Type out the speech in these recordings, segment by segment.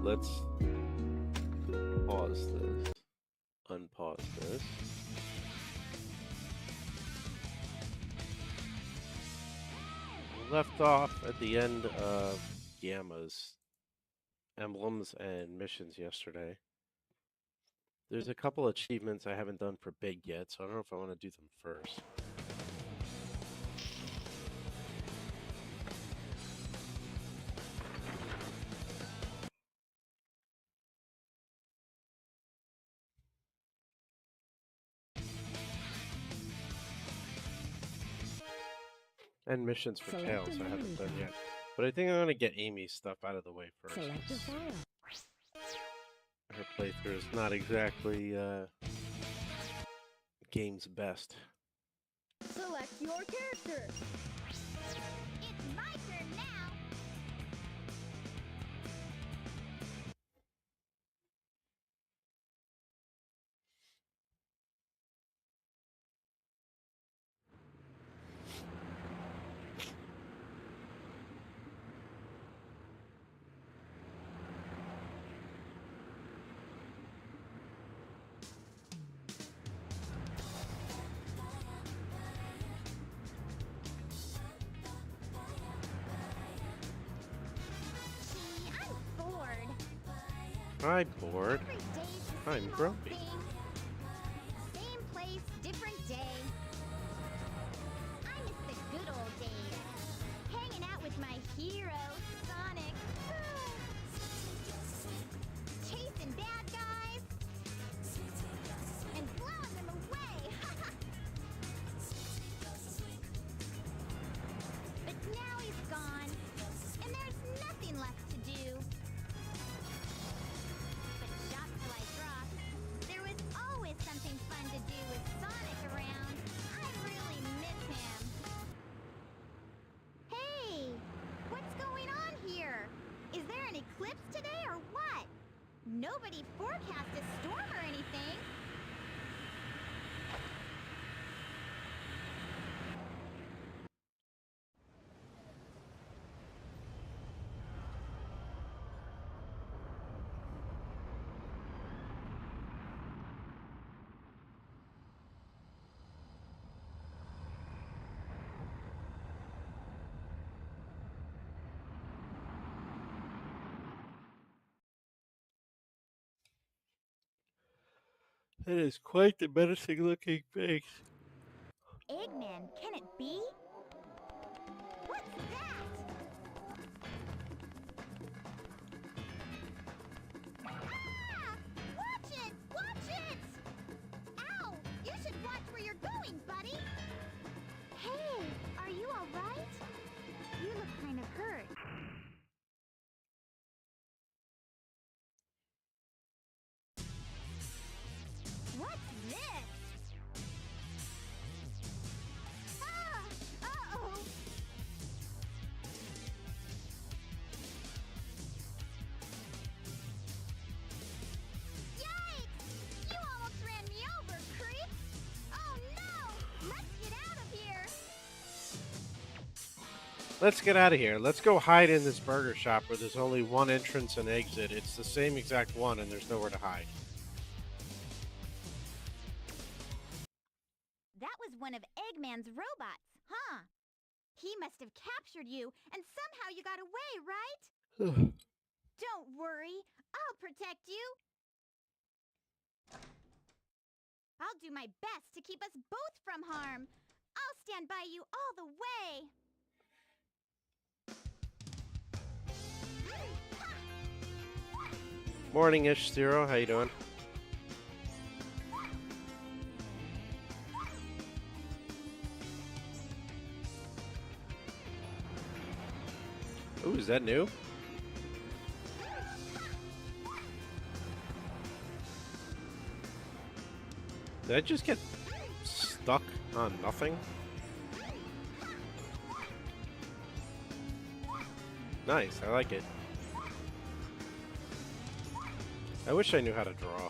let's pause this, unpause this. We left off at the end of Gamma's emblems and missions yesterday. There's a couple achievements I haven't done for Big yet, so I don't know if I want to do them first. And missions for Tails I haven't done yet. But I think I'm going to get Amy's stuff out of the way first. Her playthrough is not exactly game's best. Select your character. It's my turn now. I'm bored. I'm grumpy. Same place, different day. I miss the good old days. Hanging out with my hero, Sonic. Chasing bad guys. And blowing them away. But now he's gone. And there's nothing left to do. Something fun to do with Sonic around. I really miss him. Hey, what's going on here? Is there an eclipse today or what? Nobody forecast a storm or anything. That is quite the menacing looking face. Eggman, can it be? What's that? Ah! Watch it! Watch it! Ow! You should watch where you're going, buddy! Hey, are you alright? You look kind of hurt. What's this? Ah! Uh-oh! Yikes! You almost ran me over, creep! Oh no! Let's get out of here! Let's get out of here. Let's go hide in this burger shop where there's only one entrance and exit. It's the same exact one and there's nowhere to hide. That was one of Eggman's robots, huh? He must have captured you, and somehow you got away, right? Don't worry, I'll protect you. I'll do my best to keep us both from harm. I'll stand by you all the way. Morning-ish, Zero. How you doing? Ooh, is that new? Did I just get stuck on nothing? Nice, I like it. I wish I knew how to draw.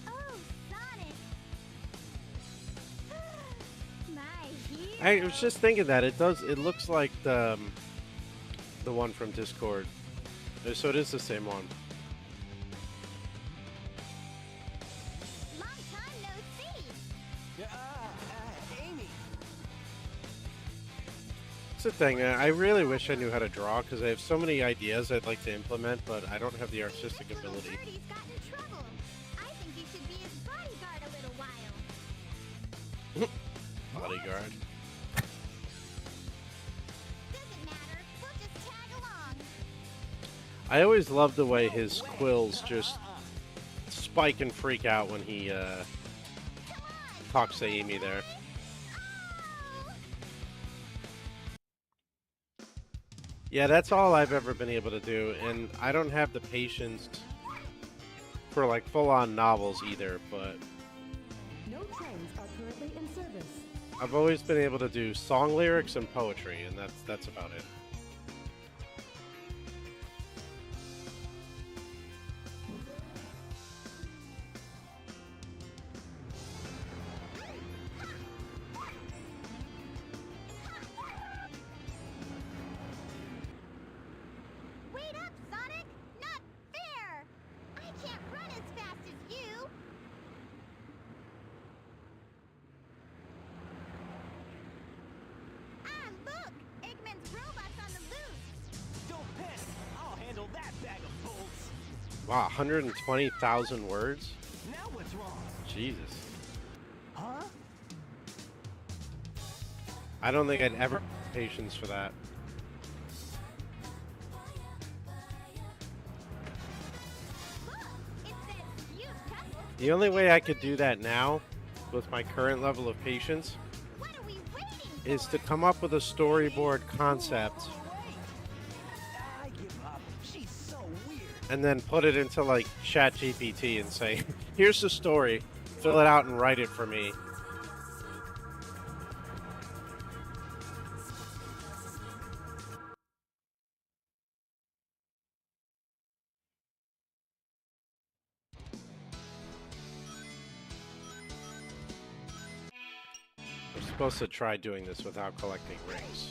Oh, Sonic! My hero! I was just thinking that it does. It looks like the one from Discord. So it is the same one. Long time no see! Amy. It's the thing. I really wish I knew how to draw because I have so many ideas I'd like to implement, but I don't have the artistic Little ability. birdie's got in trouble. I think you should be his bodyguard a little while. Bodyguard. Doesn't matter. We'll just tag along. I always love the way his quills just spike and freak out when he Come on! talks to Amy there. Oh! Yeah, that's all I've ever been able to do, and I don't have the patience for like full-on novels either, but No trains are currently in service. I've always been able to do song lyrics and poetry, and that's about it. Wait up, Sonic! Not fair! I can't run as fast as you! Ah, look! Eggman's robot's on the loose! Don't piss. I'll handle that bag of bolts. Wow, 120,000 words? Now what's wrong? Jesus. Huh? I don't think I'd ever have patience for that. Look! It says use pebbles! The only way I could do that now, with my current level of patience, What are we waiting for? is to come up with a storyboard concept Wait. I give up. She's so weird. and then put it into like ChatGPT and say, here's the story, fill it out and write it for me. We're supposed to try doing this without collecting rings.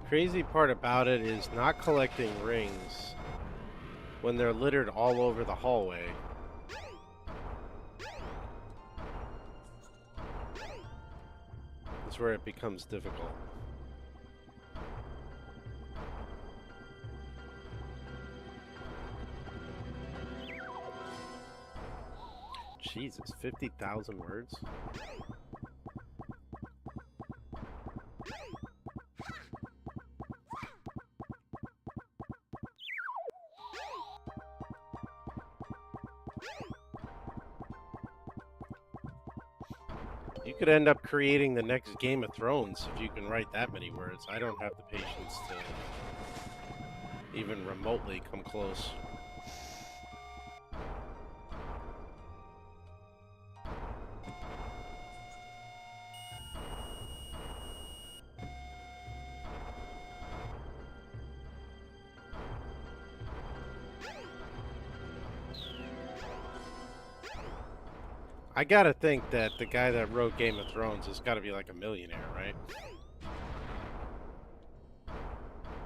Crazy part about it is not collecting rings when they're littered all over the hallway. That's where it becomes difficult. Jesus, 50,000 words? You could end up creating the next Game of Thrones if you can write that many words. I don't have the patience to even remotely come close. I gotta think that the guy that wrote Game of Thrones has gotta be like a millionaire, right?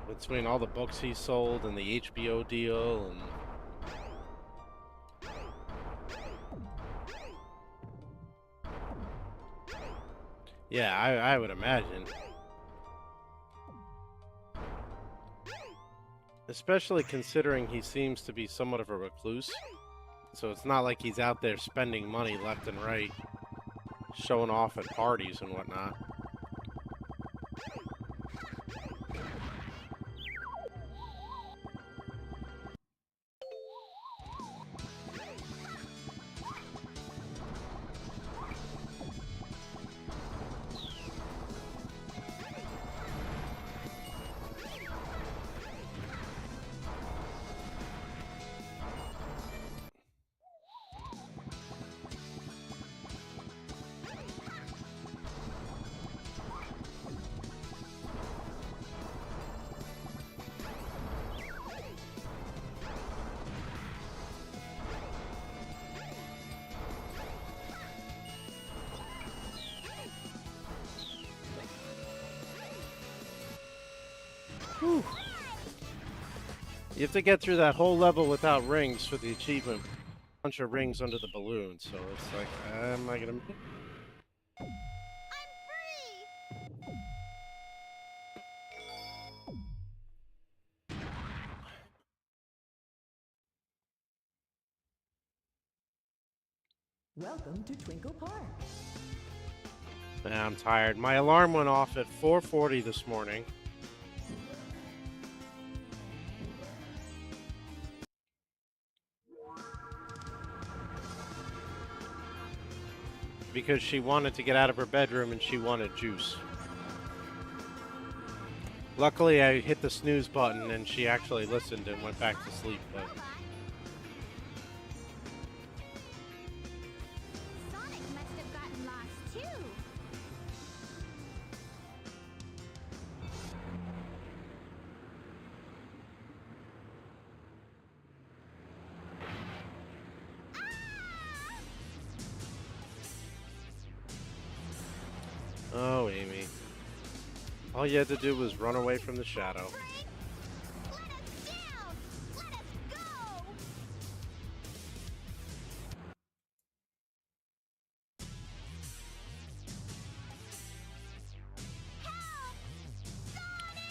Between all the books he sold and the HBO deal and... Yeah, I would imagine. Especially considering he seems to be somewhat of a recluse. So it's not like he's out there spending money left and right, showing off at parties and whatnot. Whew. You have to get through that whole level without rings for the achievement. Bunch of rings under the balloon, so it's like, am I gonna make it? I'm free! Welcome to Twinkle Park. Nah, I'm tired. My alarm went off at 4:40 this morning. Because she wanted to get out of her bedroom and she wanted juice. Luckily, I hit the snooze button and she actually listened and went back to sleep. But Sonic must have gotten lost too. oh, Amy. All you had to do was run away from the shadow. Frank, let us down! Let us go!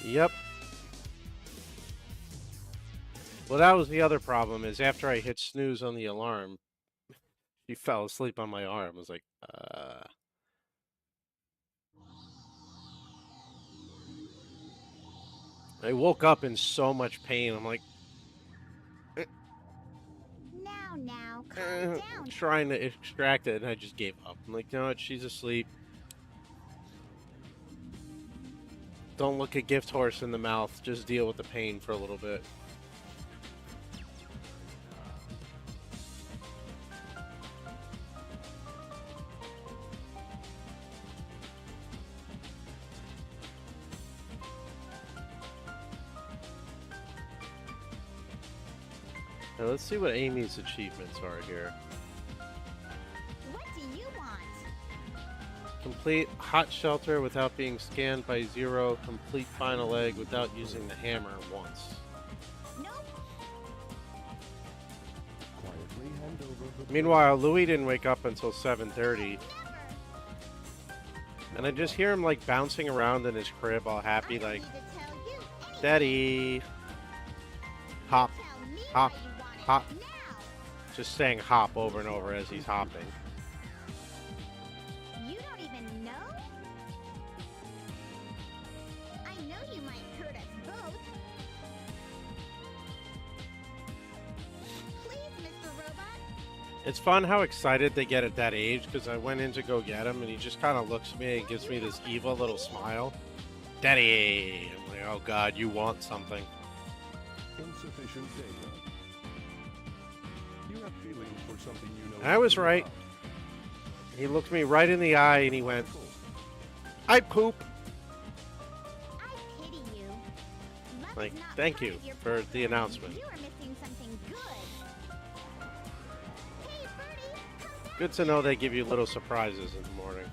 Yep. Well, that was the other problem, is after I hit snooze on the alarm, she fell asleep on my arm. I was like, I woke up in so much pain. I'm like, Now, calm down. trying to extract it, and I just gave up. I'm like, no, she's asleep. Don't look a gift horse in the mouth. Just deal with the pain for a little bit. Now let's see what Amy's achievements are here. What do you want? Complete hot shelter without being scanned by Zero. Complete final egg without using the hammer once. Nope. Quietly hand over the Meanwhile, Louis didn't wake up until 7:30, Never. and I just hear him like bouncing around in his crib, all happy, I don't like, need to tell you anything. "Daddy, hop, Tell me hop, how you want it hop." now. Just saying "hop" over and over as he's hopping. You don't even know? I know you might hurt us both. Please, Mr. Robot. It's fun how excited they get at that age, because I went in to go get him, and he just kind of looks at me and gives me this evil little smile. Daddy! I'm like, oh god, you want something. insufficient data. You have feelings for something you know. I was nothing right. about. He looked me right in the eye and he went, I poop! I pity you. Love Like, is not thank part you of your for the program. announcement. You are missing something good. Hey, Birdie, come back. Good to know they give you little surprises in the morning.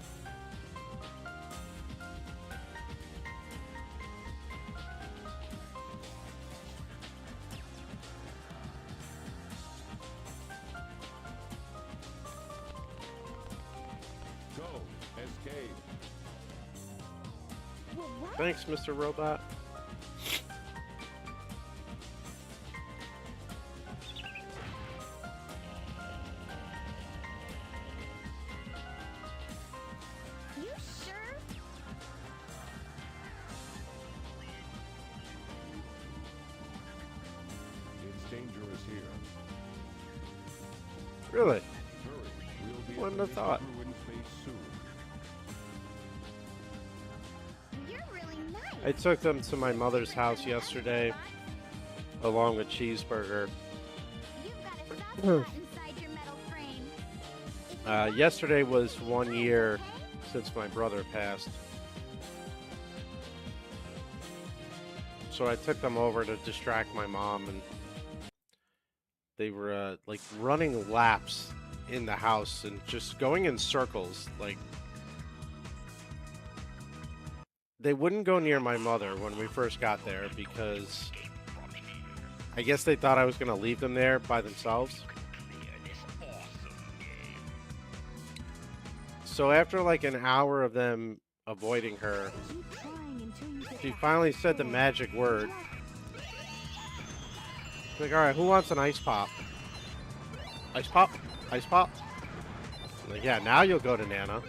Go. Escape. Well, what? Thanks, Mr. Robot. Really? Hurry, we'll be Wouldn't at have the thought. ruin phase soon. You're really nice. I took them to my mother's house yesterday, along with cheeseburger. You've got a soft spot inside your metal frame. Yesterday was 1 year since my brother passed. So I took them over to distract my mom, and they were like running laps in the house and just going in circles. Like, they wouldn't go near my mother when we first got there because I guess they thought I was going to leave them there by themselves. So after like an hour of them avoiding her, Keep trying until you get she that finally said the score. magic word. Good luck. She's like, all right, who wants an ice pop? Ice pop? Ice pop? I'm like, yeah, now you'll go to Nana.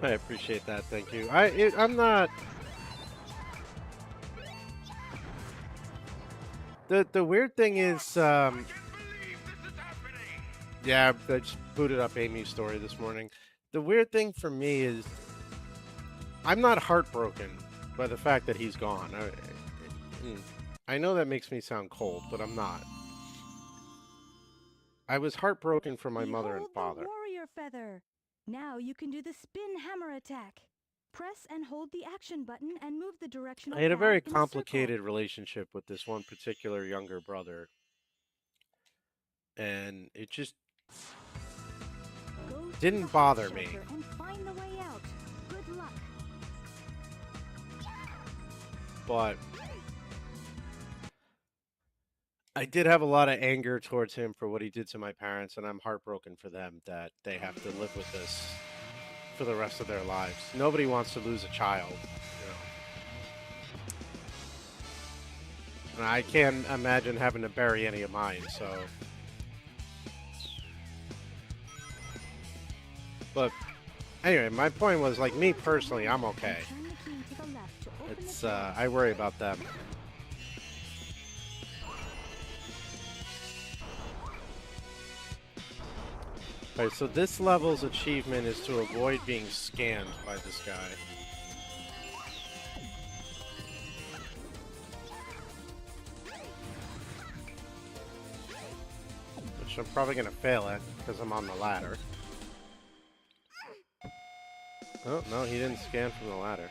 I appreciate that, thank you. I'm not... The weird thing is, yeah, I just booted up Amy's story this morning. The weird thing for me is, I'm not heartbroken by the fact that he's gone. I know that makes me sound cold, but I'm not. I was heartbroken for my mother and Behold the father. warrior feather. Now you can do the spin hammer attack. Press and hold the action button and move the directional I had a pad very in circle. complicated relationship with this one particular younger brother. And it just Go to didn't the bother hot me. shelter and find the way out. Good luck. But I did have a lot of anger towards him for what he did to my parents, and I'm heartbroken for them that they have to live with this for the rest of their lives. Nobody wants to lose a child, you know. And I can't imagine having to bury any of mine, so. But anyway, my point was, like, me personally, I'm okay. Turn the key to the left to open It's the door. I worry about them. Alright, so this level's achievement is to avoid being scanned by this guy. Which I'm probably gonna fail at because I'm on the ladder. Oh, no, he didn't scan from the ladder.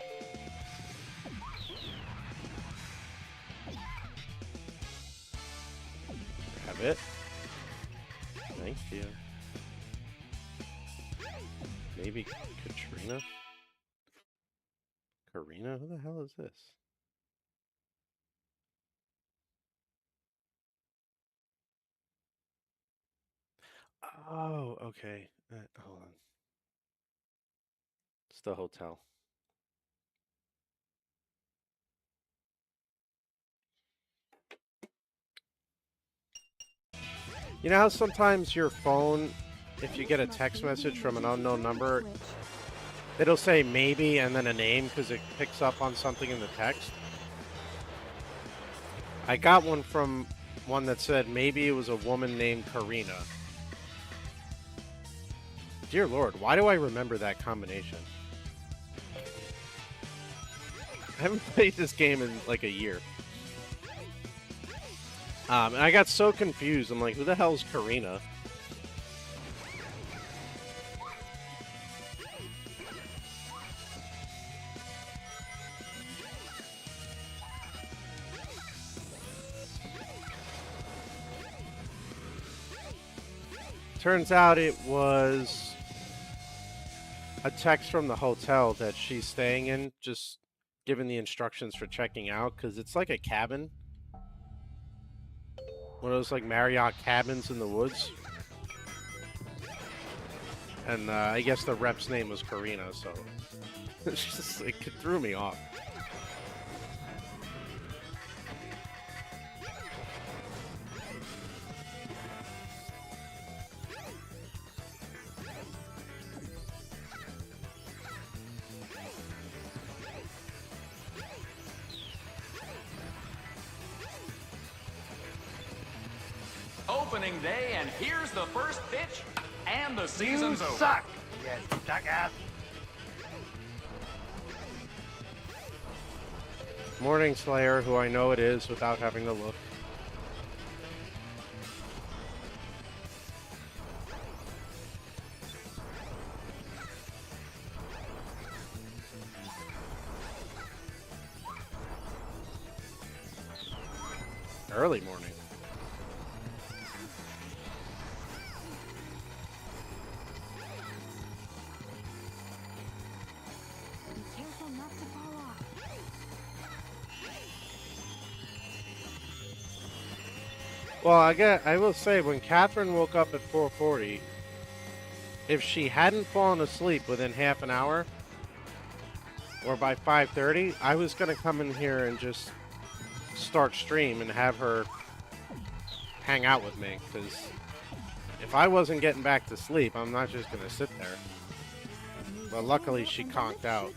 Have it. Thank you. Maybe Katrina? Karina? Who the hell is this? Oh, okay. Hold on. It's the hotel. You know how sometimes your phone, if you get a text message from an unknown number, it'll say maybe and then a name because it picks up on something in the text? I got one from one that said maybe it was a woman named Karina. Dear Lord, why do I remember that combination? I haven't played this game in like a year. And I got so confused. I'm like, who the hell is Karina? Turns out it was a text from the hotel that she's staying in, just giving the instructions for checking out, because it's like a cabin. One of those like Marriott cabins in the woods. And I guess the rep's name was Karina, so it's just, it threw me off. opening day, and here's the first pitch, and the season's over. Suck, you jackass. Morning Slayer, who I know it is without having to look. Early morning. Be careful not to fall off. Well, I will say, when Catherine woke up at 4:40, if she hadn't fallen asleep within half an hour, or by 5:30, I was gonna come in here and just start stream and have her hang out with me, because if I wasn't getting back to sleep, I'm not just gonna sit there. But luckily, she conked out.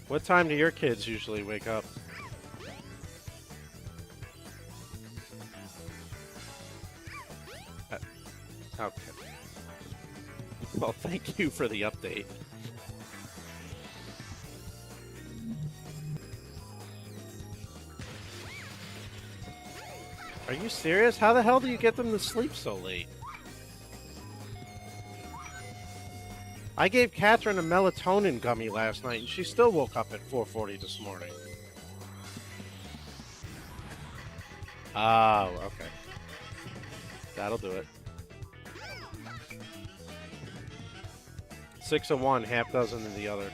What time do your kids usually wake up? Okay. Well, thank you for the update. Are you serious? How the hell do you get them to sleep so late? I gave Catherine a melatonin gummy last night, and she still woke up at 4:40 this morning. Oh, okay. That'll do it. 6 of one, half dozen of the other.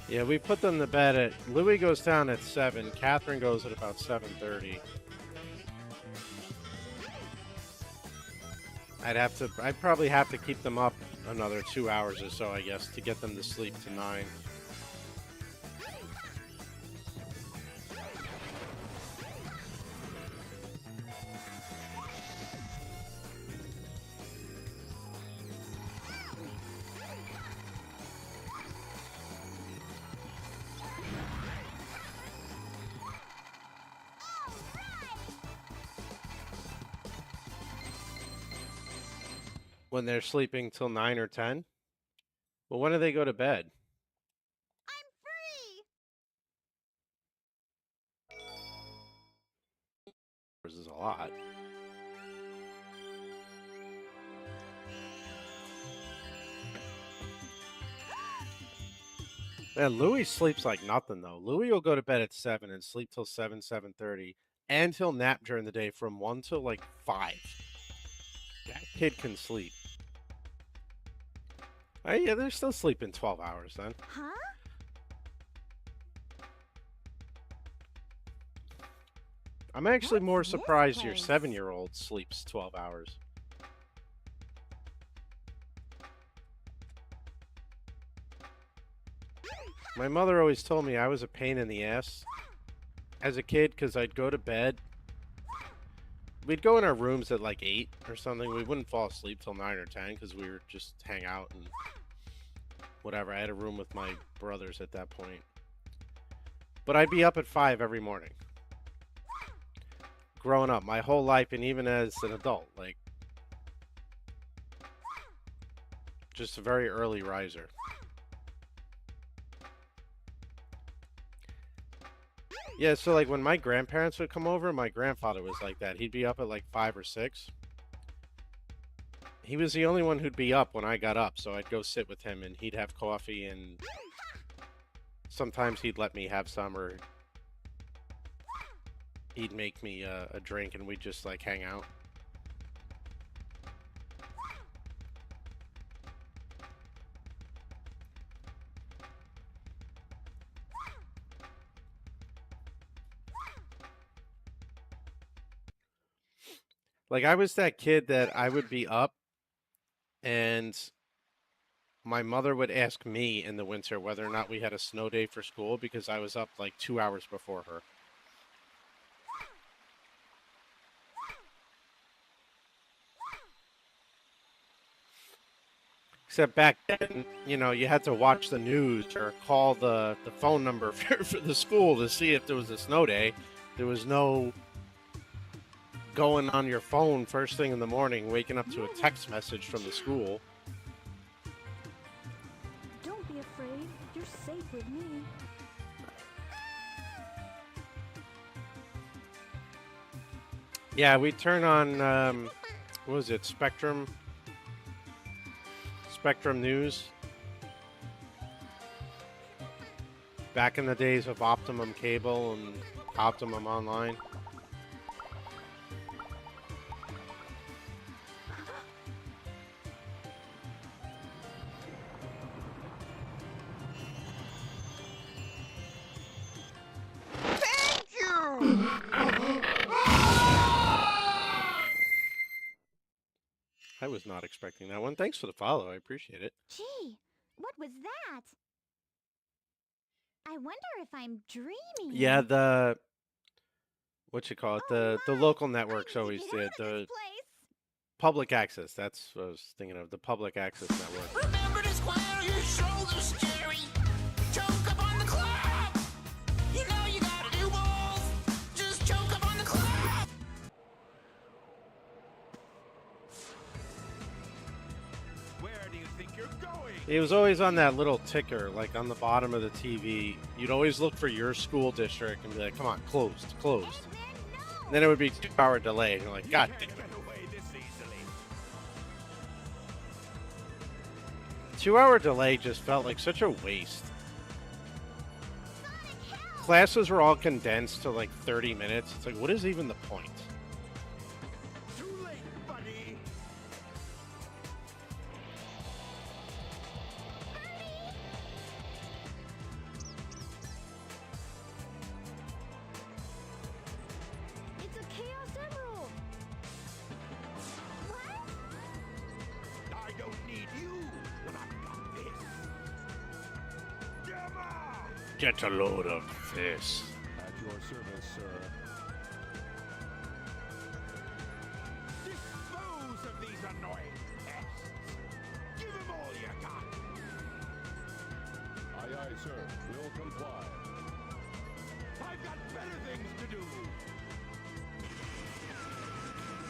Yeah, we put them to bed at... Louis goes down at 7. Catherine goes at about 7:30. I'd probably have to keep them up another 2 hours or so, I guess, to get them to sleep to 9. When they're sleeping till 9 or 10? Well, when do they go to bed? I'm free! This is a lot. Man, Louis sleeps like nothing, though. Louis will go to bed at 7 and sleep till 7, 7:30, and he'll nap during the day from 1 till, like, 5. That kid can sleep. Oh, yeah, they're still sleeping 12 hours, then. Huh? I'm actually more What's this surprised your place? 7-year-old sleeps 12 hours. My mother always told me I was a pain in the ass as a kid because I'd go to bed. We'd go in our rooms at like 8 or something. We wouldn't fall asleep till 9 or 10 because we were just hang out and whatever. I had a room with my brothers at that point. But I'd be up at 5 every morning. Growing up, my whole life, and even as an adult, like, just a very early riser. Yeah, so like when my grandparents would come over, my grandfather was like that. He'd be up at like 5 or 6. he was the only one who'd be up when I got up, so I'd go sit with him, and he'd have coffee, and sometimes he'd let me have some, or he'd make me a drink, and we'd just, like, hang out. Like, I was that kid that I would be up, and my mother would ask me in the winter whether or not we had a snow day for school because I was up, like, 2 hours before her. Except back then, you know, you had to watch the news or call the phone number for the school to see if there was a snow day. There was no going on your phone first thing in the morning, waking up to a text message from the school. Don't be afraid. You're safe with me. Yeah, we turn on, what was it, Spectrum News. Back in the days of Optimum Cable and Optimum Online. Thank you! I was not expecting that one. Thanks for the follow. I appreciate it. Gee, what was that? I wonder if I'm dreaming. Yeah, the what you call it? Oh The my, local I networks need to always get did out of the this place. public access. That's what I was thinking of. The public access network. Remember to square your shoulders, Jerry. Choke up on the club. You know you gotta do both. Just choke up on the club. Where do you think you're going? It was always on that little ticker, like on the bottom of the TV. You'd always look for your school district and be like, come on, closed, closed. And then it would be 2-hour delay. And you're like, God damn Can't it. get away this easily. 2-hour delay just felt like such a waste. Classes were all condensed to like 30 minutes. It's like, what is even the point? Too late, buddy. It's a Chaos Emerald. What? I don't need you when I've got this. Gamma! Get a load of this. At your service, sir. Dispose of these annoying pests. Give them all you got. Aye, aye, sir. Will comply. I've got better things to do.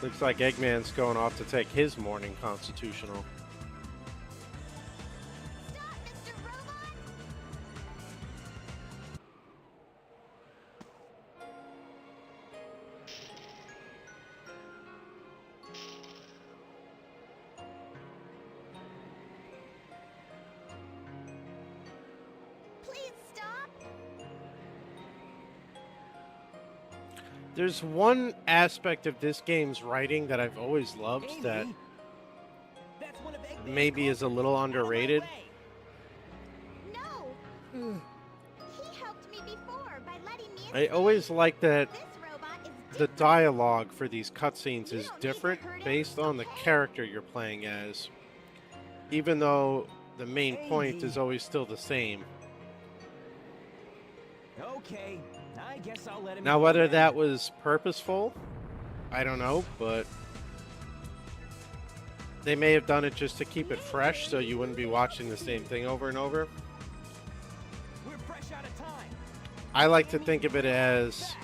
Looks like Eggman's going off to take his morning constitutional. Stop, Mr. Robot! Please stop! There's one aspect of this game's writing that I've always loved that Amy, that's one of Eggman's maybe is a little coffins. Out of my underrated. way. No! He helped me before by letting me I escape. always like that This robot is the different. dialogue for these cutscenes You is don't need to different hurt him, based on the okay? character you're playing as, even though the main point is Amy. always still the same. Okay, I guess I'll let him. Now, go whether then. that was purposeful, I don't know, but they may have done it just to keep it fresh so you wouldn't be watching the same thing over and over. We're fresh out of time. I like to think of it as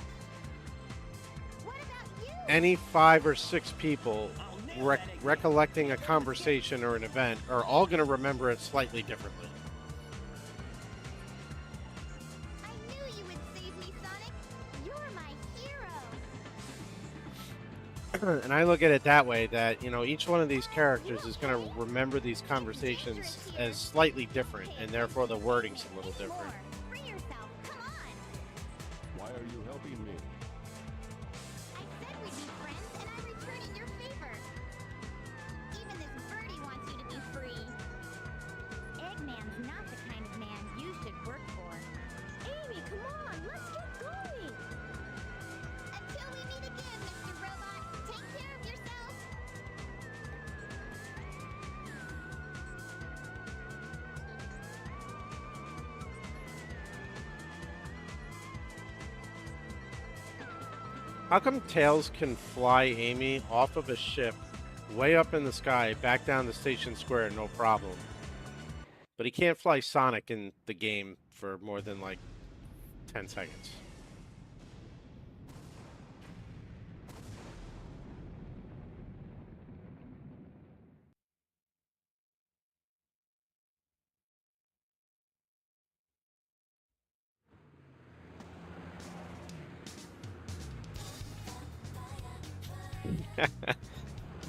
What about you? any 5 or 6 people I'll nail that Eggman. recollecting a conversation or an event are all going to remember it slightly differently. I knew you would save me, Sonic. You're my hero. And I look at it that way, that, you know, each one of these characters is going to remember these conversations as slightly different, and therefore the wording's a little different. Free yourself. Come on. Why are you helping me? I said we'd be friends, and I'm returning your favor. Even this birdie wants you to be free. Eggman's not the kind of man you should work for. Amy, come on, let's get going. Until we meet again, Mr. Robot. Take care of yourself. How come Tails can fly Amy off of a ship way up in the sky back down to Station Square no problem, but he can't fly Sonic in the game for more than like 10 seconds?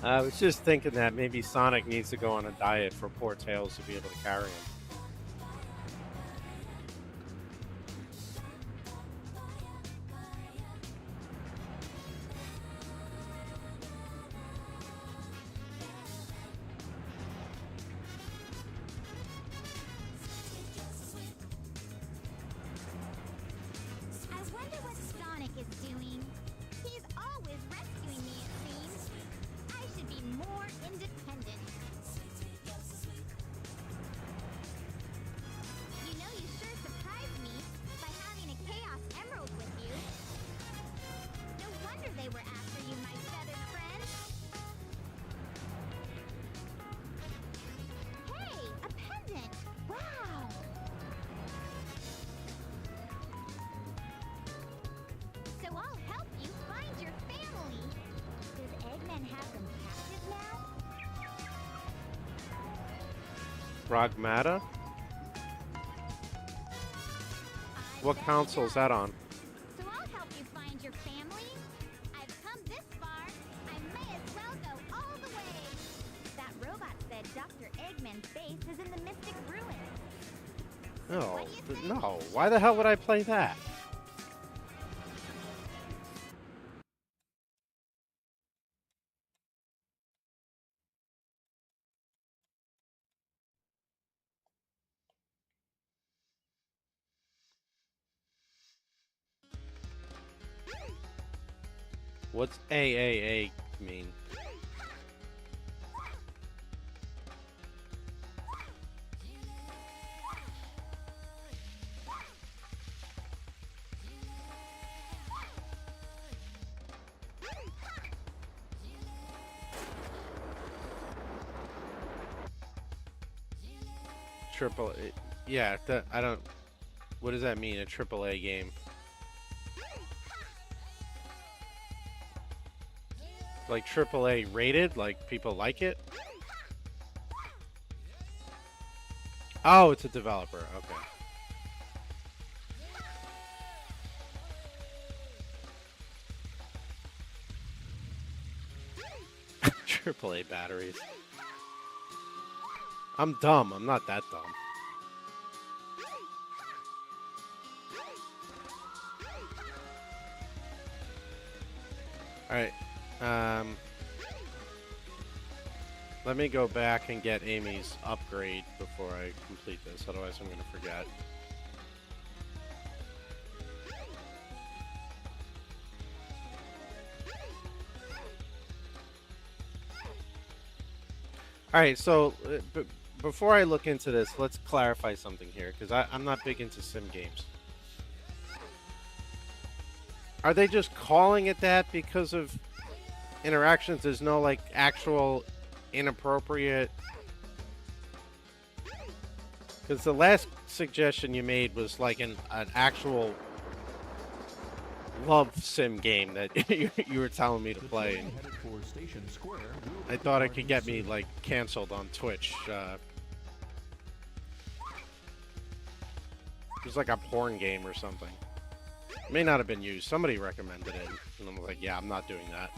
I was just thinking that maybe Sonic needs to go on a diet for poor Tails to be able to carry him. I wonder what Sonic is doing. He's always rescuing me, it seems. I should be more independent. You know, you sure surprised me by having a Chaos Emerald with you. No wonder they were after you, my feathered friend. Hey, a pendant! Wow! So I'll help you find your family. Does Eggman have them captive now? Pragmata? What console's that on? So I'll help you find your family. I've come this far. I may as well go all the way. That robot said Dr. Eggman's base is in the Mystic Ruins. No, no. Why the hell would I play that? What's AAA mean? Triple, yeah. I don't. What does that mean? A AAA game? Like AAA rated? Like people like it? Oh, it's a developer. Okay. AAA batteries. I'm dumb. I'm not that dumb. Alright. Let me go back and get Amy's upgrade before I complete this, otherwise I'm going to forget. Alright, so before I look into this, let's clarify something here, because I'm not big into sim games. Are they just calling it that because of interactions? There's no, like, actual inappropriate... Because the last suggestion you made was, like, an actual love sim game that you were telling me to play. And I thought it could get me, like, canceled on Twitch. It was like a porn game or something. It may not have been used. Somebody recommended it, and I'm like, yeah, I'm not doing that.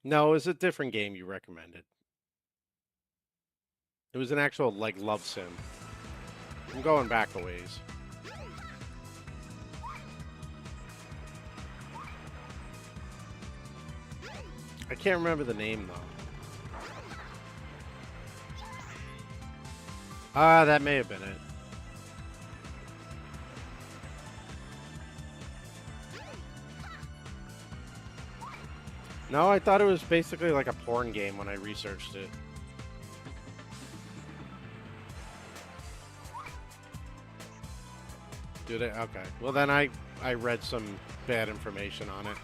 No, it was a different game you recommended. It was an actual, like, love sim. I'm going back a ways. I can't remember the name, though. Ah, that may have been it. No, I thought it was basically like a porn game when I researched it. Did it? Okay. Well, then I read some bad information on it.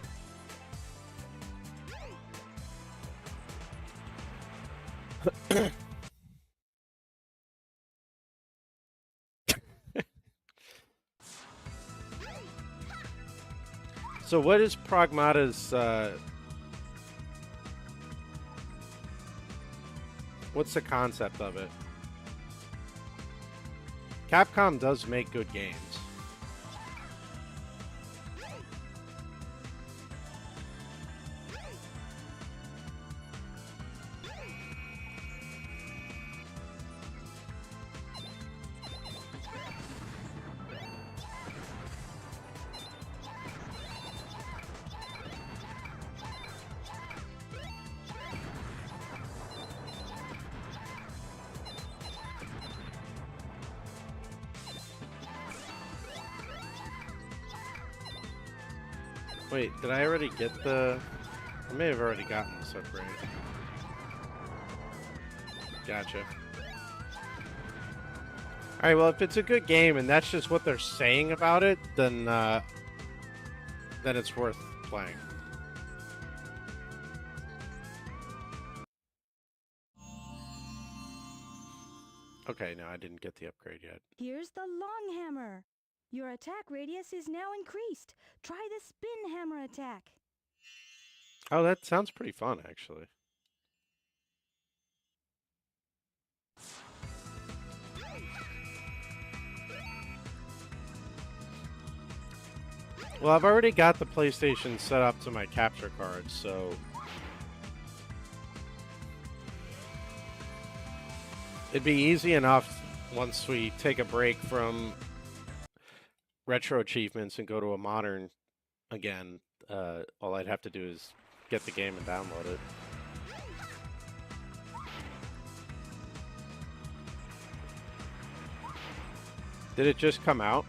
So what is Pragmata's, what's the concept of it? Capcom does make good games. Wait, did I already get the... I may have already gotten this upgrade. Gotcha. Alright, well, if it's a good game and that's just what they're saying about it, then it's worth playing. Okay, no, I didn't get the upgrade yet. Here's the long hammer. Your attack radius is now increased. Try the spin hammer attack. Oh, that sounds pretty fun, actually. Well, I've already got the PlayStation set up to my capture card, so... it'd be easy enough once we take a break from RetroAchievements and go to a modern again. All I'd have to do is get the game and download it. Did it just come out?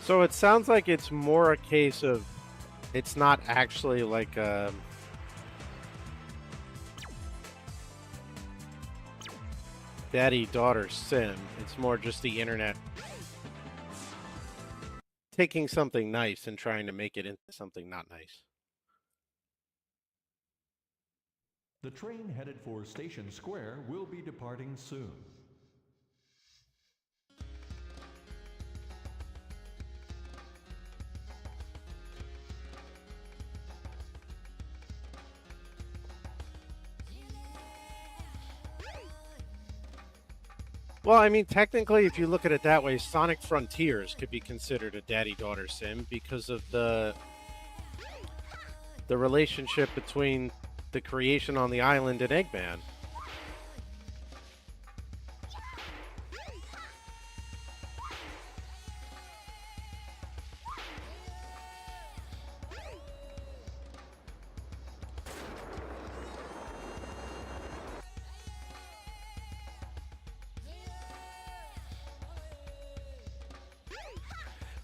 So it sounds like it's more a case of it's not actually like a daddy-daughter sim. It's more just the internet taking something nice and trying to make it into something not nice. The train headed for Station Square will be departing soon. Well, I mean, technically, if you look at it that way, Sonic Frontiers could be considered a daddy-daughter sim because of the relationship between the creation on the island and Eggman.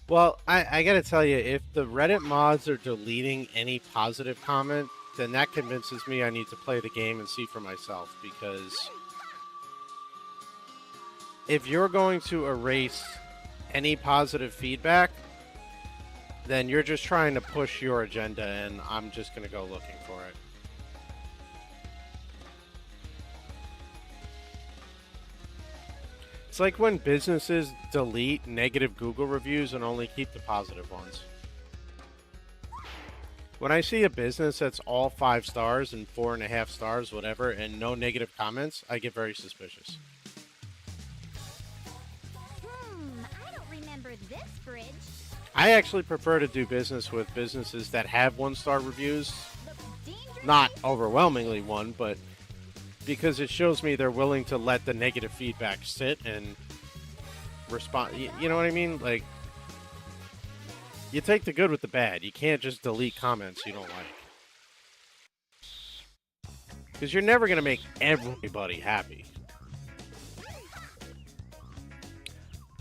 Well, I gotta tell you, if the Reddit mods are deleting any positive comment, then that convinces me I need to play the game and see for myself, because if you're going to erase any positive feedback, then you're just trying to push your agenda, and I'm just gonna go looking for it. It's like when businesses delete negative Google reviews and only keep the positive ones. When I see a business that's all 5 stars and 4.5 stars, whatever, and no negative comments, I get very suspicious. I don't remember this bridge. I actually prefer to do business with businesses that have 1-star reviews. Looks dangerous. Not overwhelmingly one, but because it shows me they're willing to let the negative feedback sit and respond. You know what I mean? Like, you take the good with the bad. You can't just delete comments you don't like. Because you're never going to make everybody happy.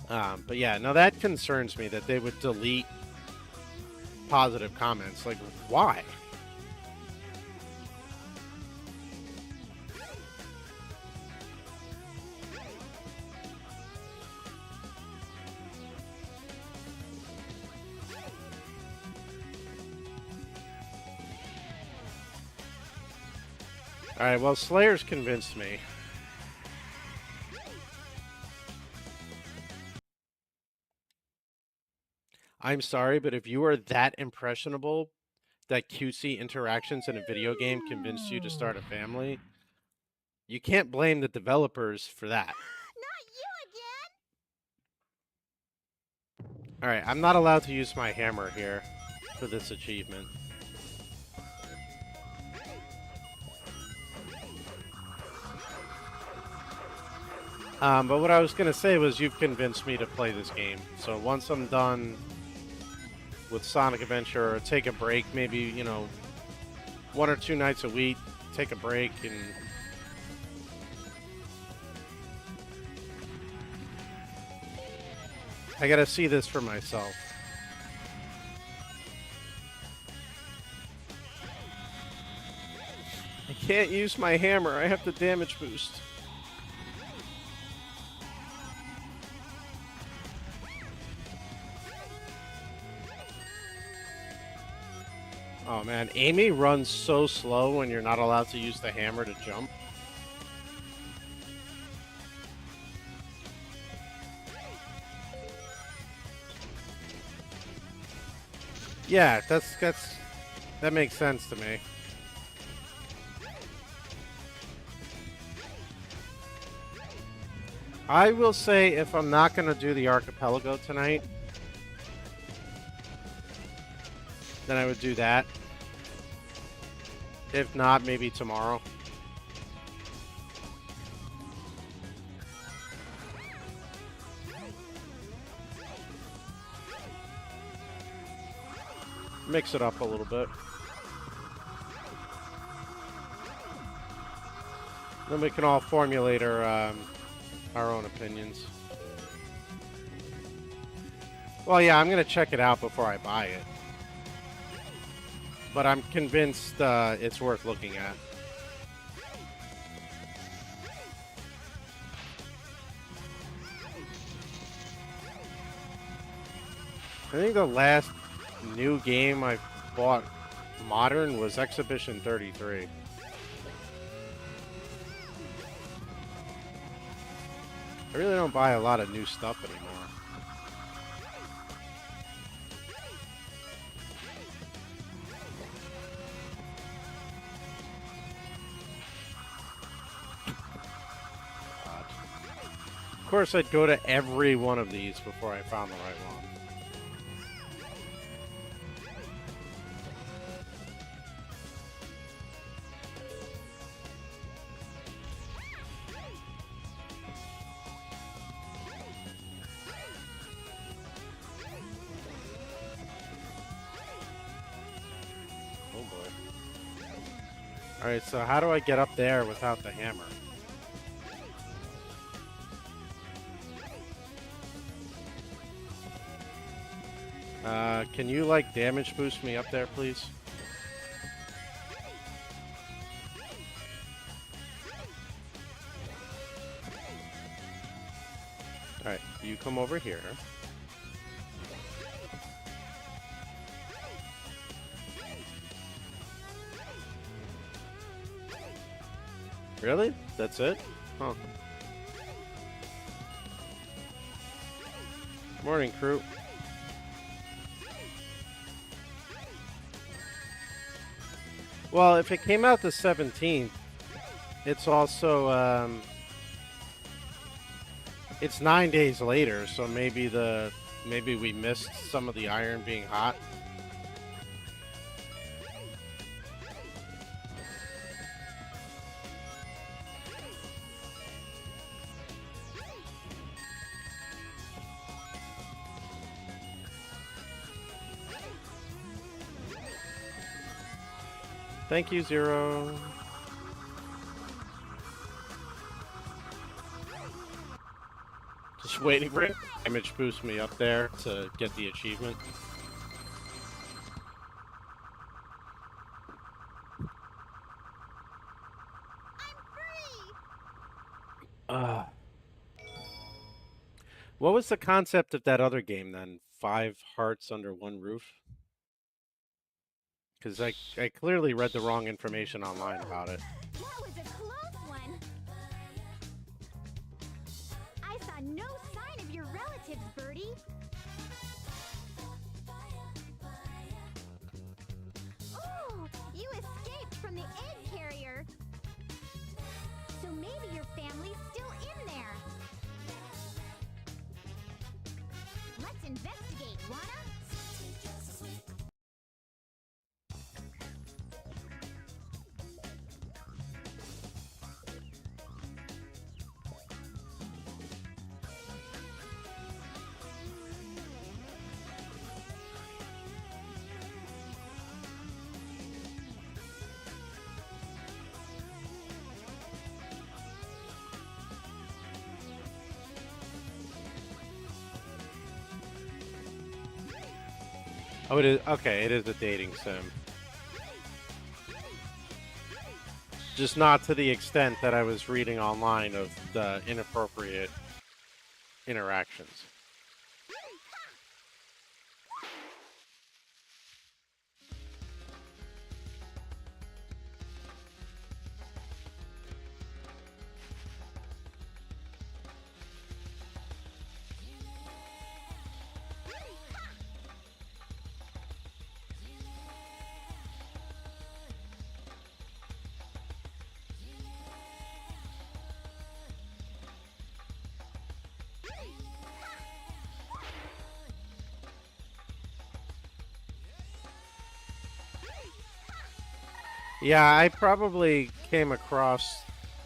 But yeah, no, that concerns me that they would delete positive comments. Like, why? Alright, well, Slayer's convinced me. I'm sorry, but if you are that impressionable that cutesy interactions in a video game convinced you to start a family, you can't blame the developers for that. Not you again. Alright, I'm not allowed to use my hammer here for this achievement. But what I was going to say was you've convinced me to play this game. So once I'm done with Sonic Adventure, or take a break, maybe, you know, 1 or 2 nights a week, take a break, and I gotta see this for myself. I can't use my hammer, I have the damage boost. Oh man, Amy runs so slow when you're not allowed to use the hammer to jump. Yeah, that makes sense to me. I will say if I'm not going to do the archipelago tonight, then I would do that. If not, maybe tomorrow. Mix it up a little bit. Then we can all formulate our own opinions. Well, yeah, I'm going to check it out before I buy it. But I'm convinced it's worth looking at. I think the last new game I bought modern was Exhibition 33. I really don't buy a lot of new stuff anymore. Of course, I'd go to every one of these before I found the right one. Oh boy. Alright, so how do I get up there without the hammer? Can you, like, damage boost me up there, please? Alright, you come over here. Really? That's it? Huh. Morning, crew. Well, if it came out the 17th, it's also it's 9 days later, so maybe we missed some of the iron being hot. Thank you, Zero. Just waiting for it. Image boost me up there to get the achievement. What was the concept of that other game then? 5 hearts under one roof? Because I clearly read the wrong information online about it. That was a close one. I saw no sign of your relatives, Birdie. Oh, you escaped from the egg carrier. So maybe your family's still in there. Let's investigate, wanna? Oh, it is. Okay, it is a dating sim. Just not to the extent that I was reading online of the inappropriate interactions. Yeah, I probably came across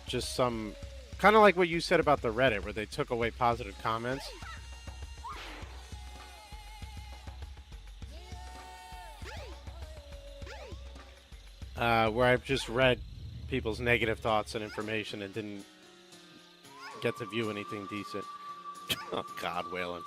just some, kind of like what you said about the Reddit, where they took away positive comments. Where I've just read people's negative thoughts and information and didn't get to view anything decent. Oh, God, Waylon.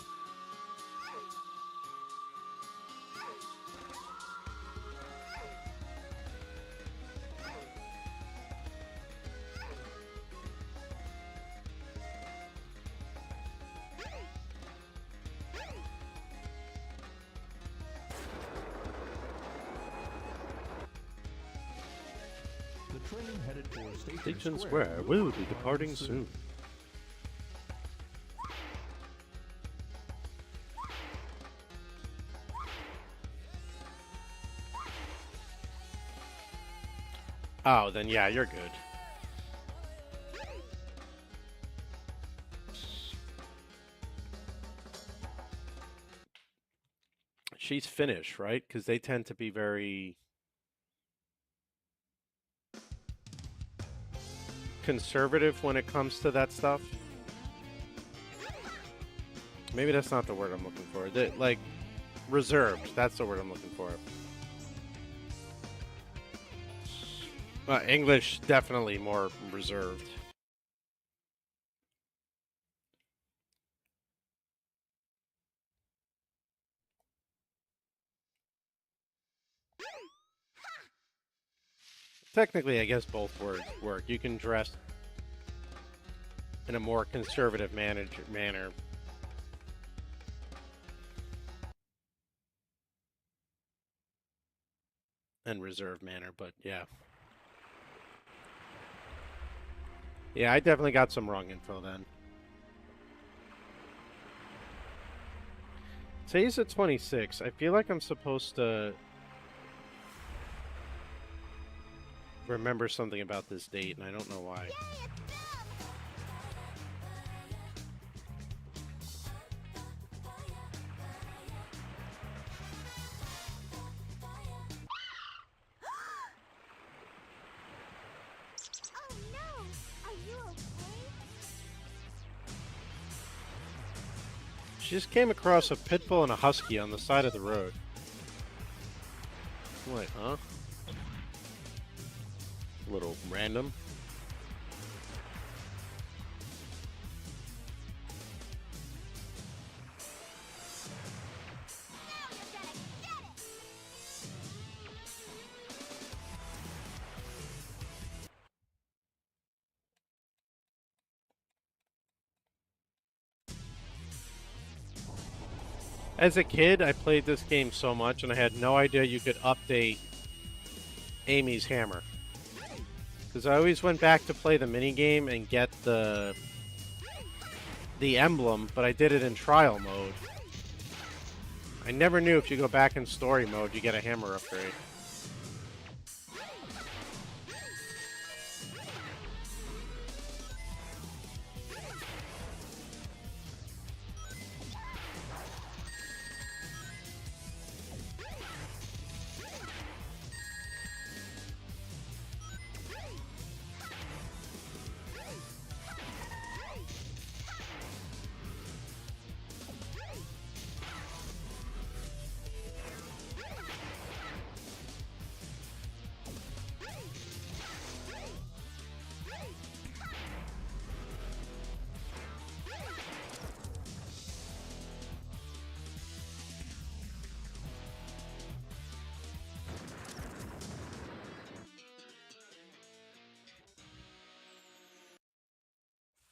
The train headed for Station Square will be departing soon. Oh, then yeah, you're good. She's Finnish, right? Because they tend to be very conservative when it comes to that stuff. Maybe that's not the word I'm looking for. Like, reserved. That's the word I'm looking for. English, definitely more reserved. Technically, I guess both words work. You can dress in a more conservative manner and reserved manner, but yeah. Yeah, I definitely got some wrong info then. Today's the 26th. I feel like I'm supposed to remember something about this date, and I don't know why. Yay, it's them! Oh no! Are you okay? She just came across a pit bull and a husky on the side of the road. What, huh? A little random. Now you're gonna get it! As a kid, I played this game so much, and I had no idea you could update Amy's hammer. Because I always went back to play the minigame and get the emblem, but I did it in trial mode. I never knew if you go back in story mode, you get a hammer upgrade.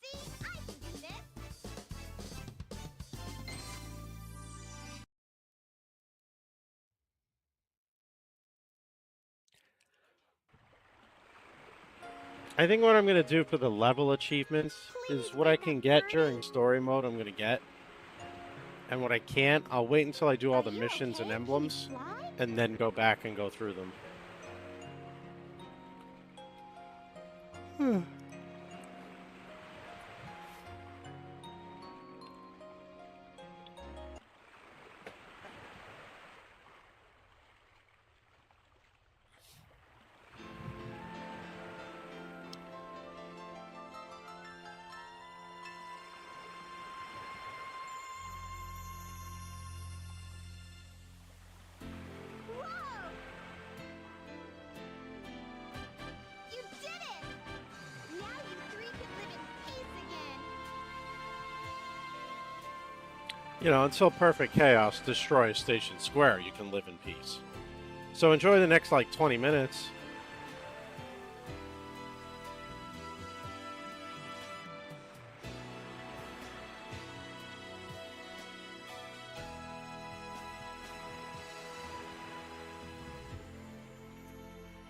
See? I can do this! I think what I'm going to do for the level achievements is what I can get during story mode I'm going to get. And what I can't, I'll wait until I do all the Are you missions and okay? Can you emblems, fly? and then go back and go through them. Whoa! You did it! Now you three can live in peace again! You know, until perfect chaos destroys Station Square, you can live in peace. So enjoy the next, like, 20 minutes.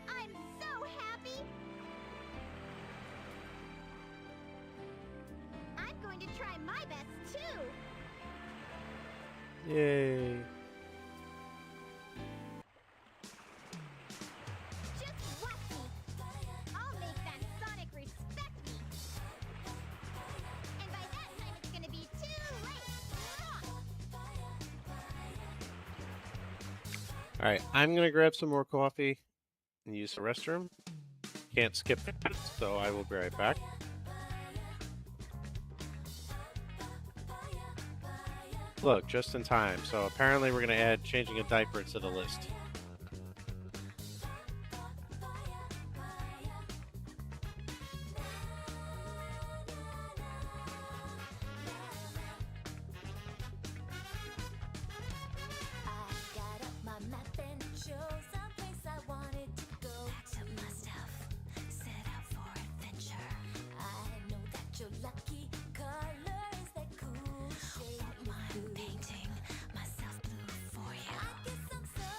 I'm so happy! I'm going to try my best too! Yay. Just watch me! I'll make that Sonic respect me! And by that time it's gonna be too late! Alright, I'm going to grab some more coffee and use the restroom. Can't skip that, so I will be right back. Look, just in time. So apparently we're going to add changing a diaper to the list. I got up my map and it shows someplace I wanted to go. Packed up my stuff, set out for adventure. I know that you're lucky. Color is that cool shade. Don't mind painting myself blue for you. I guess I'm so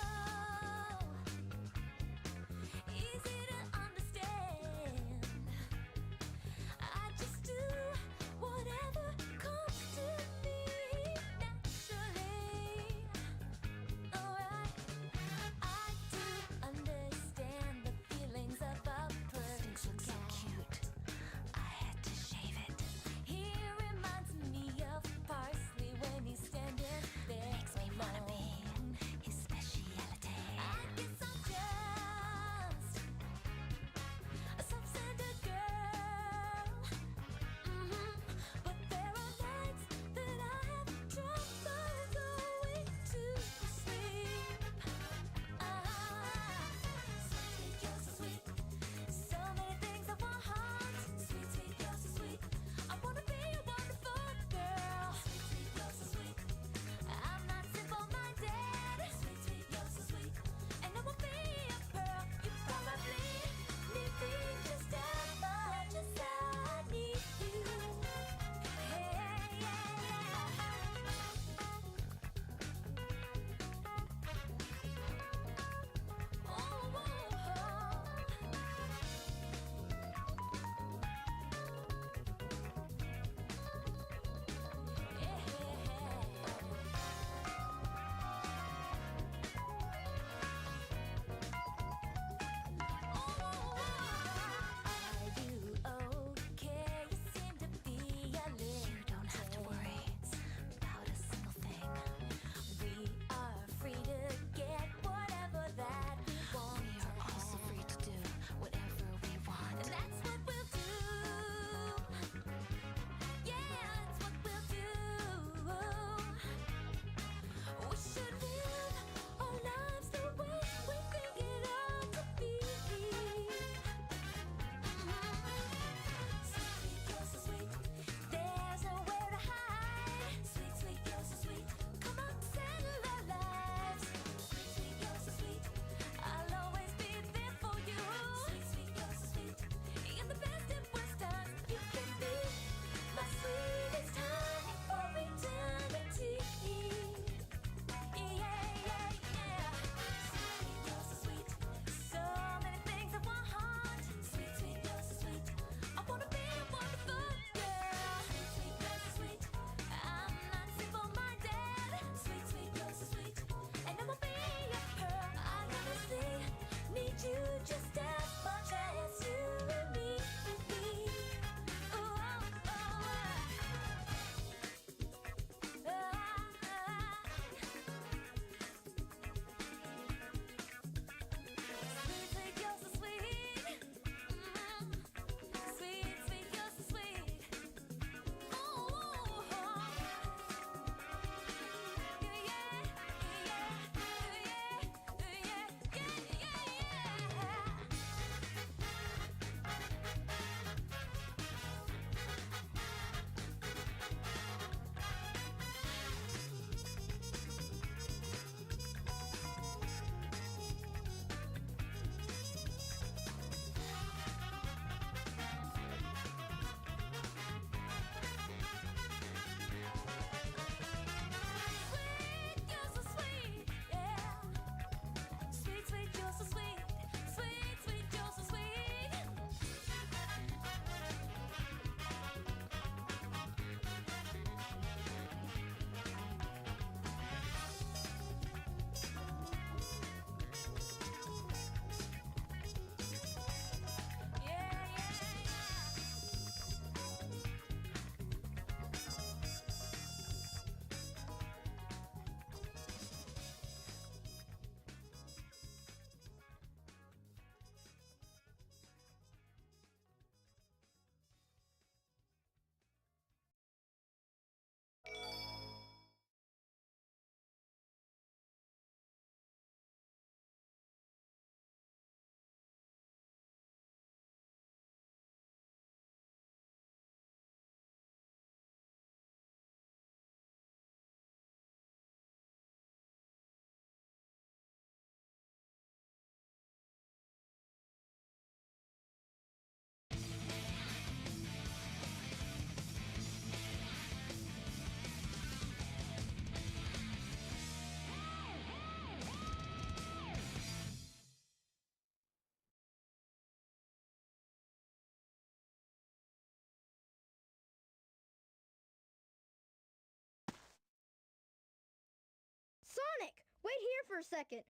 for a second.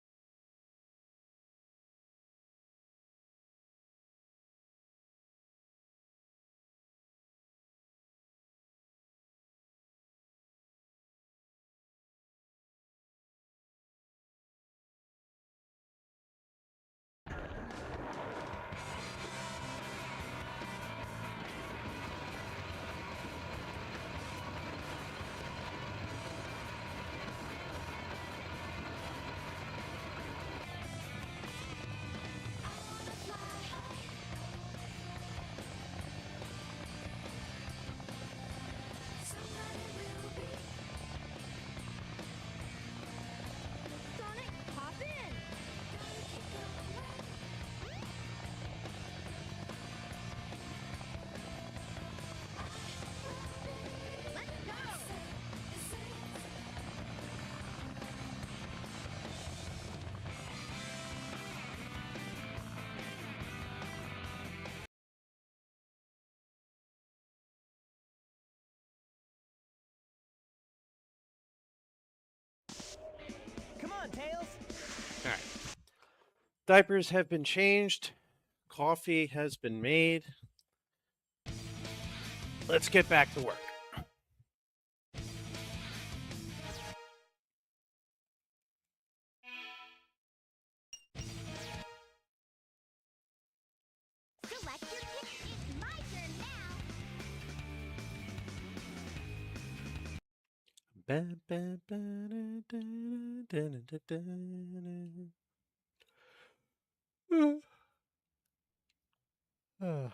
Sonic, hop in. Let's go. Come on, Tails. All right. Diapers have been changed. Coffee has been made. Let's get back to work. Select your pick. It's my turn now.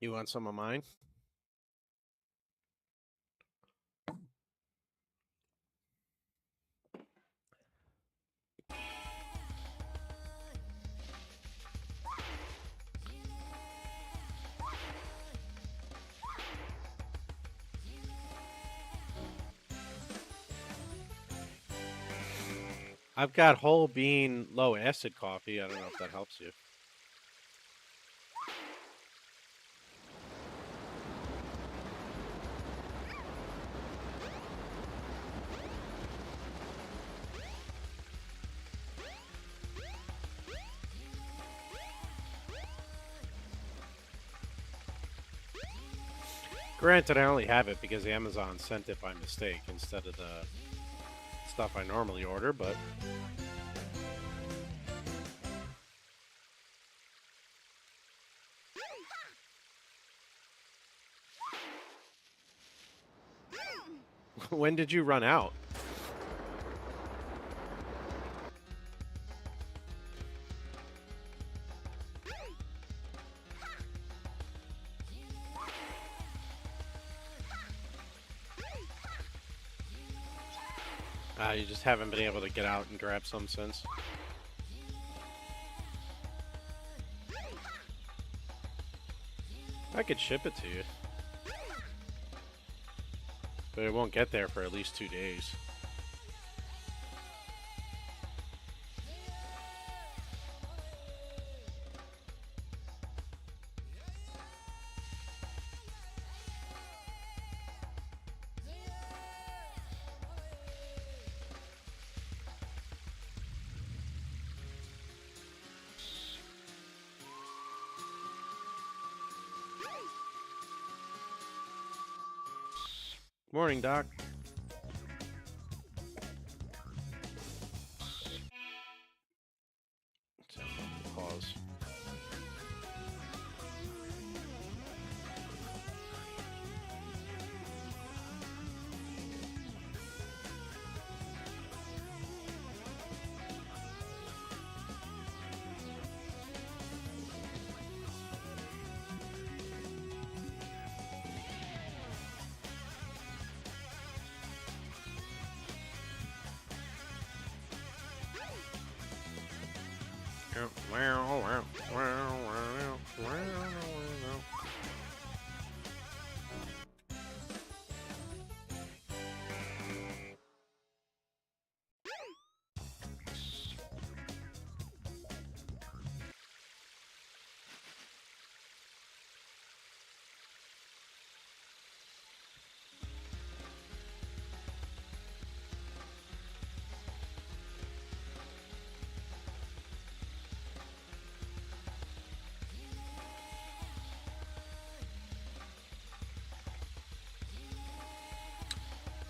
You want some of mine? I've got whole bean low acid coffee. I don't know if that helps you. Granted, I only have it because Amazon sent it by mistake instead of the stuff I normally order, but when did you run out? You just haven't been able to get out and grab some since. I could ship it to you. But it won't get there for at least 2 days. Morning, Doc. So, pause.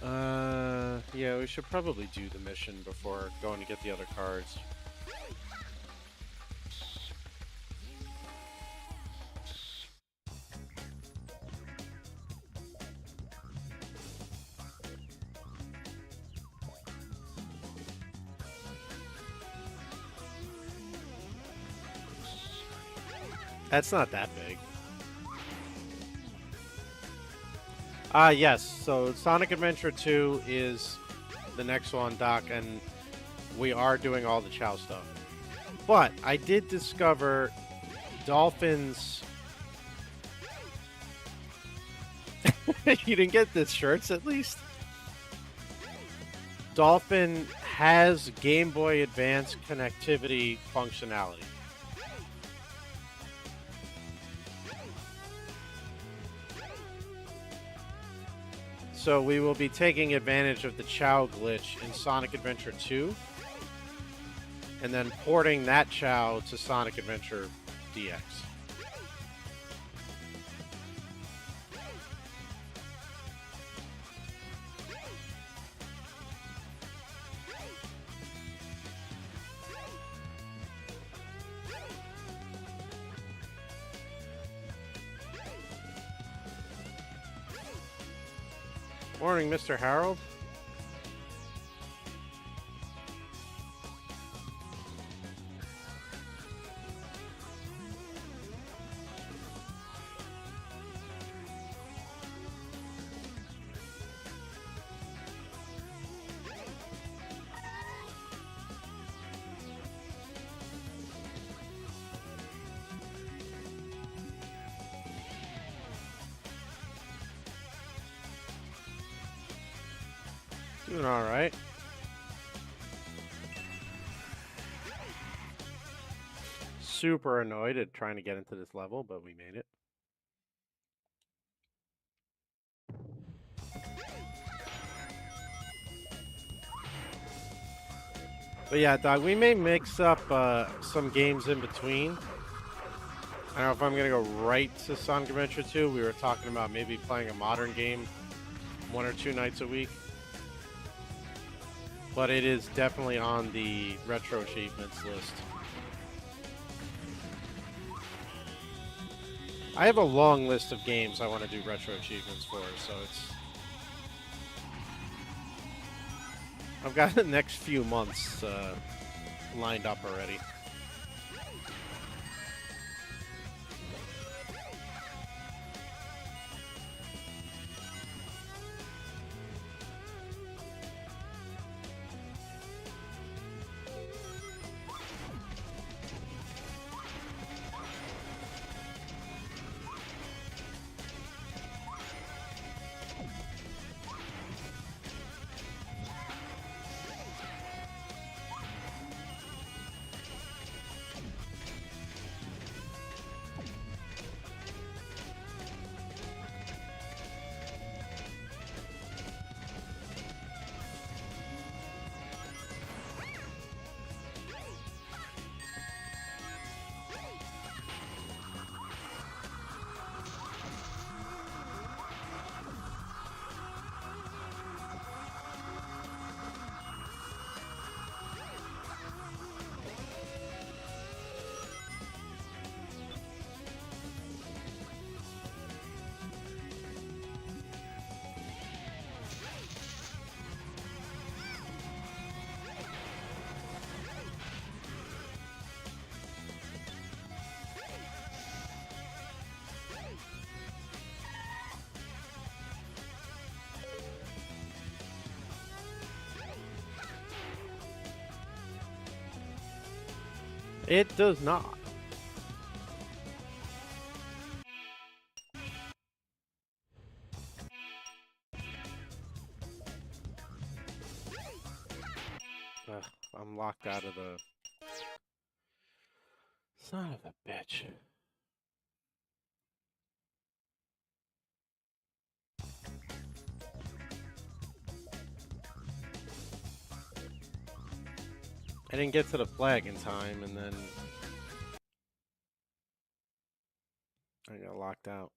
Yeah, we should probably do the mission before going to get the other cards. That's not that big. Yes. So Sonic Adventure 2 is the next one, Doc, and we are doing all the Chow stuff. But I did discover Dolphin's... You didn't get the shirts, at least? Dolphin has Game Boy Advance connectivity functionality. So we will be taking advantage of the Chow glitch in Sonic Adventure 2, and then porting that Chow to Sonic Adventure DX. Morning, Mr. Harold. Doing all right. Super annoyed at trying to get into this level, but we made it. But yeah, Doc, we may mix up some games in between. I don't know if I'm going to go right to Sonic Adventure 2. We were talking about maybe playing a modern game 1 or 2 nights a week. But it is definitely on the Retro Achievements list. I have a long list of games I want to do Retro Achievements for, so it's... I've got the next few months lined up already. It does not. Ugh, I'm locked out of the... Son of a bitch. I didn't get to the flag in time, and then I got locked out.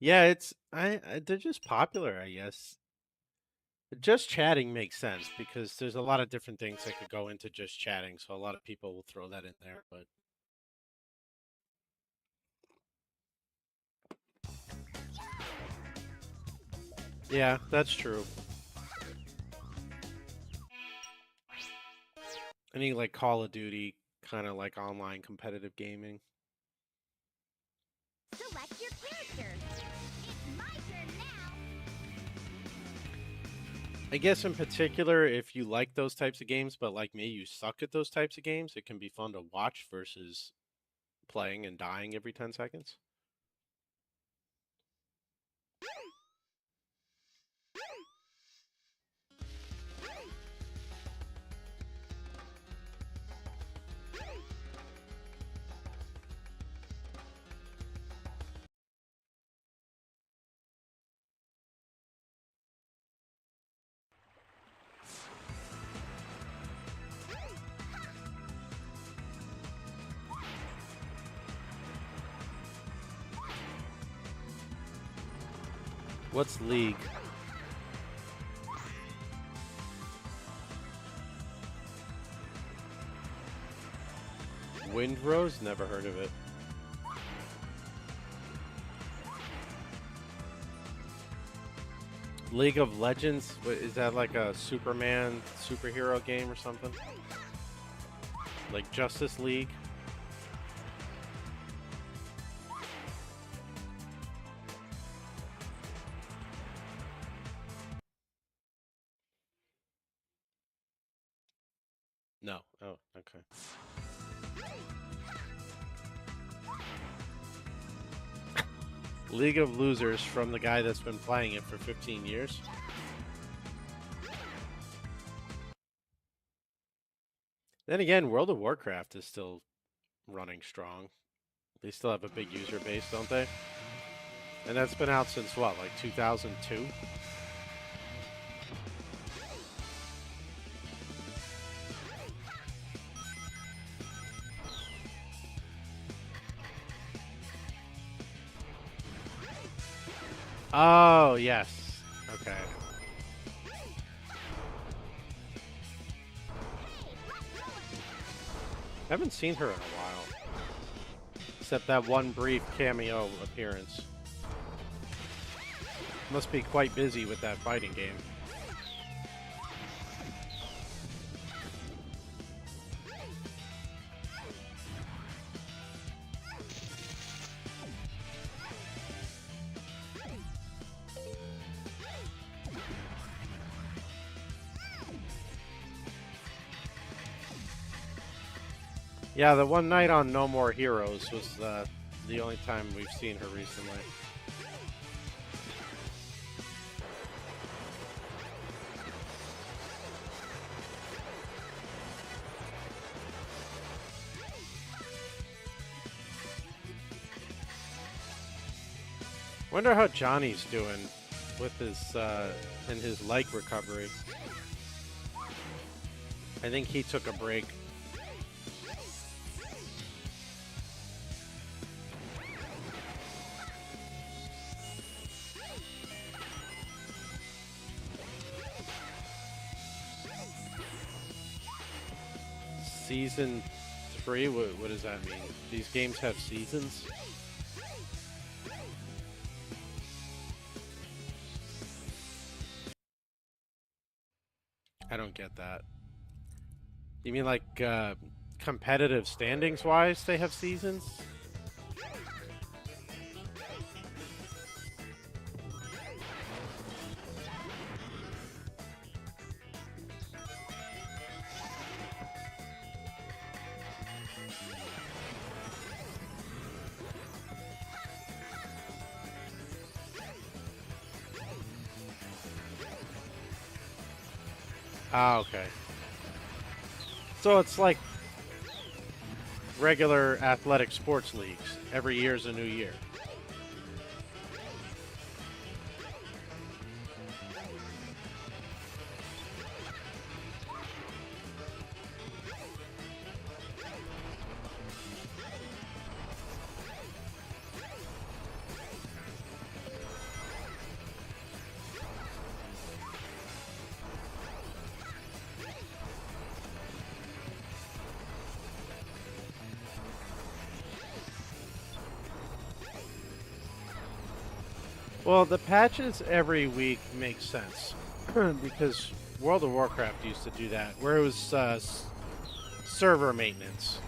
Yeah, they're just popular, I guess. Just chatting makes sense because there's a lot of different things that could go into just chatting, so a lot of people will throw that in there, but yeah, that's true. Any like Call of Duty, kind of like online competitive gaming. Select your character. It's my turn now. I guess in particular, if you like those types of games, but like me, you suck at those types of games, it can be fun to watch versus playing and dying every 10 seconds. What's League? Windrose? Never heard of it. League of Legends? Is that like a Superman superhero game or something? Like Justice League? No. Oh, okay. League of Losers from the guy that's been playing it for 15 years. Then again, World of Warcraft is still running strong. They still have a big user base, don't they? And that's been out since what, like 2002? Oh, yes. Okay. I haven't seen her in a while. Except that one brief cameo appearance. Must be quite busy with that fighting game. Yeah, the one night on No More Heroes was the only time we've seen her recently. Wonder how Johnny's doing with his in his leg recovery. I think he took a break. Season 3? What does that mean? These games have seasons? I don't get that. You mean like competitive standings wise they have seasons? Ah, okay. So it's like regular athletic sports leagues. Every year's a new year. Well, the patches every week make sense because World of Warcraft used to do that, where it was server maintenance.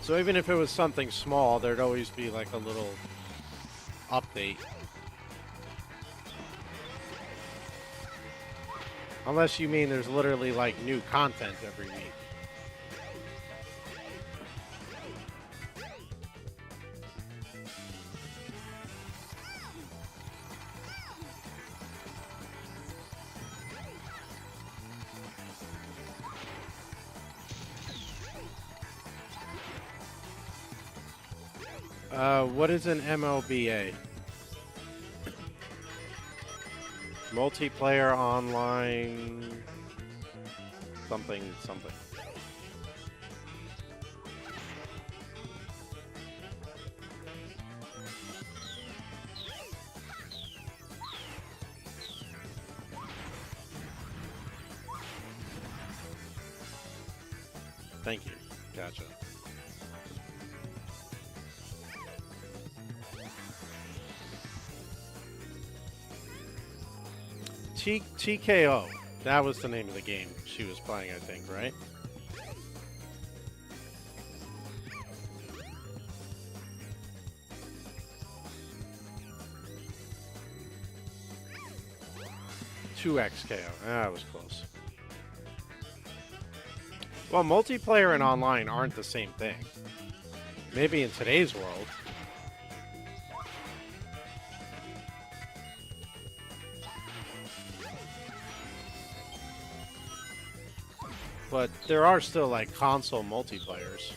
So even if it was something small, there'd always be like a little update. Unless you mean there's literally like new content every week. What is an MLBA? Multiplayer online something. Thank you. Gotcha. TKO. That was the name of the game she was playing, I think, right? Two XKO. That was close. Well, multiplayer and online aren't the same thing. Maybe in today's world. But there are still, like, console multiplayers.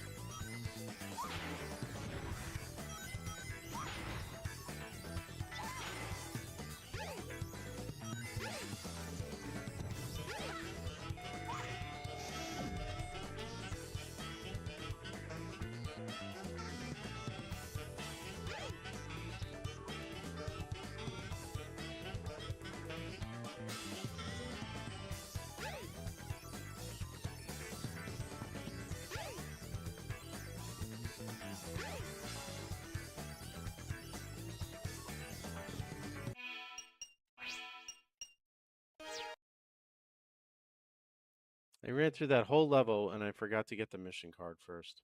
I ran through that whole level and I forgot to get the mission card first.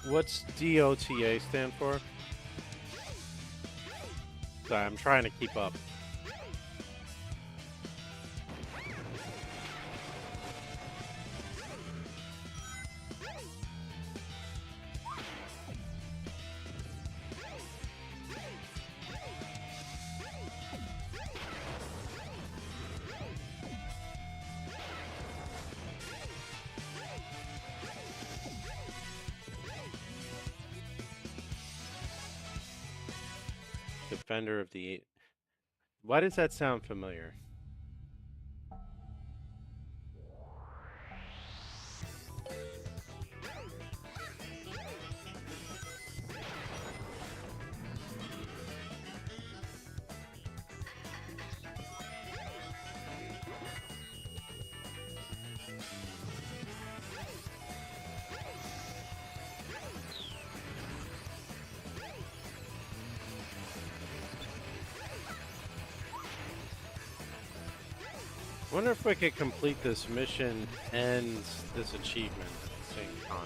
What's DOTA stand for? Sorry, I'm trying to keep up. defender of the... Why does that sound familiar? I wonder if we could complete this mission and this achievement at the same time.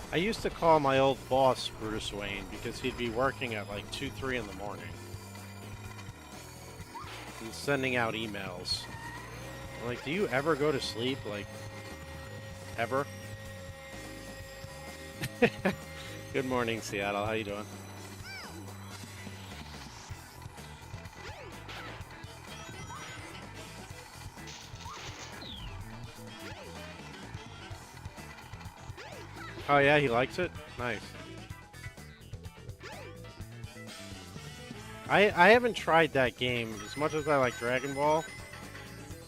I used to call my old boss Bruce Wayne because he'd be working at like 2, 3 in the morning and sending out emails. I'm like, do you ever go to sleep? Like, ever? Good morning, Seattle. How you doing? Oh yeah, he likes it? Nice. I haven't tried that game as much as I like Dragon Ball.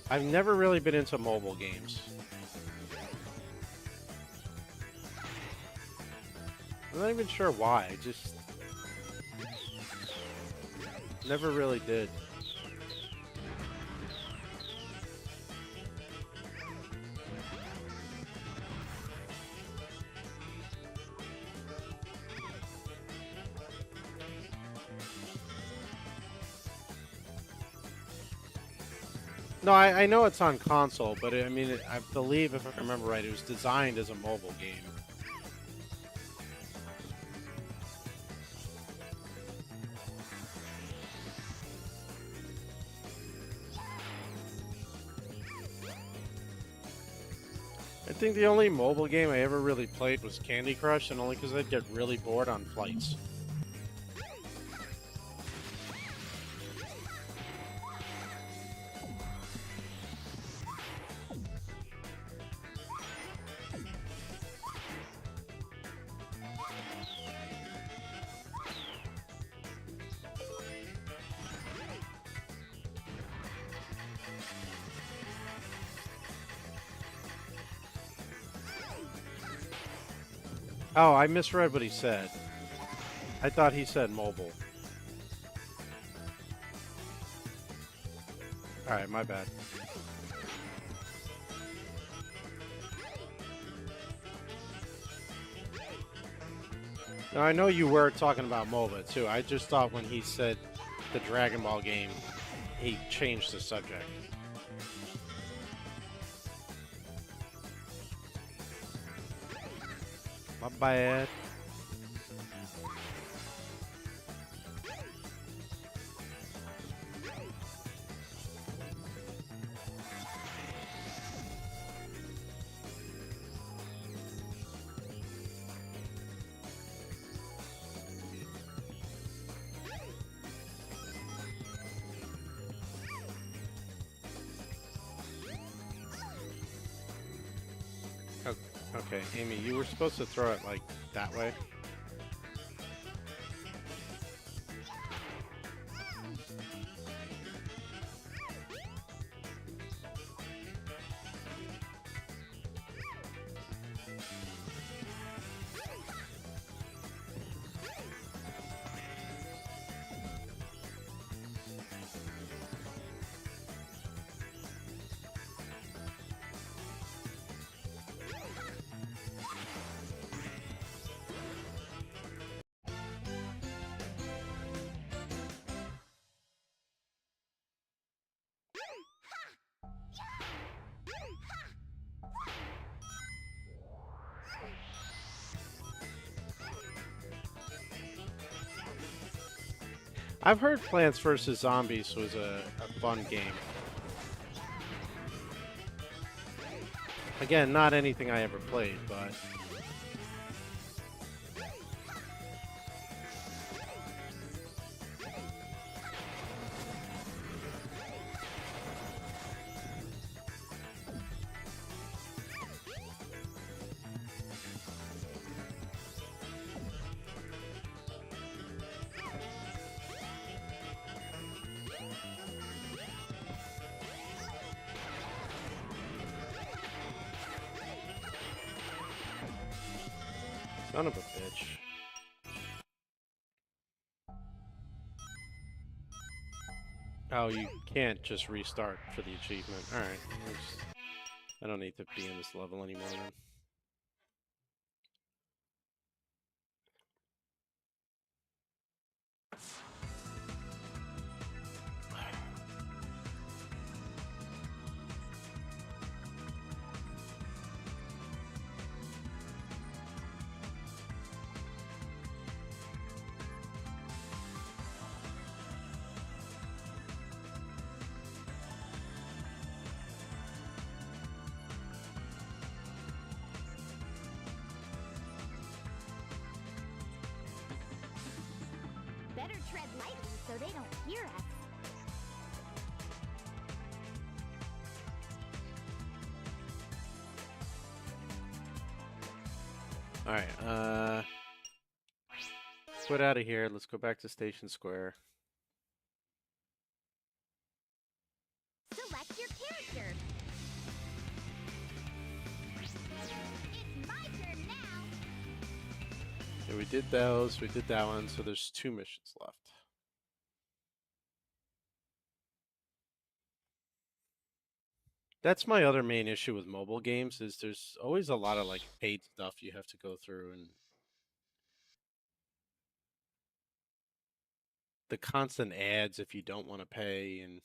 I've never really been into mobile games. I'm not even sure why, I just never really did. No, I know it's on console, but I mean, I believe, if I remember right, it was designed as a mobile game. I think the only mobile game I ever really played was Candy Crush, and only because I'd get really bored on flights. Oh, I misread what he said. I thought he said mobile. Alright, my bad. Now, I know you were talking about MOBA too. I just thought when he said the Dragon Ball game, he changed the subject. My bad. Okay, Amy, you were supposed to throw it like that way. I've heard Plants vs. Zombies was a fun game. Again, not anything I ever played, but... Son of a bitch. Oh, you can't just restart for the achievement. Alright. I don't need to be in this level anymore then. Better tread lightly so they don't hear us. Alright, let's get out of here. Let's go back to Station Square. Select your character. It's my turn now. Yeah, we did those, we did that one, so there's 2 missions left. That's my other main issue with mobile games, is there's always a lot of like paid stuff you have to go through, and the constant ads if you don't want to pay, and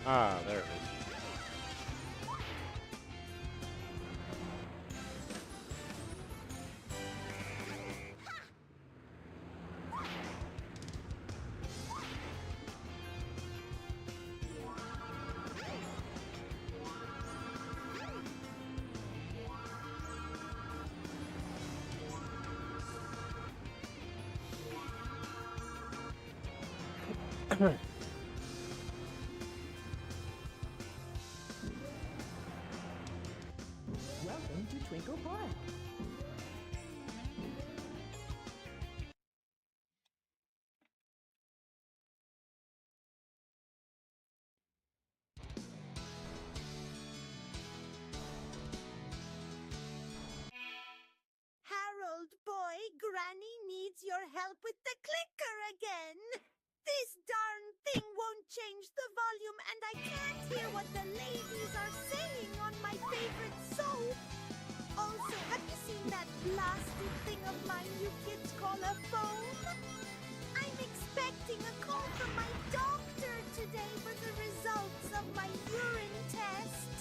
ah, there it is. Welcome to Twinkle Park. Harold, boy, Granny needs your help with the clicker again. This darn thing won't change the volume, and favorite soap. Also, have you seen that blasted thing of mine you kids call a phone? I'm expecting a call from my doctor today for the results of my urine test.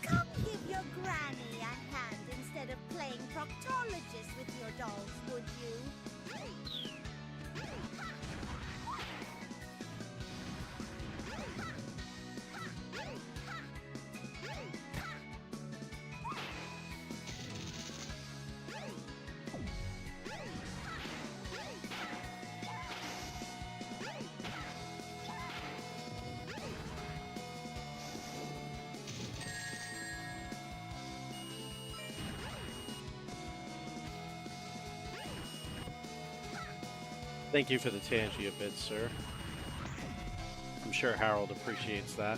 Come give your granny a hand instead of playing proctologist with your dolls, would you? Thank you for the Tangia bit, sir. I'm sure Harold appreciates that.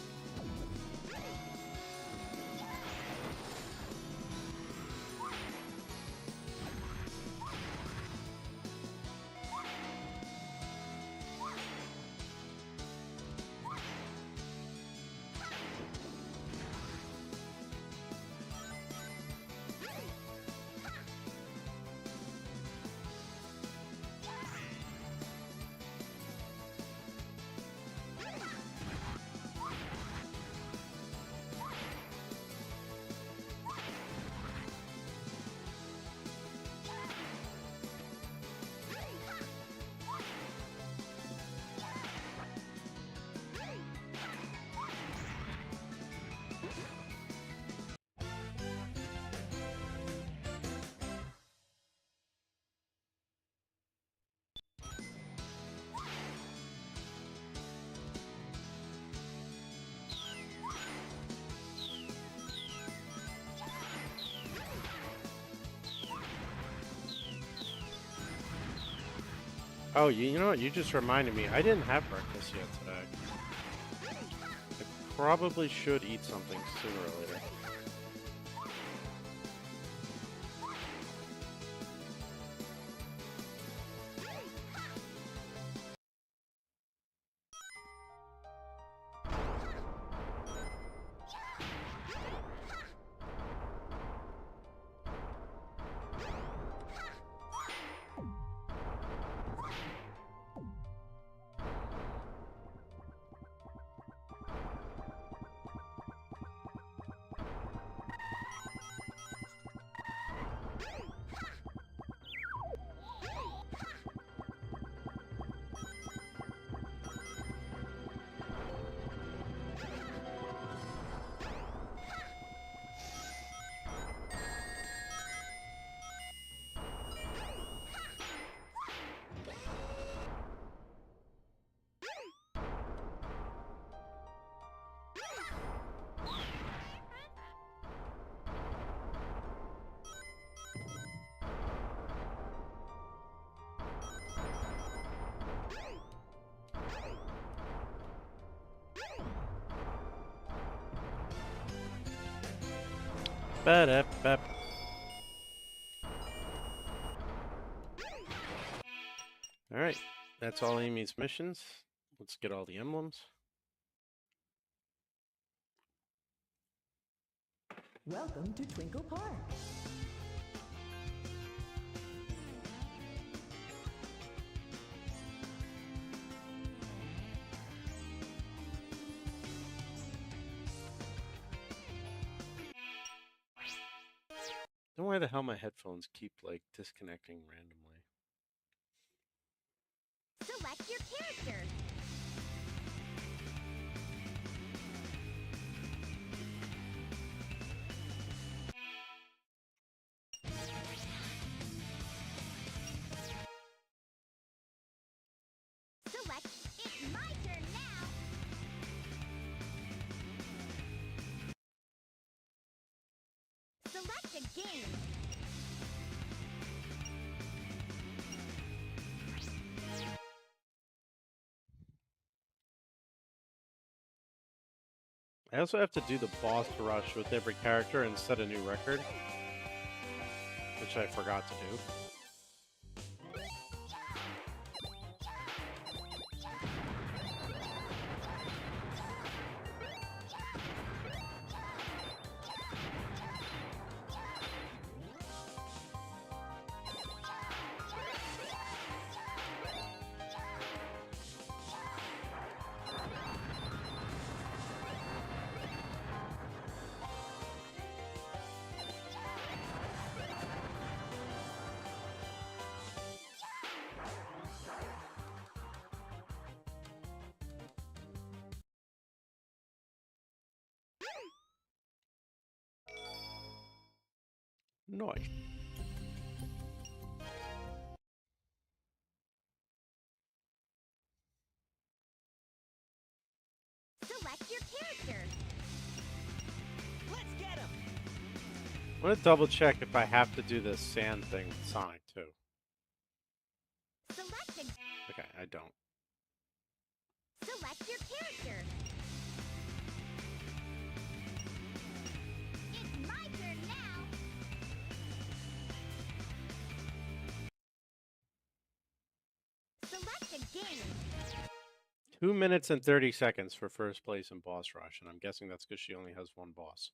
Oh, you know what? You just reminded me. I didn't have breakfast yet today. I probably should eat something sooner or later. Ba-da-ba. Alright, that's all Amy's missions. Let's get all the emblems. Welcome to Twinkle Park. Don't know why the hell my headphones keep, like, disconnecting randomly. Select your character. Select. It's my turn now. Select a game. I also have to do the boss rush with every character and set a new record, which I forgot to do. Nice. Select your character. Let's get him. I want to double check if I have to do this sand thing with Sonic too. Select a... Okay, I don't. Select your character. It's my turn now. Select a game. 2 minutes and 30 seconds for first place in Boss Rush, and I'm guessing that's because she only has one boss.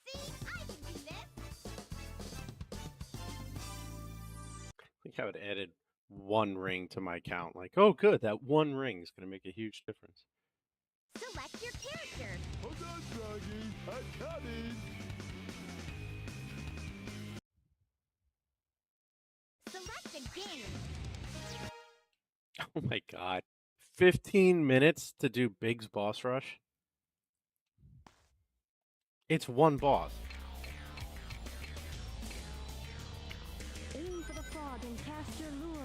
See, I can do this. I think I would added one ring to my count. Like, oh, good, that one ring is going to make a huge difference. Select your character. Hold on, Froggy. I'm coming. Select a game. Oh my god. 15 minutes to do Big's Boss Rush? It's one boss. Aim for the frog and cast your lure.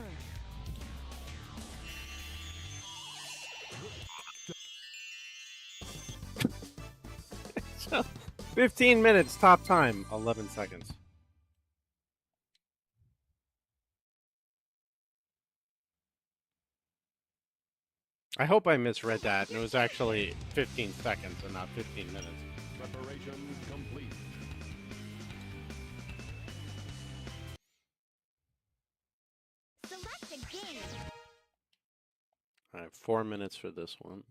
So, 15 minutes, top time, 11 seconds. I hope I misread that, and it was actually 15 seconds and not 15 minutes. Preparation complete. Select a game. All right, 4 minutes for this one.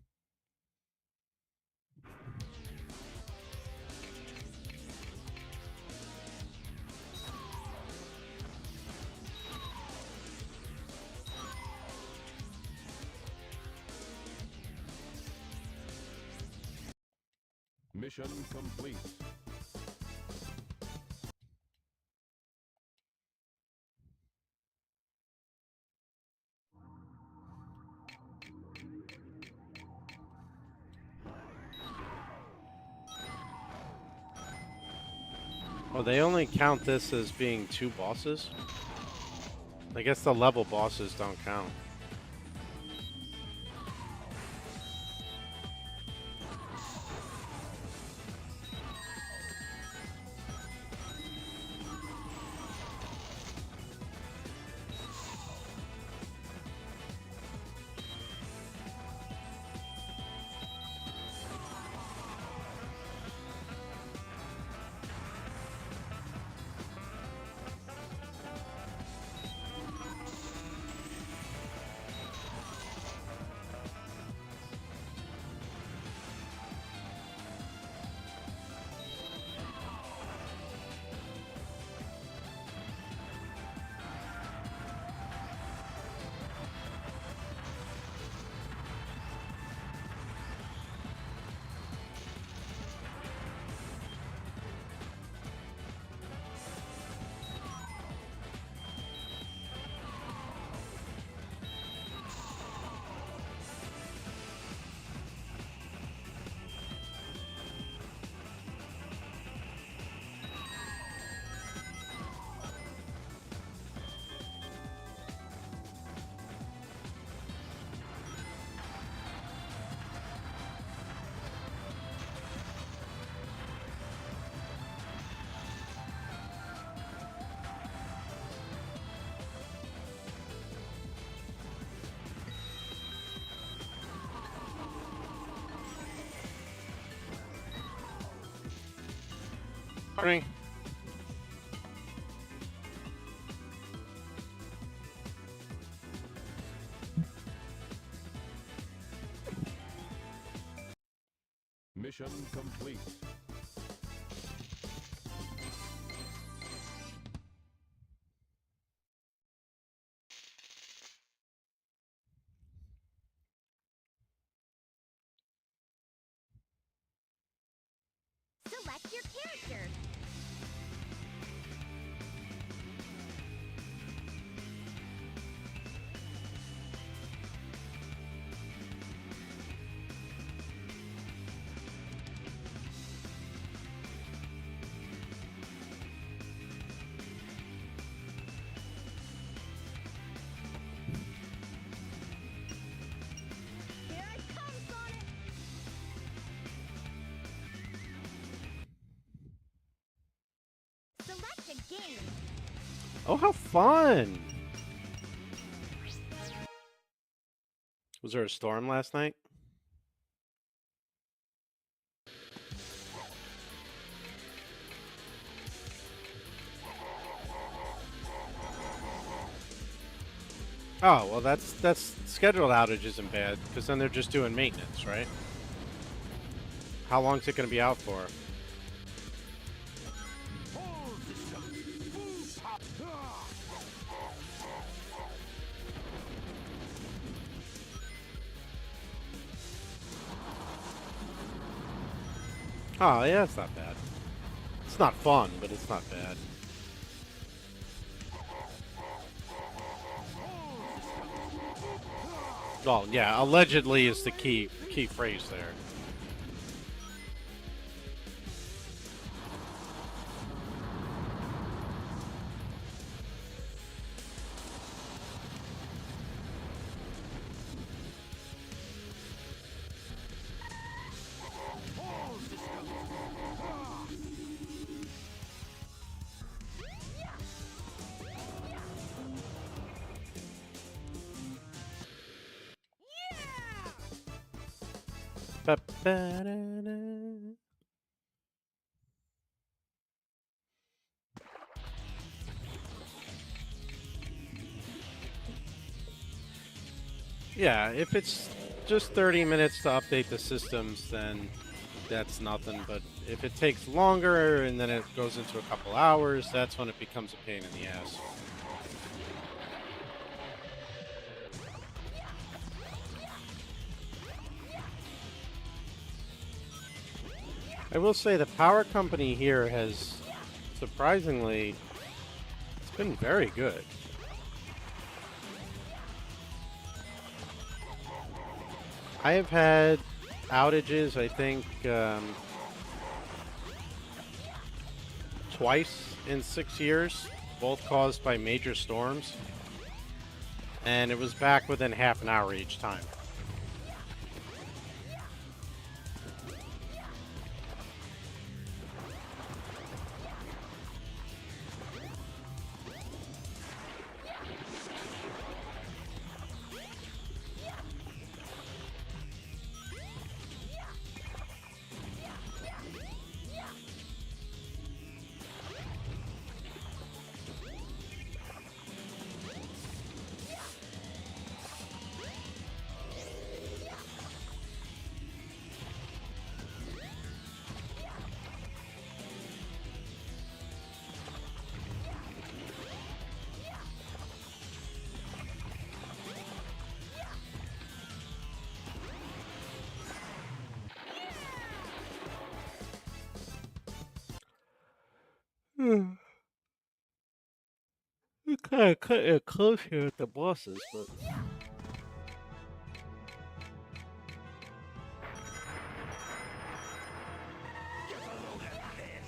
Mission complete. Oh, they only count this as being 2 bosses? I guess the level bosses don't count. Morning. Mission complete. Select your character. Here it comes, Sonic! Select a game. Oh, how fun! Was there a storm last night? Oh, well, that's scheduled outage isn't bad, because then they're just doing maintenance, right? How long is it going to be out for? All systems. Full pop. Oh, yeah, it's not bad. It's not fun, but it's not bad. Well, yeah, allegedly is the key phrase there. All systems. Ba-ba-da-da. Yeah, if it's just 30 minutes to update the systems, then that's nothing. But if it takes longer and then it goes into a couple hours, that's when it becomes a pain in the ass. I will say the power company here has surprisingly, it's been very good. I have had outages, I think, twice in 6 years, both caused by major storms. And it was back within half an hour each time. You kind of cut it close here at the bosses, but Get a load of this.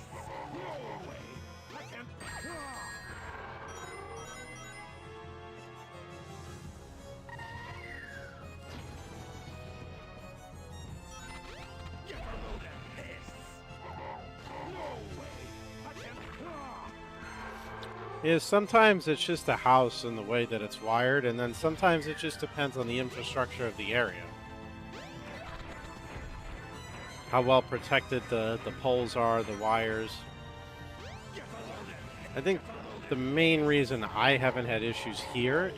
No way. I can't. Get a load of this. No way. I can't. yeah, sometimes it's just a house and the way that it's wired, and then sometimes it just depends on the infrastructure of the area. How well protected the poles are, the wires. I think the main reason I haven't had issues here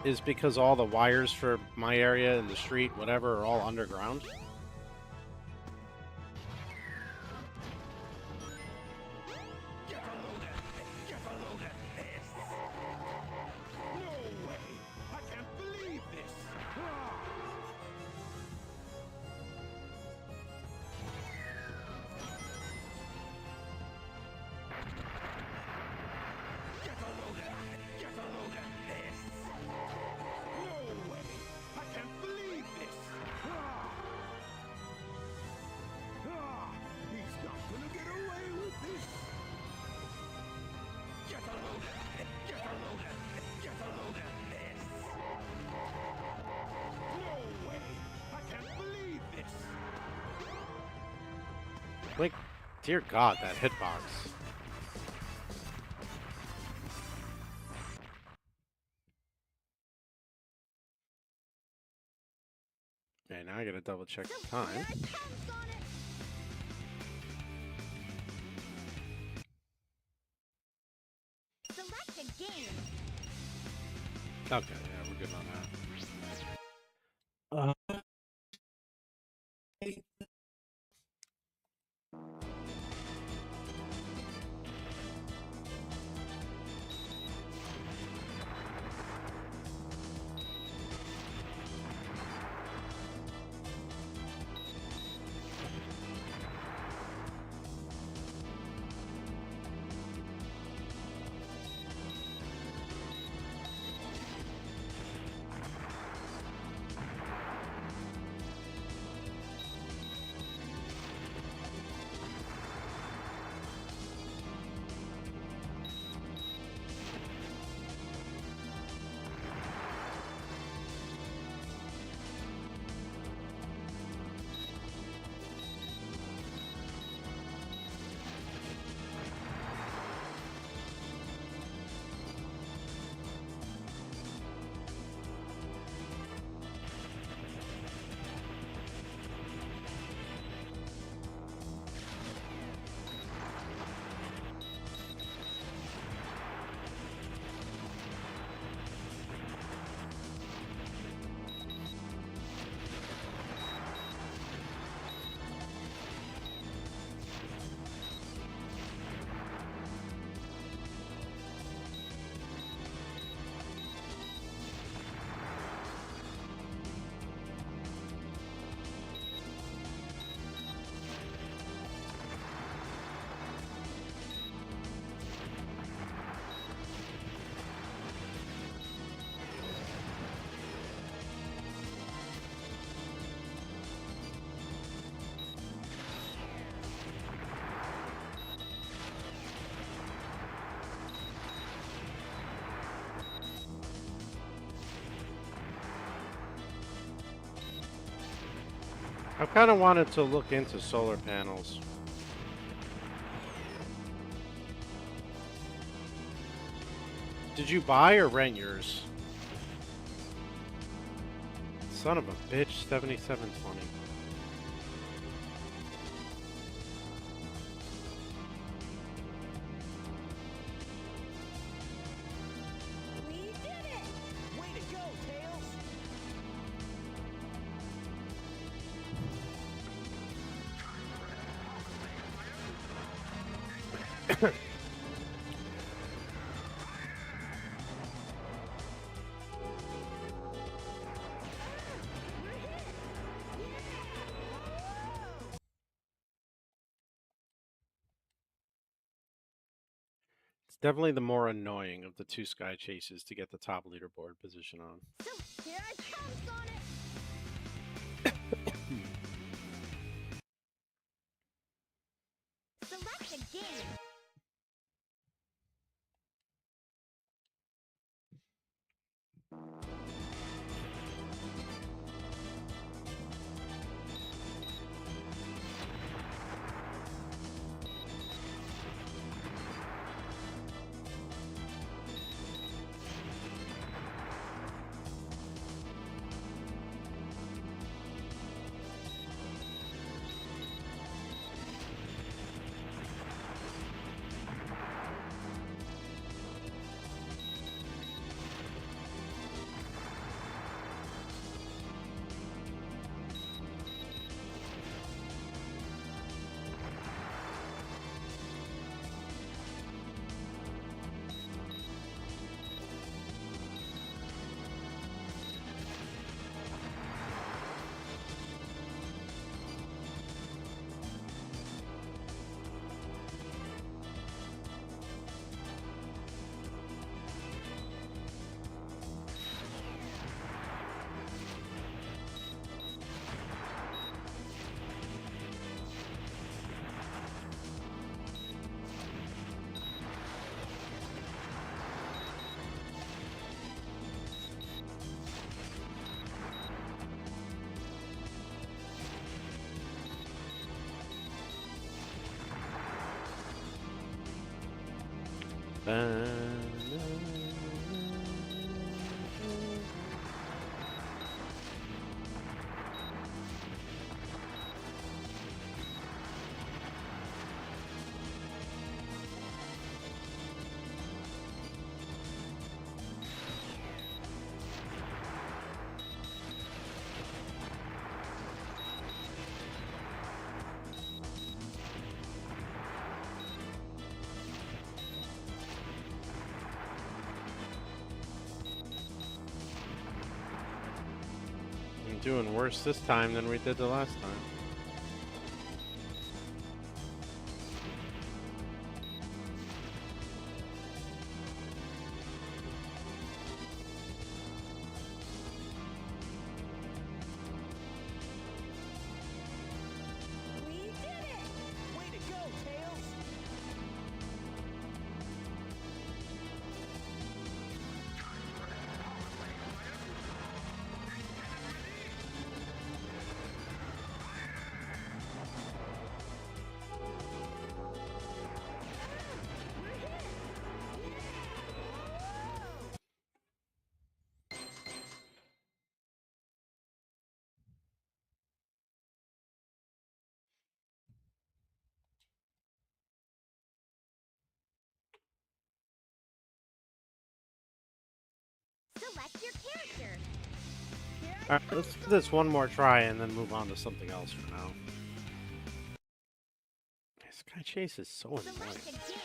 is because all the wires for my area and the street, whatever, are all underground. Like, dear God, that hitbox. Okay, now I gotta double check the time. Select a game. Okay, yeah, we're good on that. I've kind of wanted to look into solar panels. Did you buy or rent yours? Son of a bitch, 7720. We did it! Way to go, Tails! It's definitely the more annoying of the two sky chases to get the top leaderboard position on. So here I come, Sonic. Select a game. I'm doing worse this time than we did the last time. We did it! Way to go, Tails! Select your character. Alright, let's do this one more try and then move on to something else for now. This guy chase is so annoying. Select a game.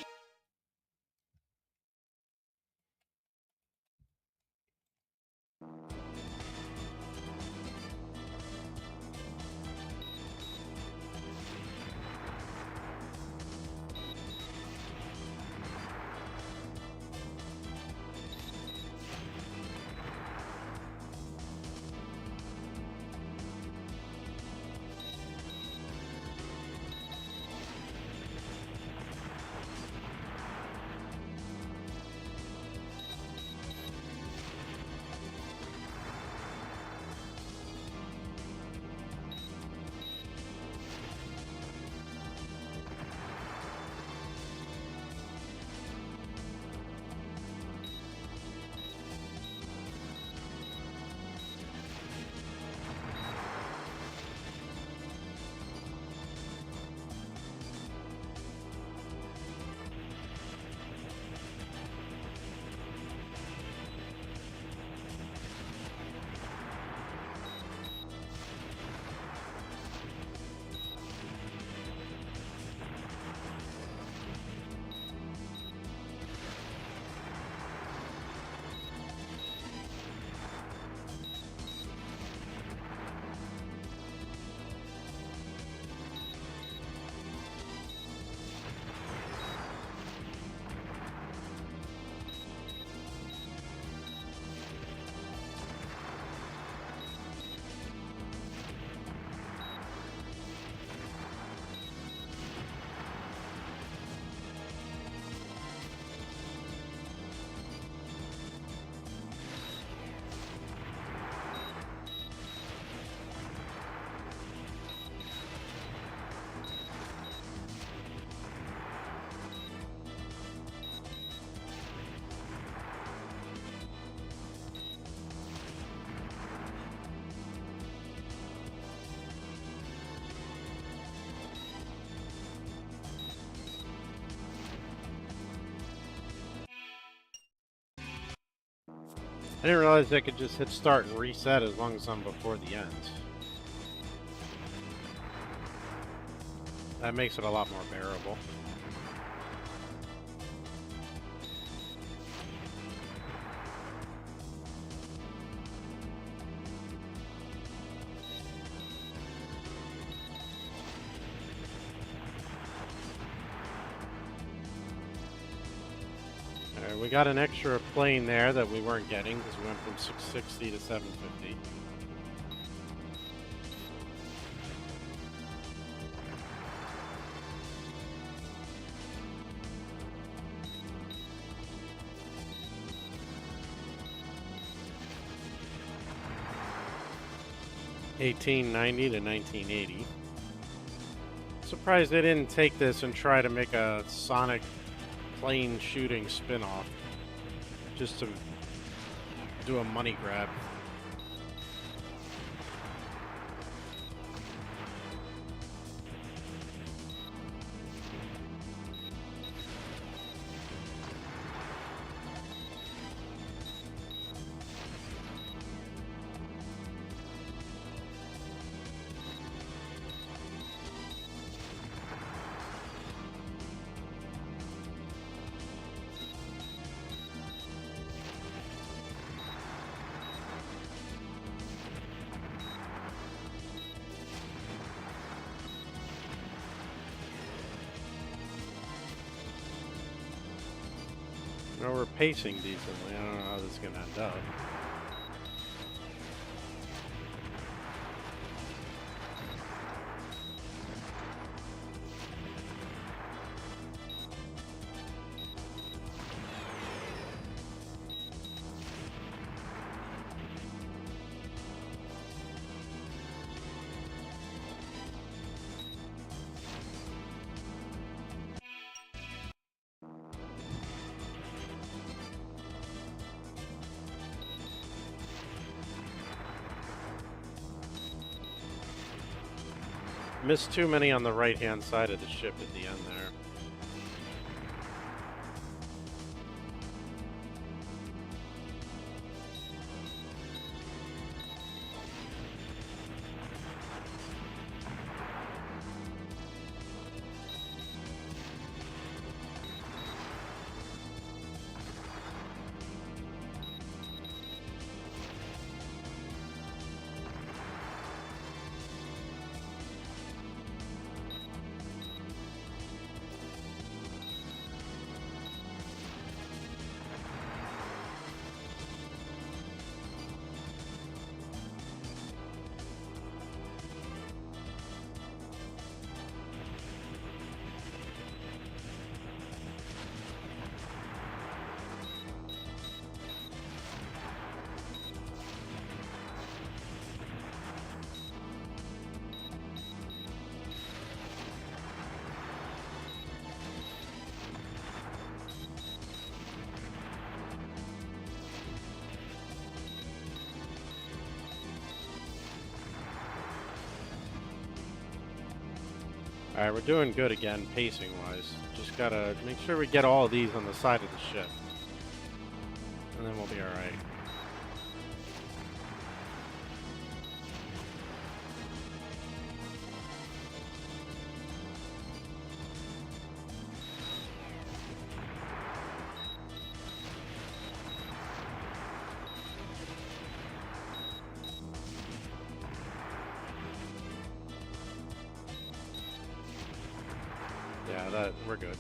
I didn't realize I could just hit start and reset as long as I'm before the end. That makes it a lot more bearable. Alright, we got an extra plane there that we weren't getting because we went from 660 to 750. $1890 to 1980. Surprised they didn't take this and try to make a Sonic plane shooting spin-off just to do a money grab. No, we're pacing decently. I don't know how this is going to end up. Missed too many on the right-hand side of the ship at the end there. Alright, we're doing good again, pacing-wise. Just gotta make sure we get all of these on the side of the ship. And then we'll be alright. Yeah, we're good.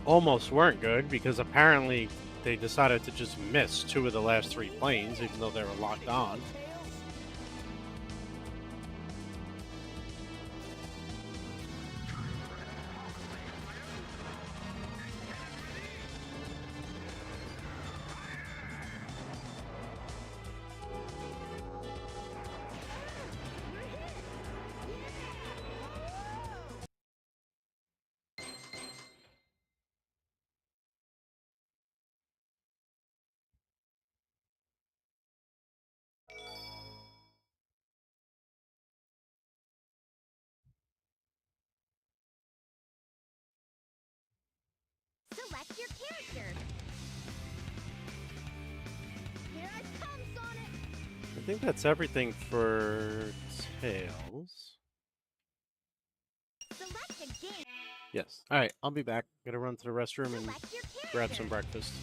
Almost weren't good because apparently they decided to just miss 2 of the last 3 planes even though they were locked on. Select your character. Here I come, Sonic. I think that's everything for Tails. Select a game. Yes. Alright, I'll be back. Gotta run to the restroom and Select your character. grab some breakfast.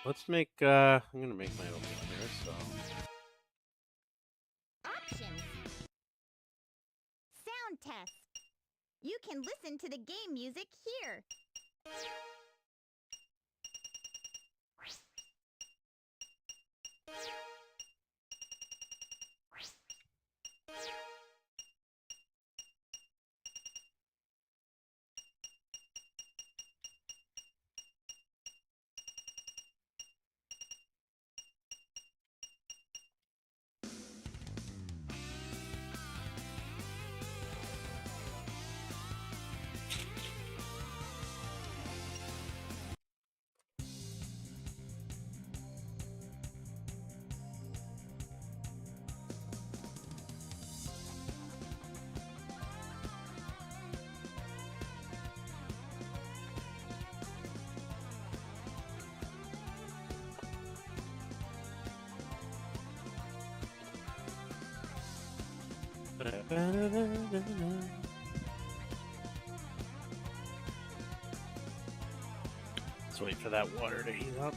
Let's make, I'm gonna make my own here, so. Options. Sound test. You can listen to the game music here. Let's wait for that water to heat up.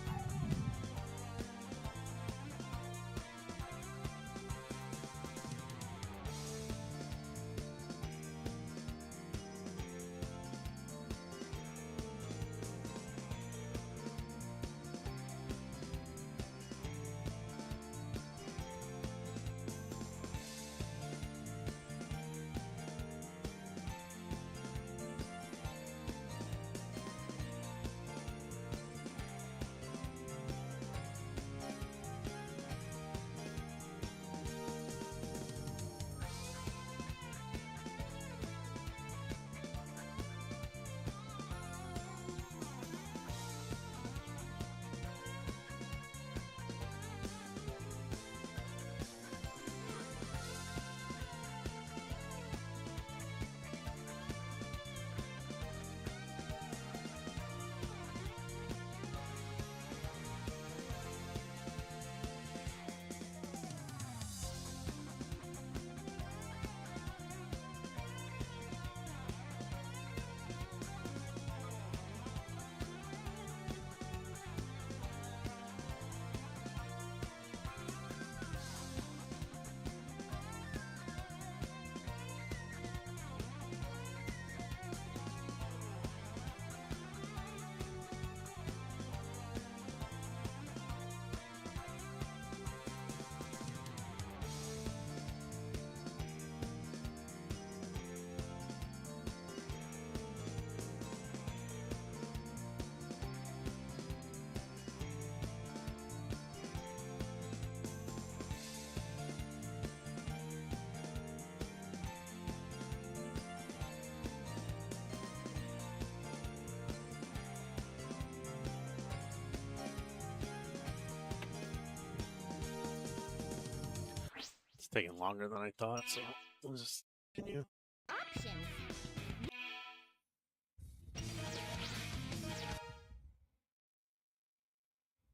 It's taking longer than I thought, so we'll just continue. Options.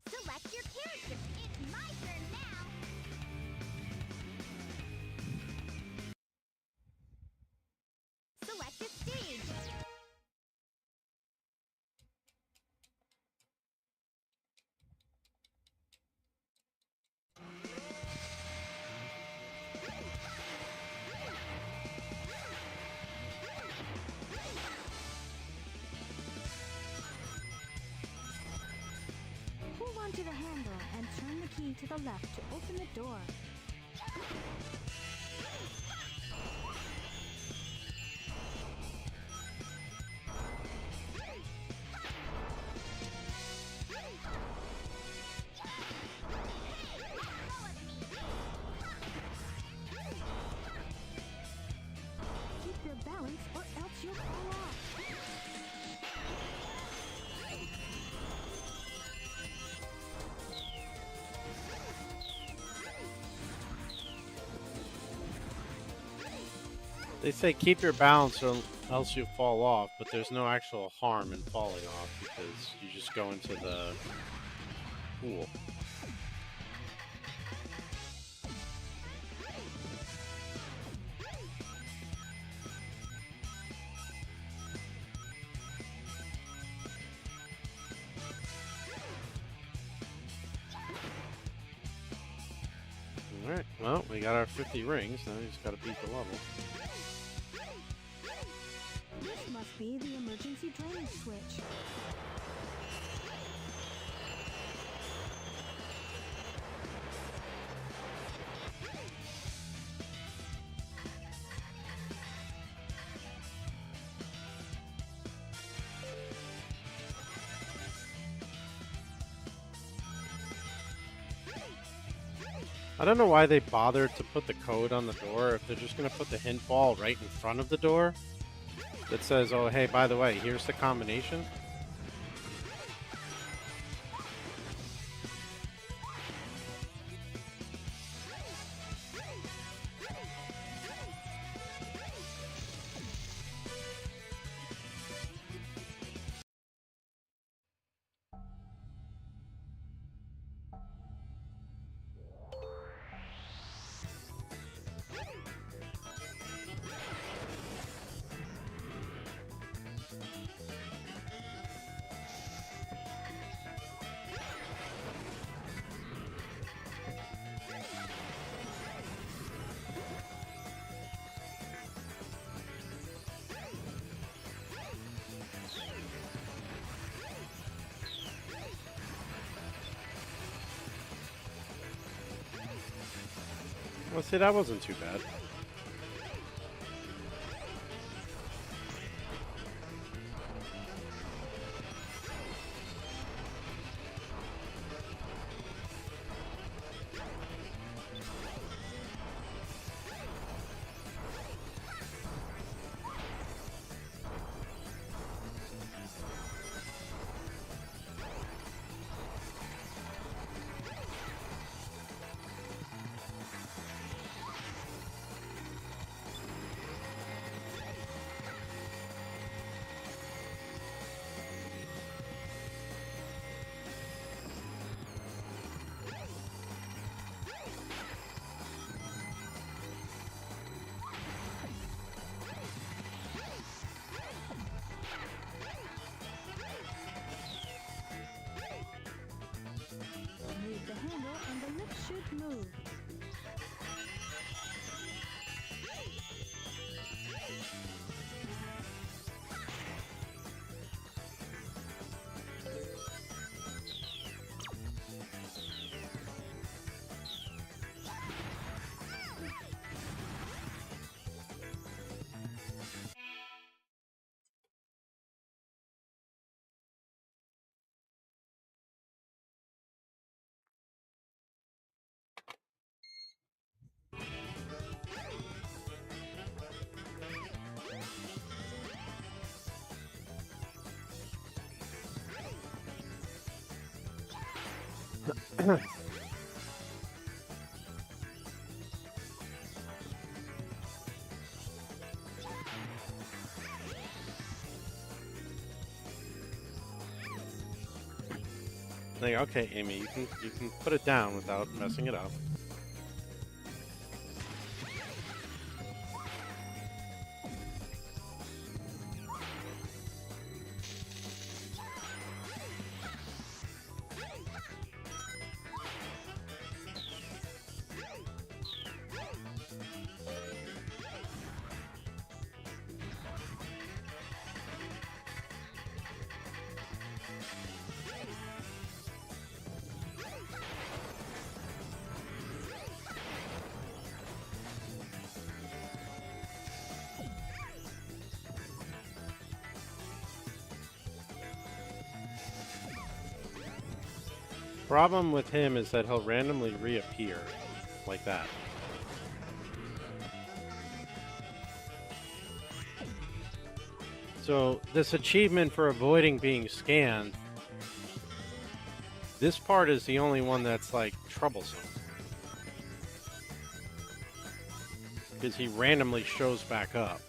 Select your character. It's my turn now. Select a stage. Hold on to the handle and turn the key to the left to open the door. Keep your balance or else you'll fall off. They say keep your balance or else you fall off, but there's no actual harm in falling off because you just go into the pool. Alright, well, we got our 50 rings. Now we just gotta beat the level. This must be the emergency drainage switch. I don't know why they bothered to put the code on the door if they're just gonna put the hint ball right in front of the door that says, oh, hey, by the way, here's the combination. Well, see, that wasn't too bad. Move the handle and the lift should move. Like, okay, Amy, you can put it down without messing it up. Problem with him is that he'll randomly reappear like that. So this achievement for avoiding being scanned, this part is the only one that's like troublesome. Because he randomly shows back up.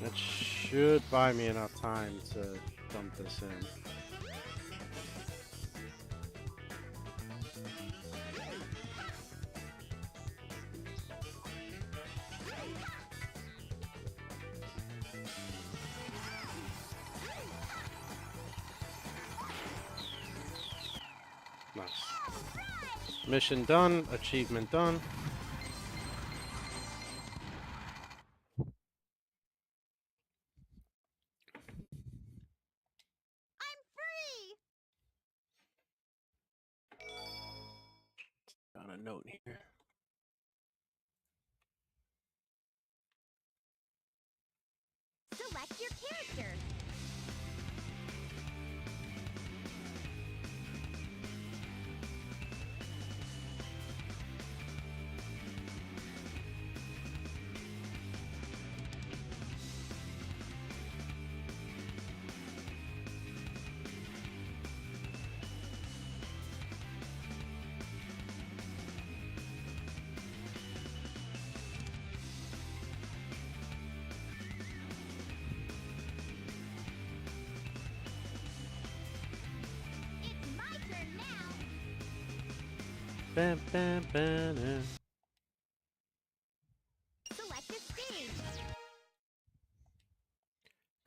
That should buy me enough time to dump this in. Nice. Mission done, achievement done. I'm free! Got a note here. Select your character. It's my turn now. Bam, bam, bam, bam. Select a stage.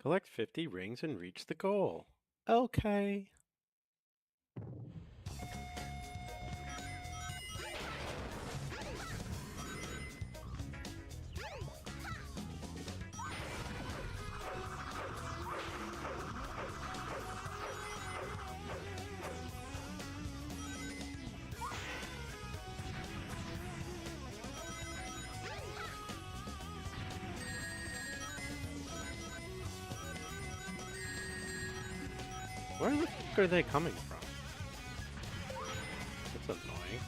Collect 50 rings and reach the goal. Okay. Where the fuck are they coming from? That's annoying.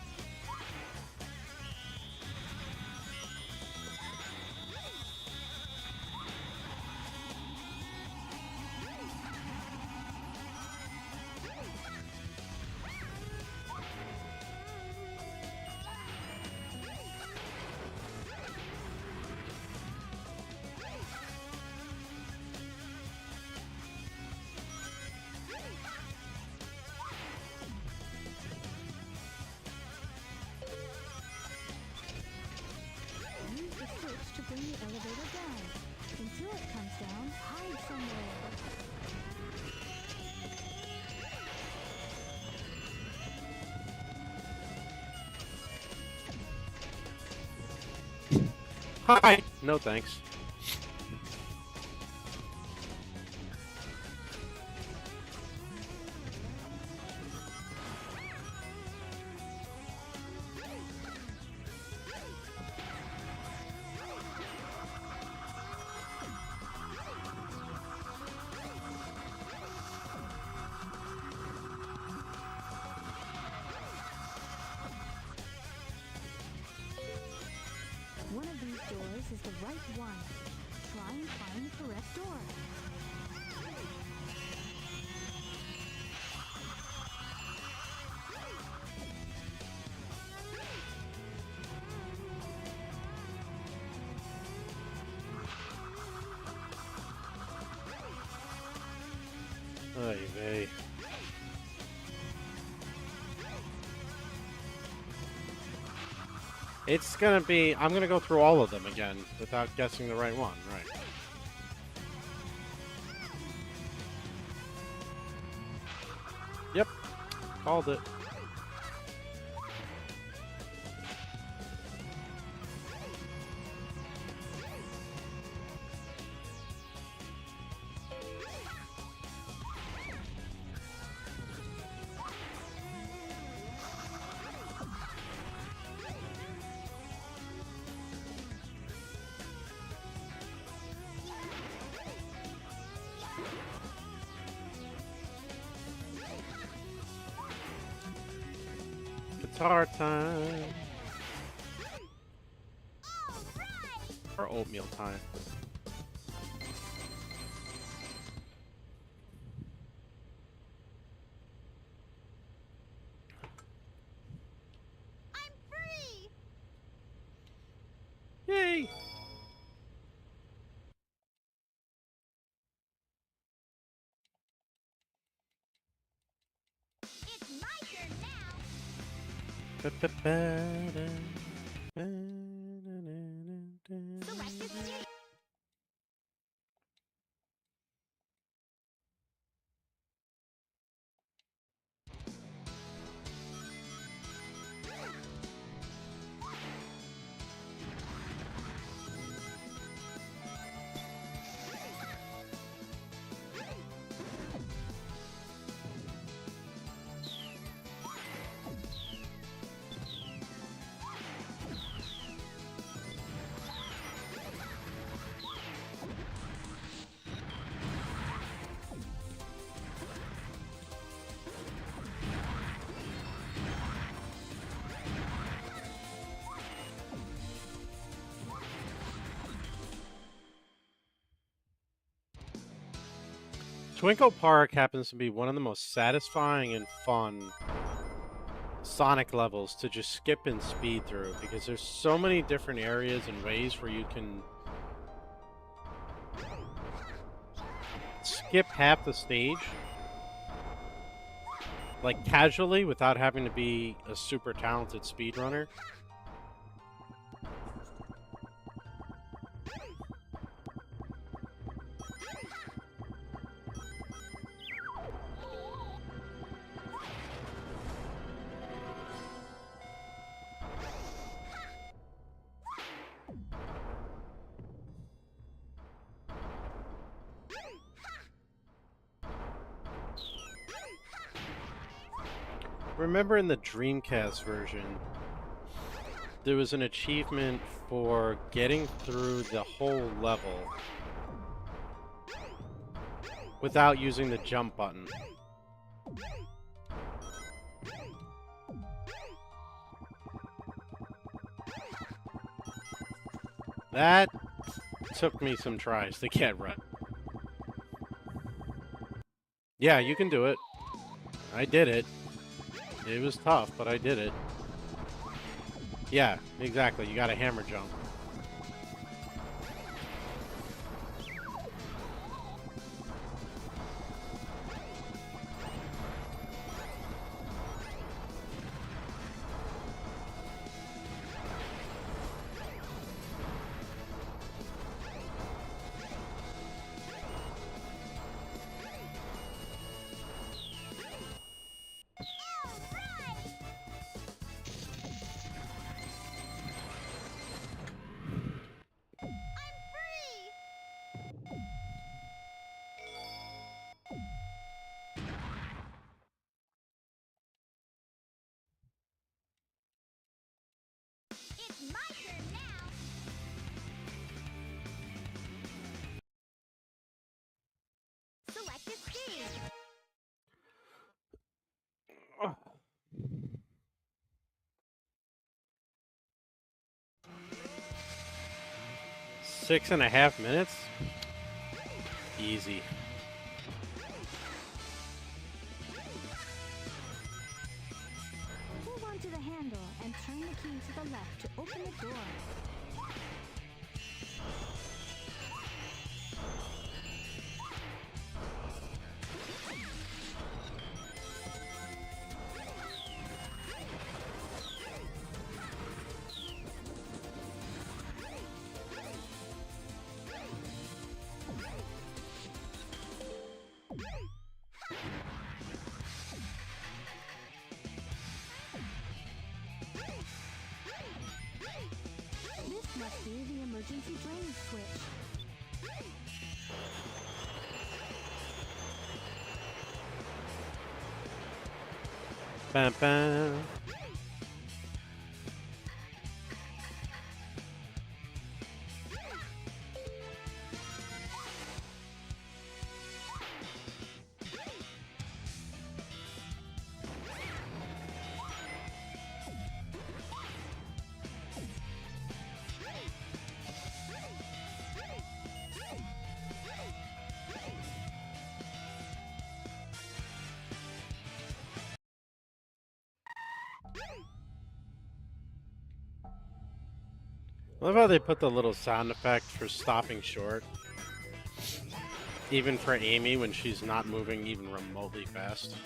Use the switch to bring the elevator down. Until it comes down, hide somewhere. Hi! No thanks. One of these doors is the right one. Try and find the correct door. Ay vey. It's gonna be... I'm gonna go through all of them again without guessing the right one, right? Yep. Called it. Guitar time. Or oatmeal time. I'm free! Yay! It's my turn now. Select a stage. Twinkle Park happens to be one of the most satisfying and fun Sonic levels to just skip and speed through, because there's so many different areas and ways where you can skip half the stage, like casually, without having to be a super talented speedrunner. Remember in the Dreamcast version, there was an achievement for getting through the whole level without using the jump button. That took me some tries to get right. Yeah, you can do it. I did it. It was tough, but I did it. Yeah, exactly. You got a hammer jump. It's my turn now. Select a stage. Oh. Six and a half minutes? Easy. Hold on to the handle and turn the key to the left to open the door. This must be the emergency drainage switch. Bam, bam. I love how they put the little sound effect for stopping short. Even for Amy when she's not moving even remotely fast.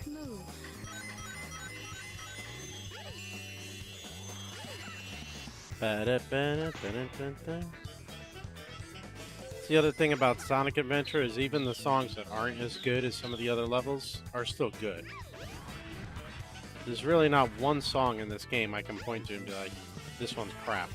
smooth. Ba-da-ba-da-ba-da-ba-da. The other thing about Sonic Adventure is even the songs that aren't as good as some of the other levels are still good. There's really not one song in this game I can point to and be like, this one's crap.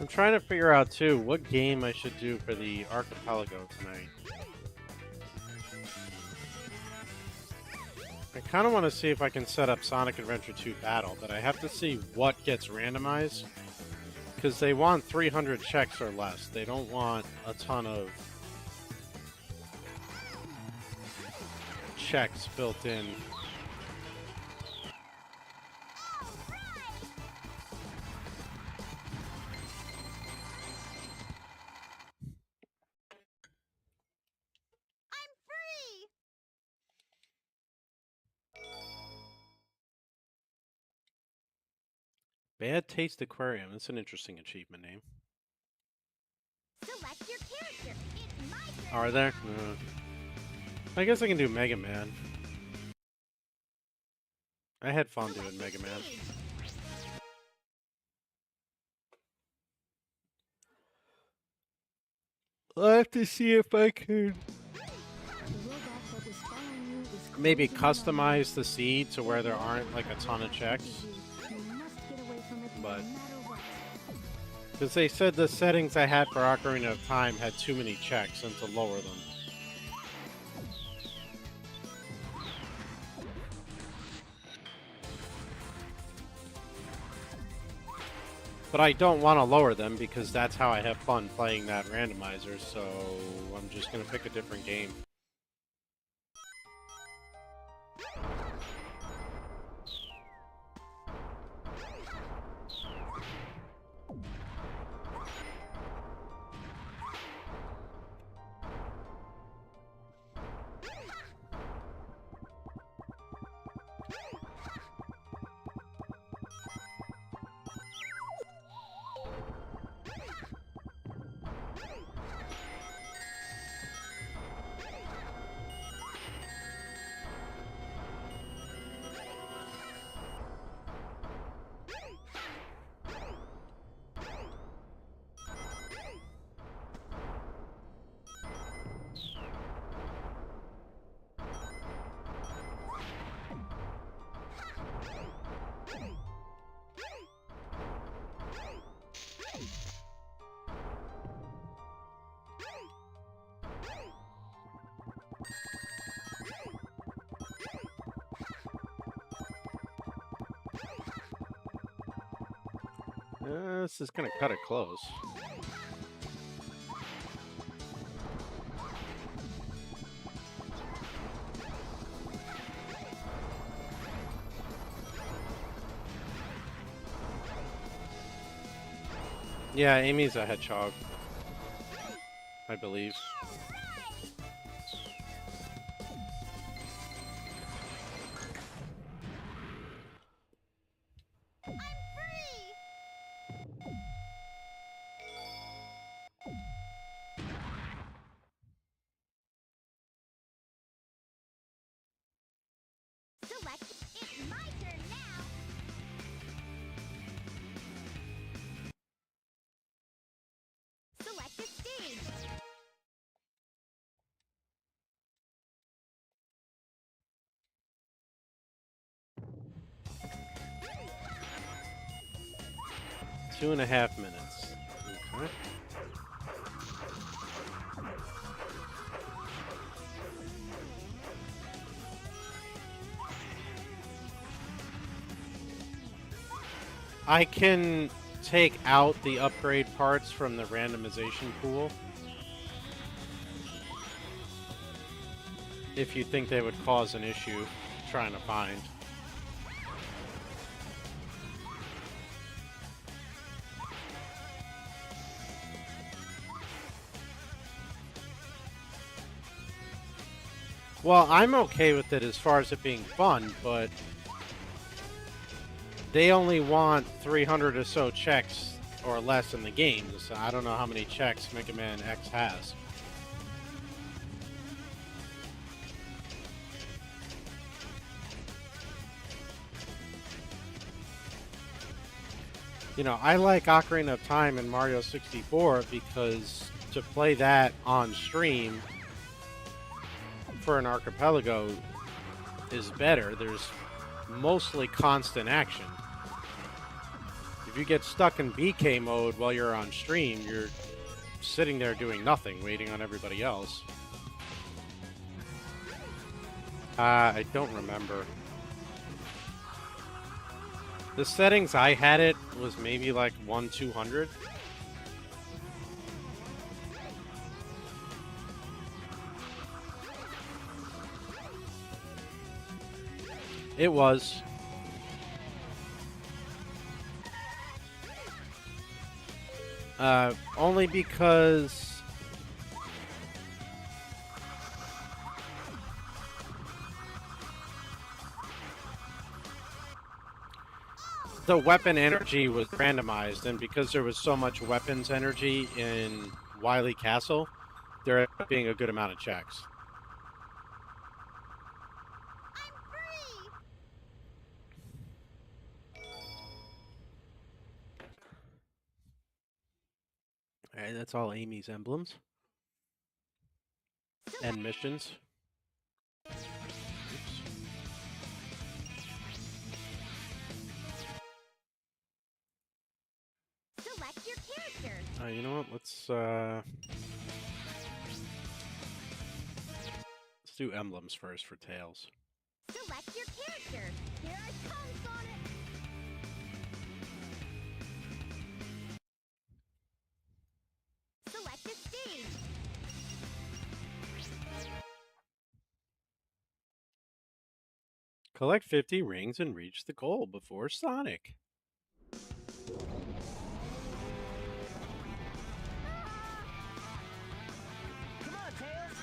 I'm trying to figure out, too, what game I should do for the archipelago tonight. I kind of want to see if I can set up Sonic Adventure 2 Battle, but I have to see what gets randomized. Because they want 300 checks or less. They don't want a ton of checks built in. I'm free! Bad Taste Aquarium. That's an interesting achievement name. Select your character. It's my turn. Are there? No. I guess I can do Mega Man. I had fun doing Mega Man. I'll have to see if I can maybe customize the seed to where there aren't like a ton of checks. But because they said the settings I had for Ocarina of Time had too many checks and to lower them. But I don't want to lower them because that's how I have fun playing that randomizer, so I'm just going to pick a different game. This is going to cut it close. Yeah, Amy's a hedgehog, I believe. Select. It's my turn now. 2.5 minutes. Okay. I can take out the upgrade parts from the randomization pool if you think they would cause an issue trying to find. Well, I'm okay with it as far as it being fun, but they only want 300 or so checks or less in the game. So I don't know how many checks Mega Man X has. You know, I like Ocarina of Time and Mario 64 because to play that on stream for an archipelago is better. There's mostly constant action. If you get stuck in BK mode while you're on stream, you're sitting there doing nothing, waiting on everybody else. I don't remember. The settings I had it was maybe like 1/200. It was. Only because the weapon energy was randomized, and because there was so much weapons energy in Wily Castle, there ended up being a good amount of checks. Alright, that's all Amy's emblems. And missions. Oops. Select your character. You know what? Let's do emblems first for Tails. Select your character. Here I come, Sonic. Select a stage. Collect 50 rings and reach the goal before Sonic. Come on, Tails.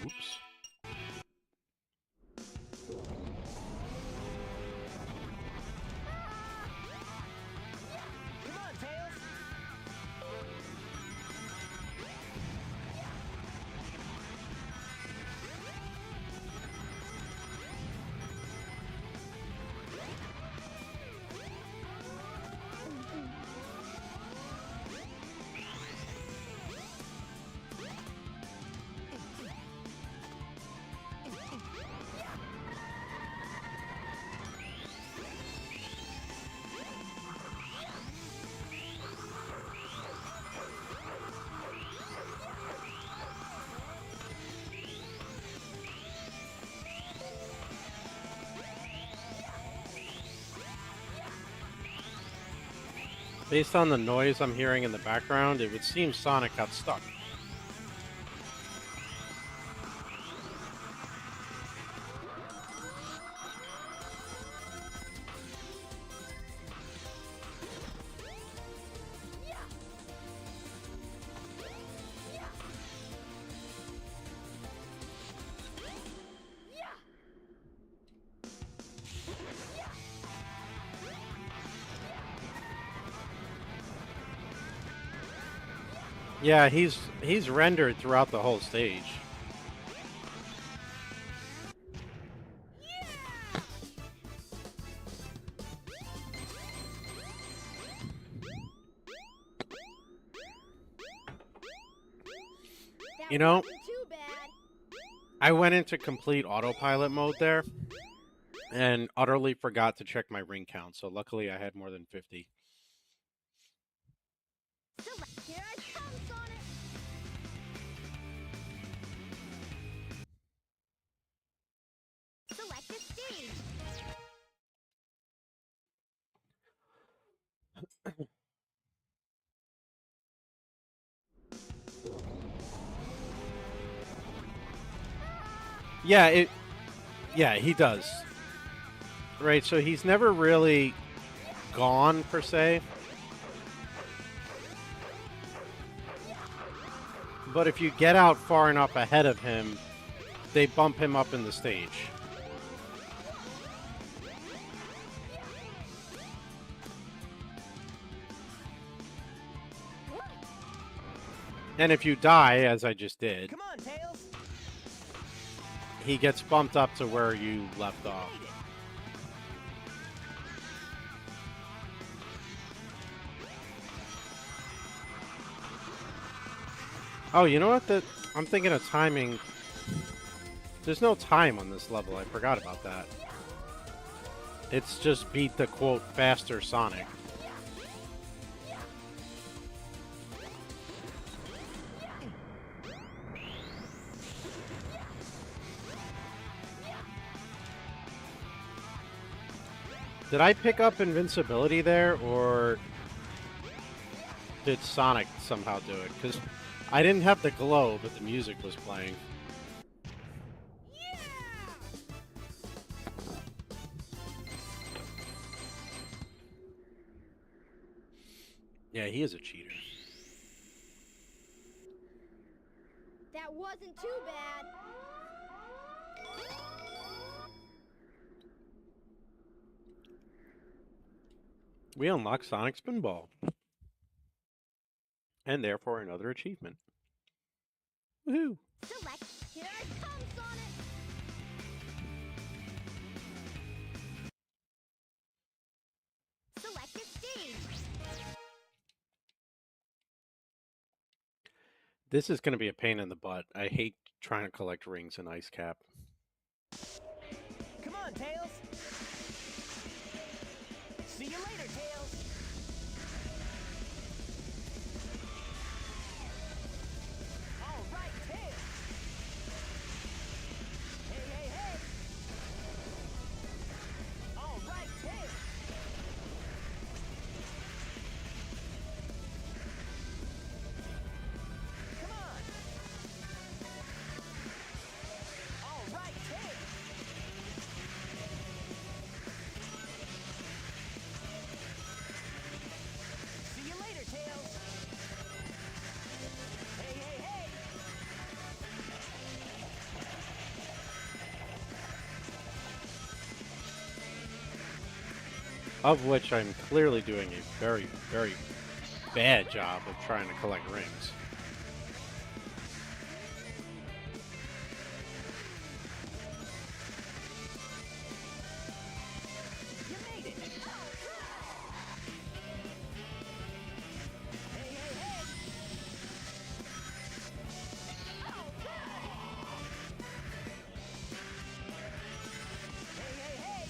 Oops. Come on, Tails. Based on the noise I'm hearing in the background, it would seem Sonic got stuck. Yeah, he's rendered throughout the whole stage. You know, Too bad. I went into complete autopilot mode there, and utterly forgot to check my ring count. So luckily I had more than 50. Here I come, Sonic! Select a stage! Yeah, he does. Right, so he's never really gone, per se. But if you get out far enough ahead of him, they bump him up in the stage. And if you die, as I just did, Come on, Tails. he gets bumped up to where you left off. Oh, you know what? I'm thinking of timing. There's no time on this level. I forgot about that. It's just beat the, quote, faster Sonic. Did I pick up invincibility there, or did Sonic somehow do it? Because I didn't have the glow, but the music was playing. Yeah, he is a cheater. That wasn't too bad. We unlock Sonic Spinball. And therefore another achievement. Woohoo! Select. Here I come, Sonic! Select a stage! This is going to be a pain in the butt. I hate trying to collect rings in Ice Cap. Come on, Tails. See you later, Tails. All right, Tails. Hey, hey, hey. All right, Tails. Come on. All right, Tails. See you later, Tails. Hey, hey, hey. Of which I'm clearly doing a very, very bad job of trying to collect rings. You made it. Hey, hey, hey. Hey, hey, hey.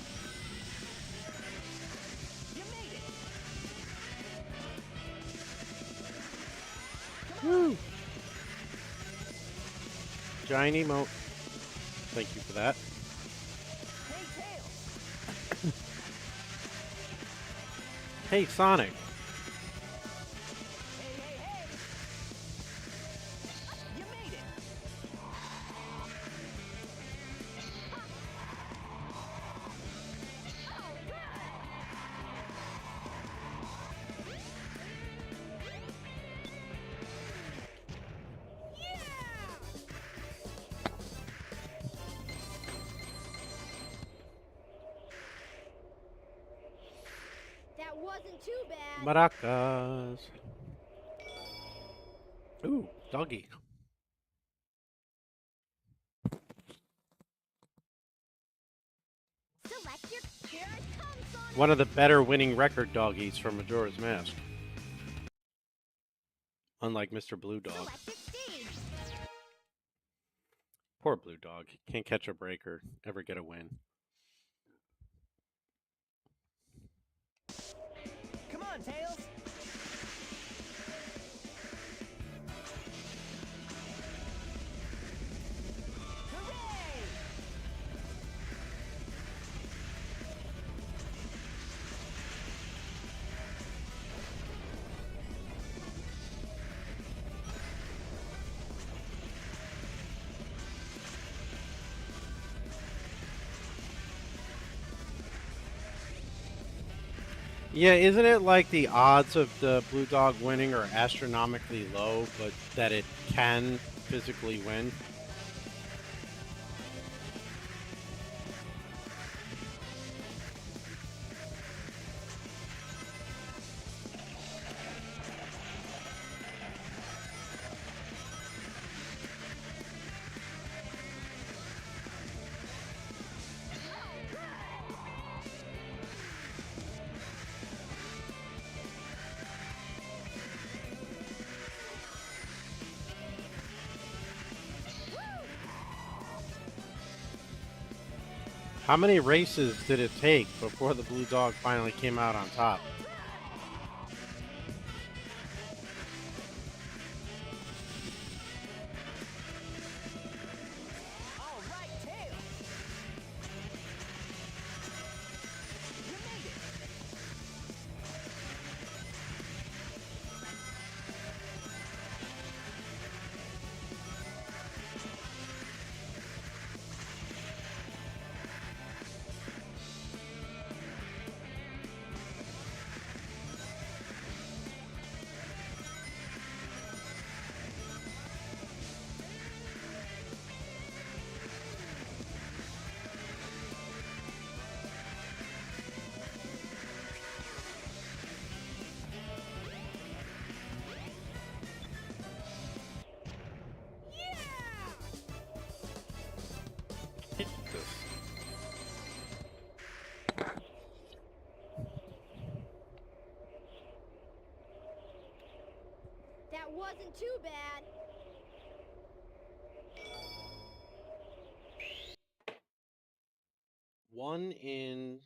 You made it. Woo! Giant emote. Thank you for that. Hey, Tails. Hey, Sonic. Hey, hey, hey. You made it. That wasn't too bad. Maracas. Ooh, doggy. Select your. Here I come, Sonic! One of the better winning record doggies from Majora's Mask. Unlike Mr. Blue Dog. Select a stage! Poor Blue Dog. Can't catch a break or ever get a win. Tails. Hooray! Yeah, isn't it like the odds of the blue dog winning are astronomically low, but that it can physically win? How many races did it take before the blue dog finally came out on top? All right, Tails. You made it. That wasn't too bad. One in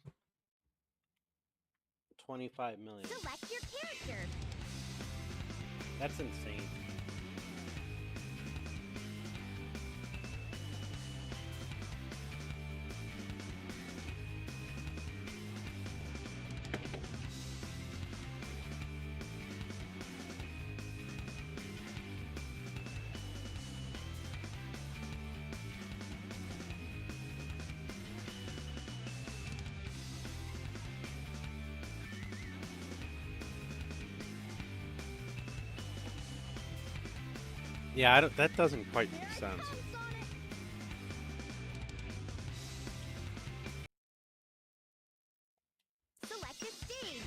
25 million. Select your character. That's insane. Yeah, that doesn't quite make sense. Select a stage.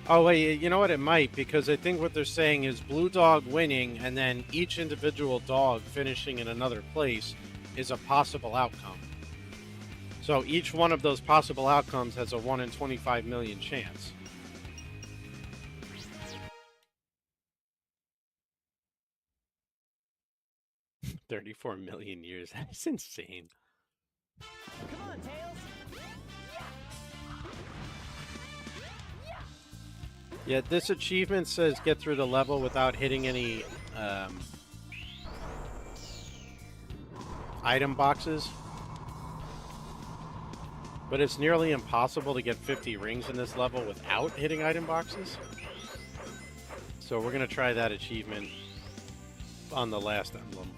Oh, wait, you know what? It might, because I think what they're saying is blue dog winning and then each individual dog finishing in another place is a possible outcome. So each one of those possible outcomes has a 1 in 25 million chance. $34 million years. That's insane. Come on, Tails. Yeah, this achievement says get through the level without hitting any item boxes. But it's nearly impossible to get 50 rings in this level without hitting item boxes. So we're going to try that achievement on the last emblem.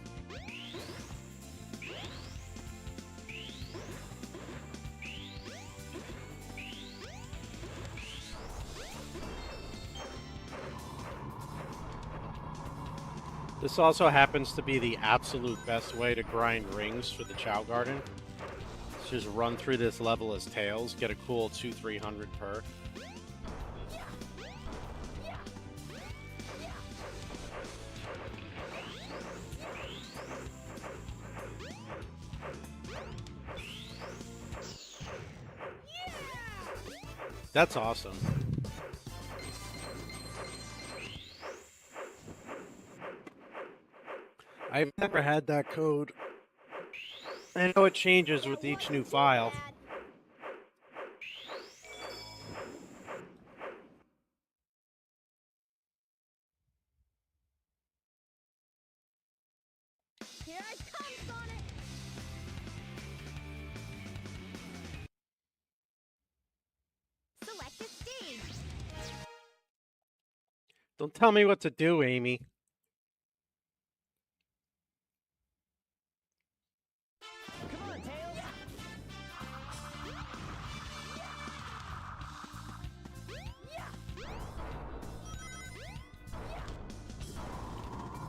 This also happens to be the absolute best way to grind rings for the Chow Garden. Just run through this level as Tails, get a cool 200-300 per. That's awesome. I've never had that code. I know it changes with each new file. Here I come, Sonic! Select a stage! Don't tell me what to do, Amy. Come on, Tails.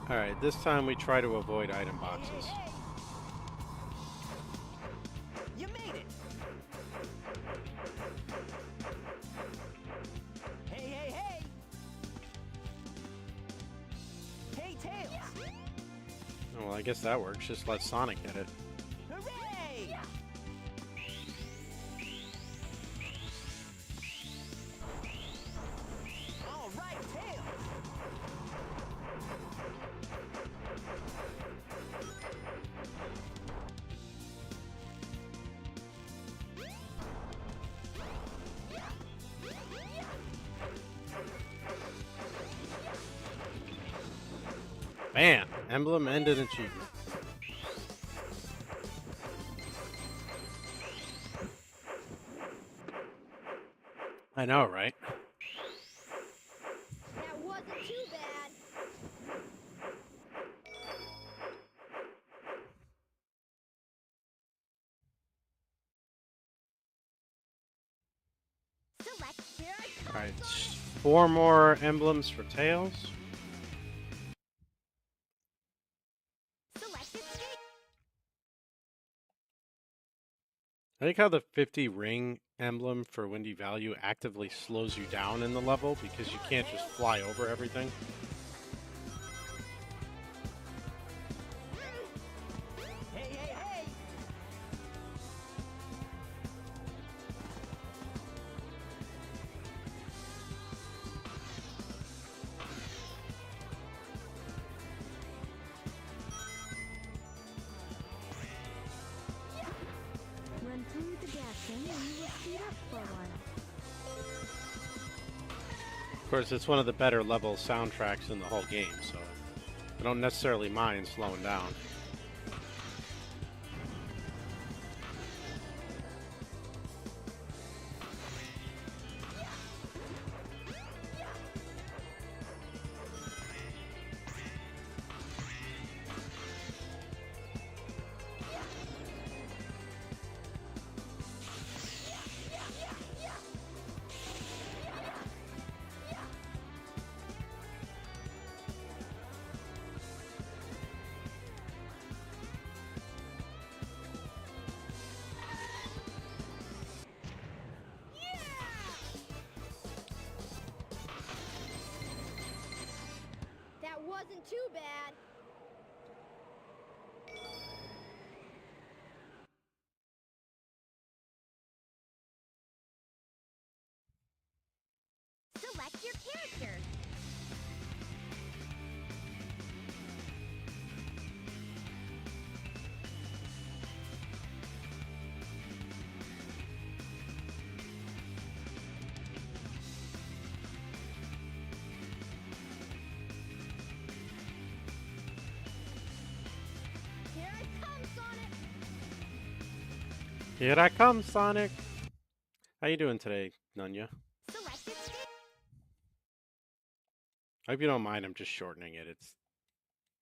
Alright, this time we try to avoid item boxes. Hey. You made it. Hey, hey, hey. Hey, Tails. Oh, well, I guess that works. Just let Sonic hit it. Hooray! All right, Tails. Bam! Emblem and an achievement. I know, right? That wasn't too bad. Select here I come, Alright, Sonic! 4 more emblems for Tails. Select a stage! I think how the 50 ring emblem for Windy Value actively slows you down in the level because you can't just fly over everything. Hey, hey, hey. Run through the gasing and you will speed up for a while. Of course, it's one of the better level soundtracks in the whole game, so I don't necessarily mind slowing down. That wasn't too bad. Select your character. Here I come, Sonic! Here I come, Sonic! How you doing today, Nunya? Select a stage. I hope you don't mind, I'm just shortening it.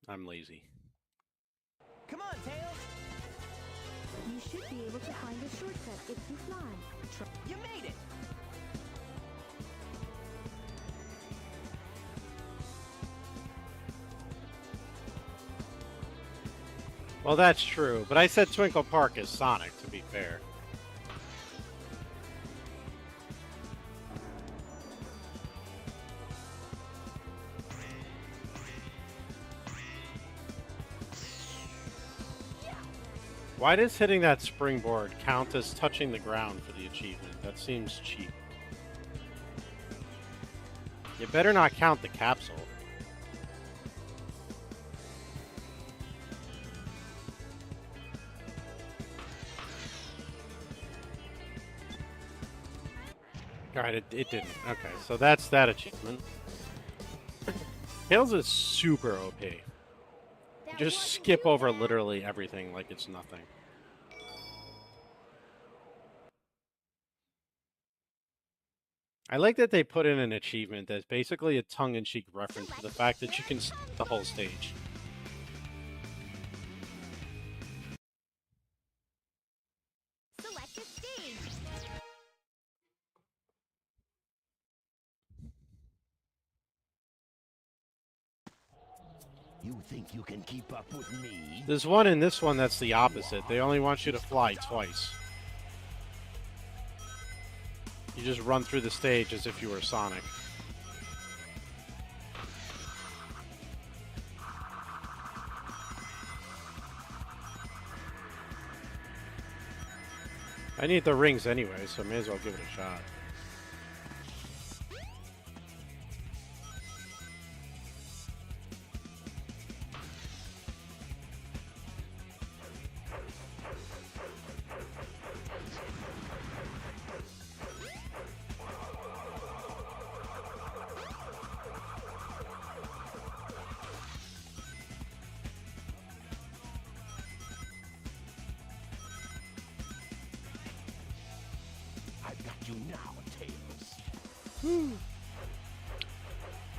I'm lazy. Come on, Tails. You should be able to find a shortcut if you fly. You made it. Well, that's true, but I said Twinkle Park is Sonic, to be fair. Why does hitting that springboard count as touching the ground for the achievement? That seems cheap. You better not count the capsule. Alright, it didn't. Okay, so that's that achievement. Tails is super OP. Just skip over literally everything like it's nothing. I like that they put in an achievement that's basically a tongue-in-cheek reference to the fact that you can skip the whole stage. Select a stage. You think you can keep up with me? There's one in this one that's the opposite. They only want you to fly twice. You just run through the stage as if you were Sonic. I need the rings anyway, so I may as well give it a shot. I've got you now, Tails.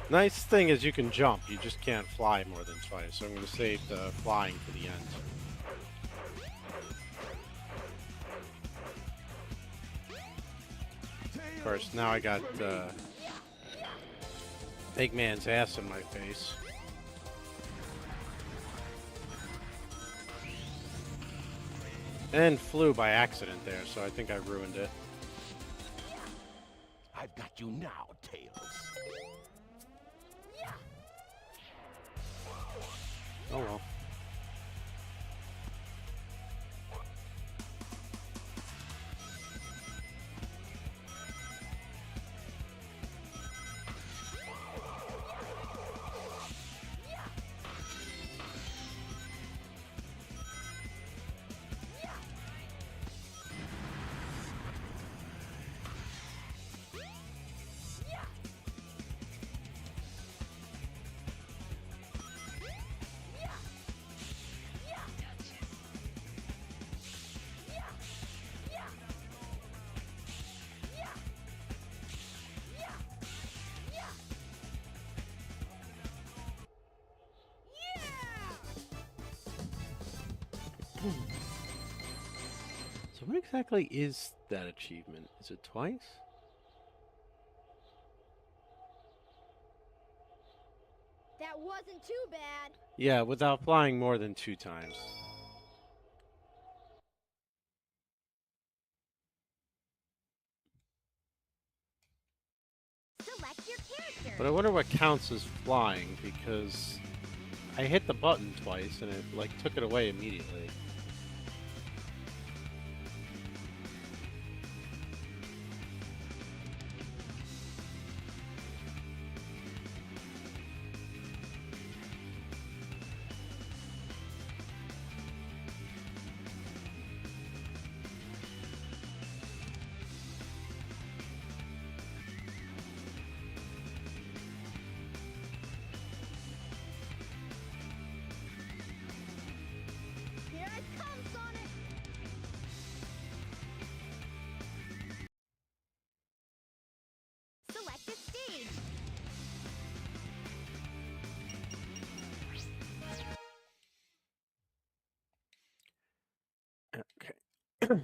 Nice thing is you can jump, you just can't fly more than twice, so I'm going to save the flying for the end. Of course, now I got Eggman's ass in my face. And flew by accident there, so I think I ruined it. I've got you now, Tails. Oh well. So what exactly is that achievement? Is it twice? That wasn't too bad. Yeah, without flying more than 2 times. Select your character. But I wonder what counts as flying, because I hit the button twice and it like took it away immediately. Here it comes, Sonic. Select a stage. Okay.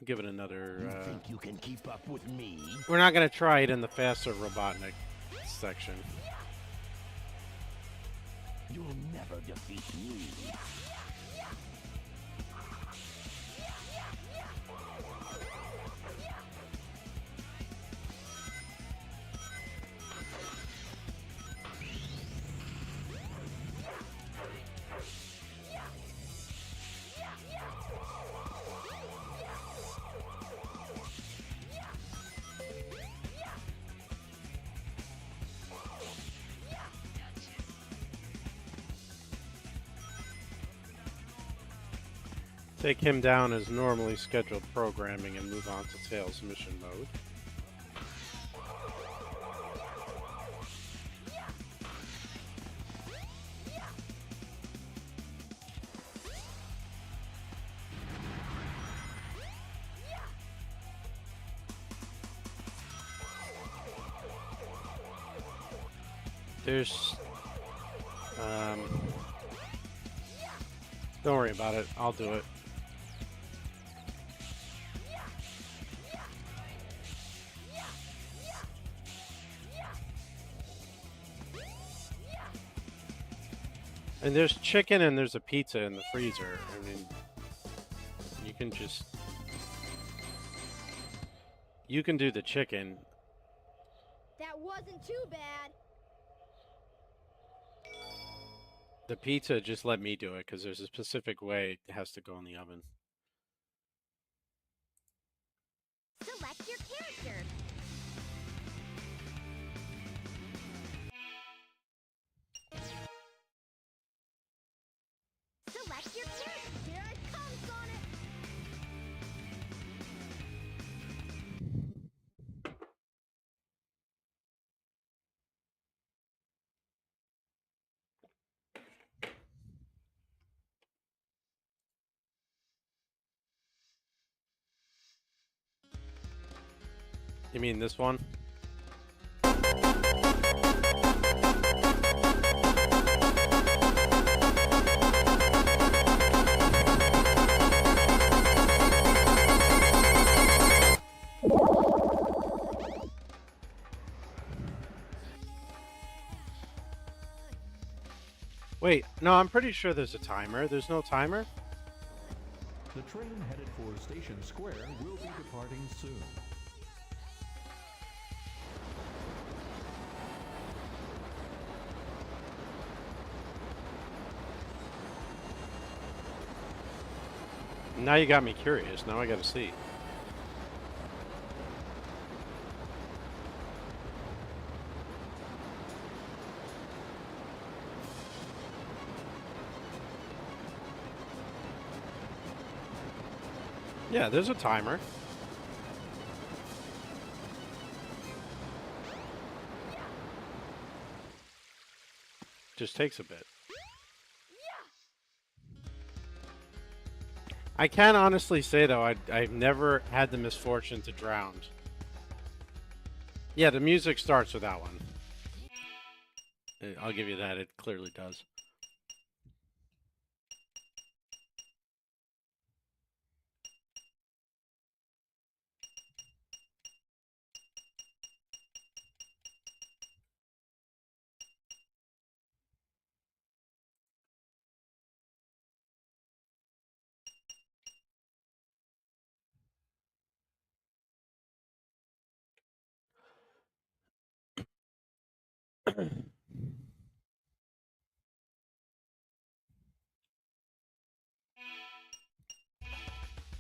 Give it another. You think you can keep up with me? We're not going to try it in the faster Robotnik section. You'll never defeat me. Take him down as normally scheduled programming and move on to Tails mission mode. There's... Don't worry about it. I'll do it. And there's chicken and there's a pizza in the freezer. I mean, you can just... You can do the chicken. That wasn't too bad. The pizza, just let me do it, because there's a specific way it has to go in the oven. Select your character. Select your character. Here it comes, Sonic. You mean this one? Wait, no, I'm pretty sure there's a timer. There's no timer? The train headed for Station Square will be departing soon. Now you got me curious. Now I gotta see. Yeah, there's a timer. Just takes a bit. I can honestly say, though, I've never had the misfortune to drown. Yeah, the music starts with that one. I'll give you that. It clearly does.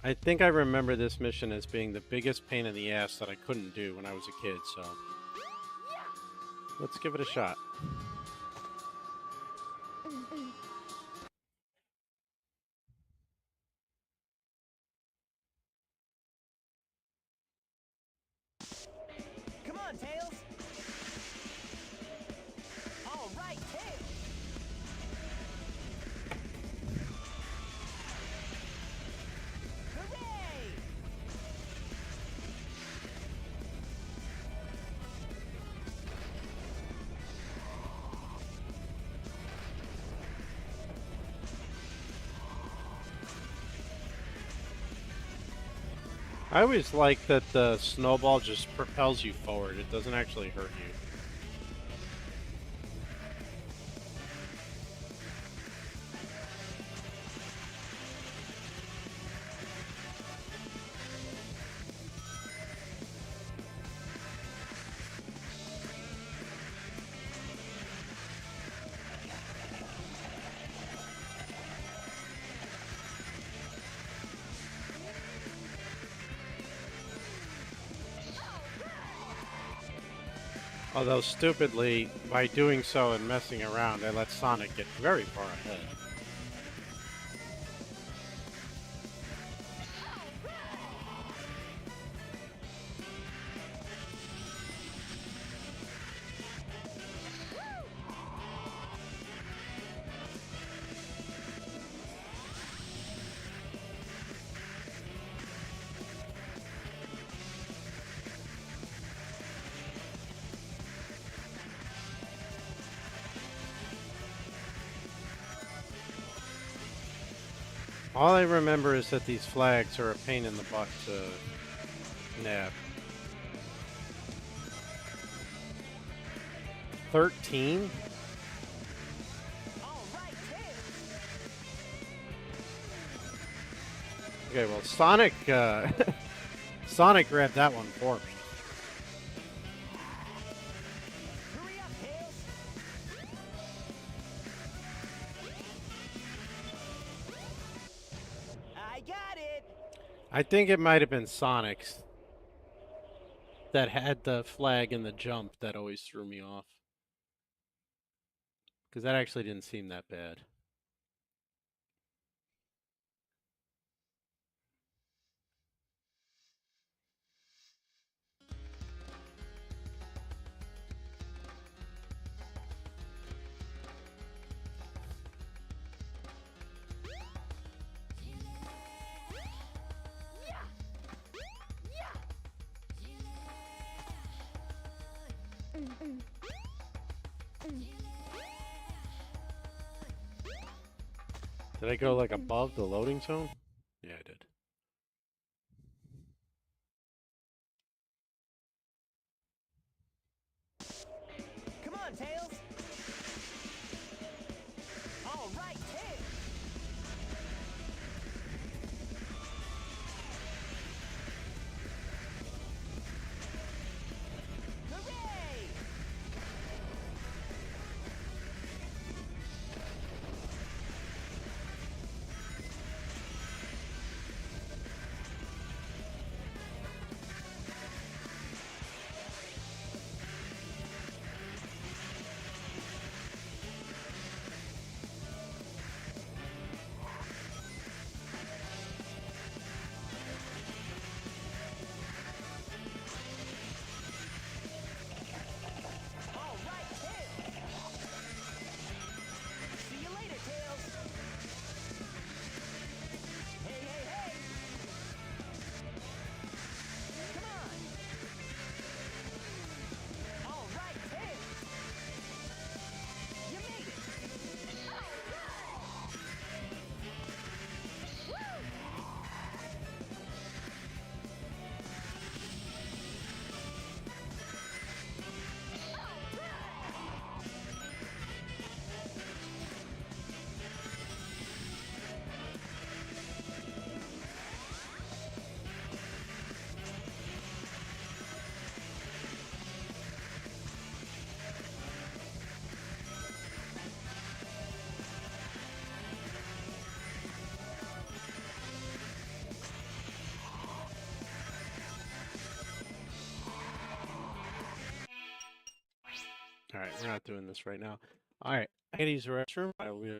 I think I remember this mission as being the biggest pain in the ass that I couldn't do when I was a kid, so let's give it a shot. Come on, Tails. All right, Tails. Hooray! I always like that the snowball just propels you forward. It doesn't actually hurt you. Although, stupidly, by doing so and messing around, I let Sonic get very far ahead. All I remember is that these flags are a pain in the butt to nab. 13? Okay, well, Sonic, Sonic grabbed that one for me. Hurry up, Tails. I got it. I think it might have been Sonic's that had the flag and the jump that always threw me off. Because that actually didn't seem that bad. Did I go like above the loading zone? Yeah, I did. Come on, Tails. All right, Tails. Hooray! All right, Tails. See you later, Tails. Hey, hey, hey. Come on. All right, Tails. You made it. All right, we're not doing this right now. All right, I gotta use the restroom. I will be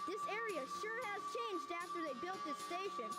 This area sure has changed after they built this station.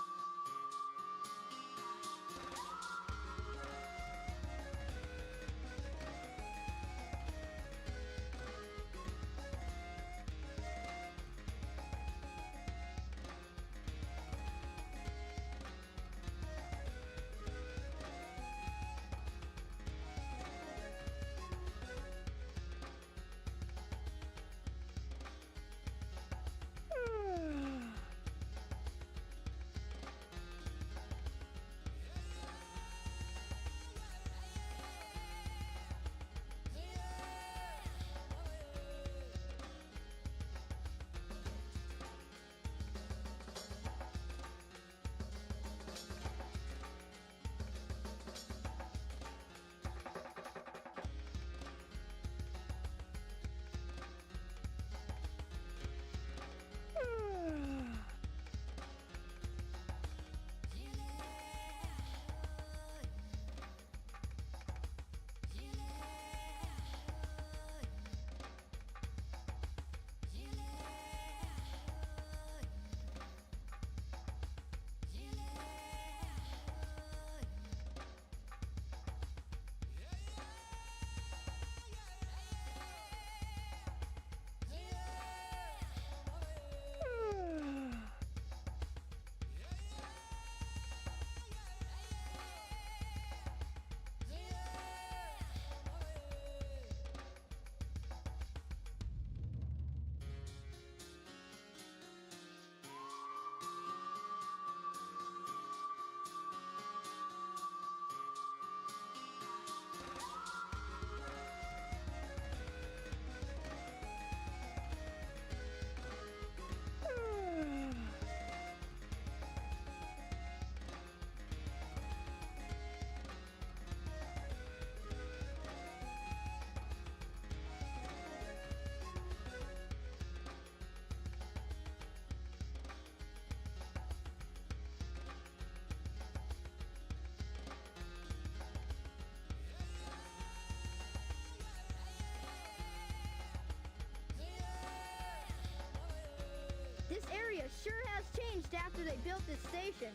sure has changed after they built this station.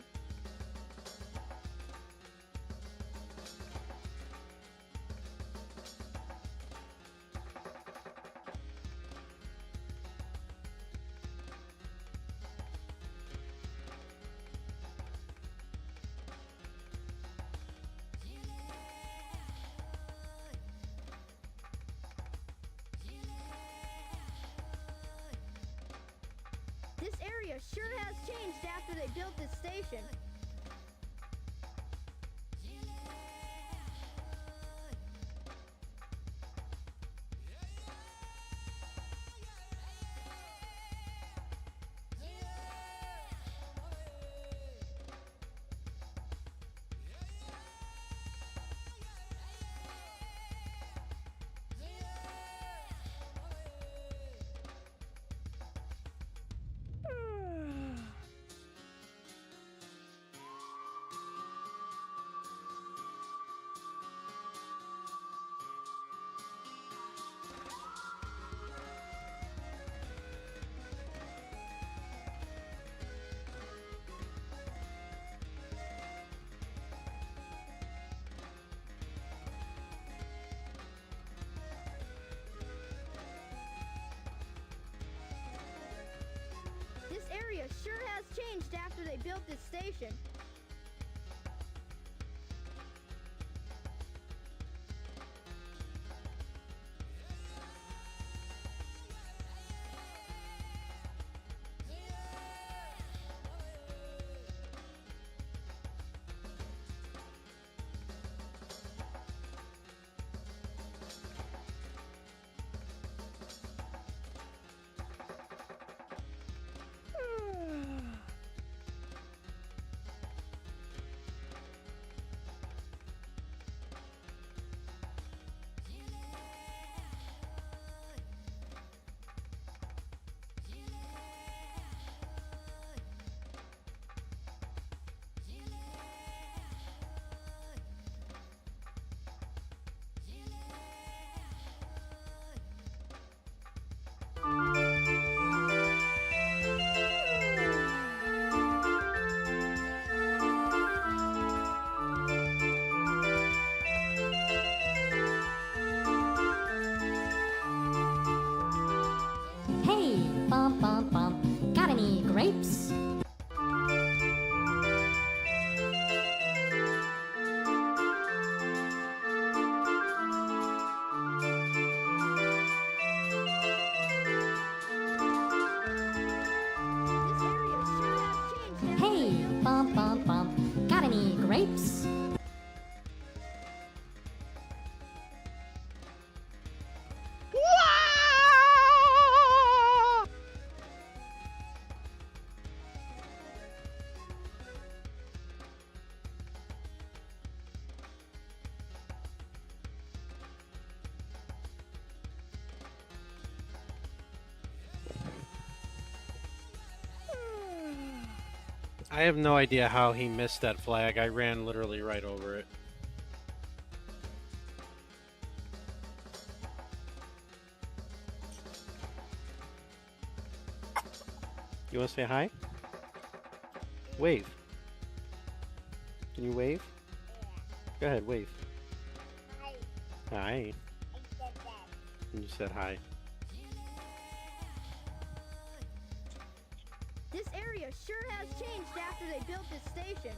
This area sure has changed after they built this station. This area sure has changed after they built this station. Hey, bump, bump, bump. Got any grapes? Hey, bump, bump, bump. Got any grapes? I have no idea how he missed that flag. I ran literally right over it. You want to say hi? Wave. Can you wave? Go ahead, wave. Hi. Hi. I said that. And you said hi. This area sure has changed after they built this station.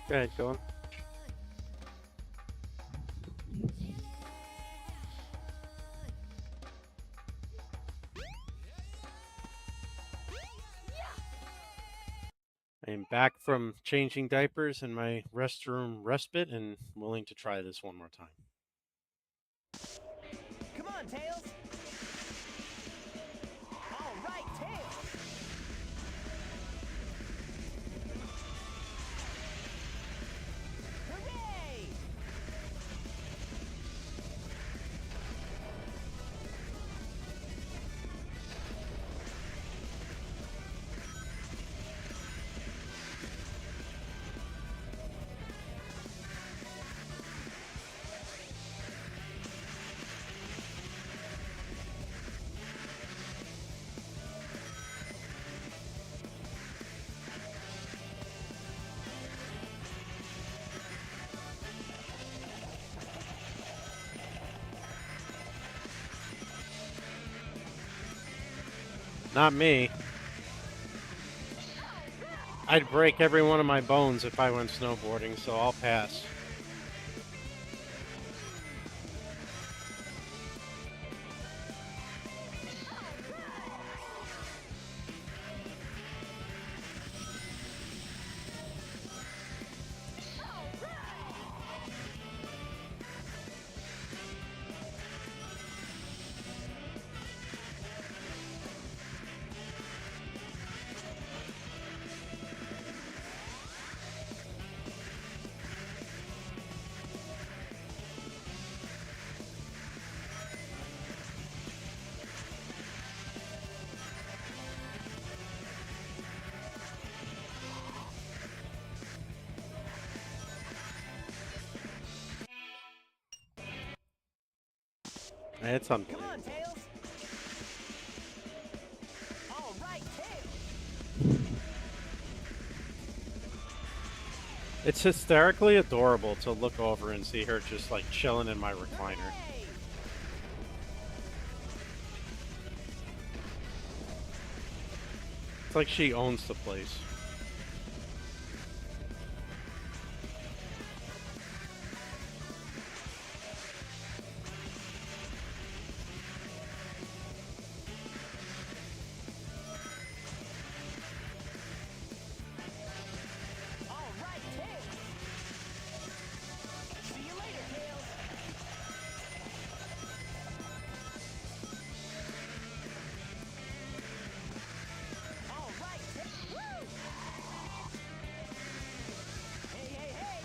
Go ahead, go on. I am back from changing diapers and my restroom respite and willing to try this one more time. Come on, Tails. All right, Tails. Hooray! Not me. I'd break every one of my bones if I went snowboarding, so I'll pass. It's unbelievable. Come on, Tails. All right, Tails. It's hysterically adorable to look over and see her just like chilling in my recliner. Hooray! It's like she owns the place. All right, Tails. See you later, Tails. All right, Tails. Hey, hey, hey.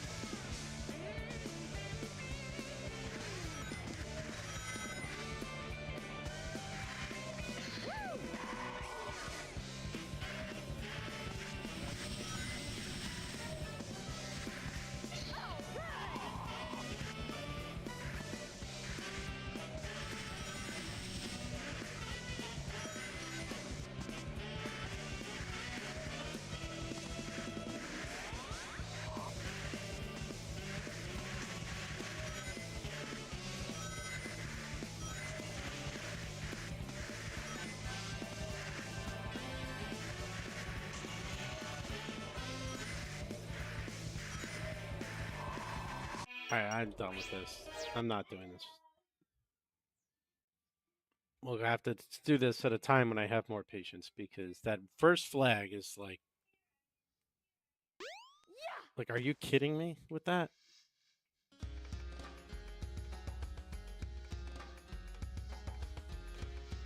Alright, I'm done with this. I'm not doing this. We'll have to do this at a time when I have more patience, because that first flag is like... Like, are you kidding me with that?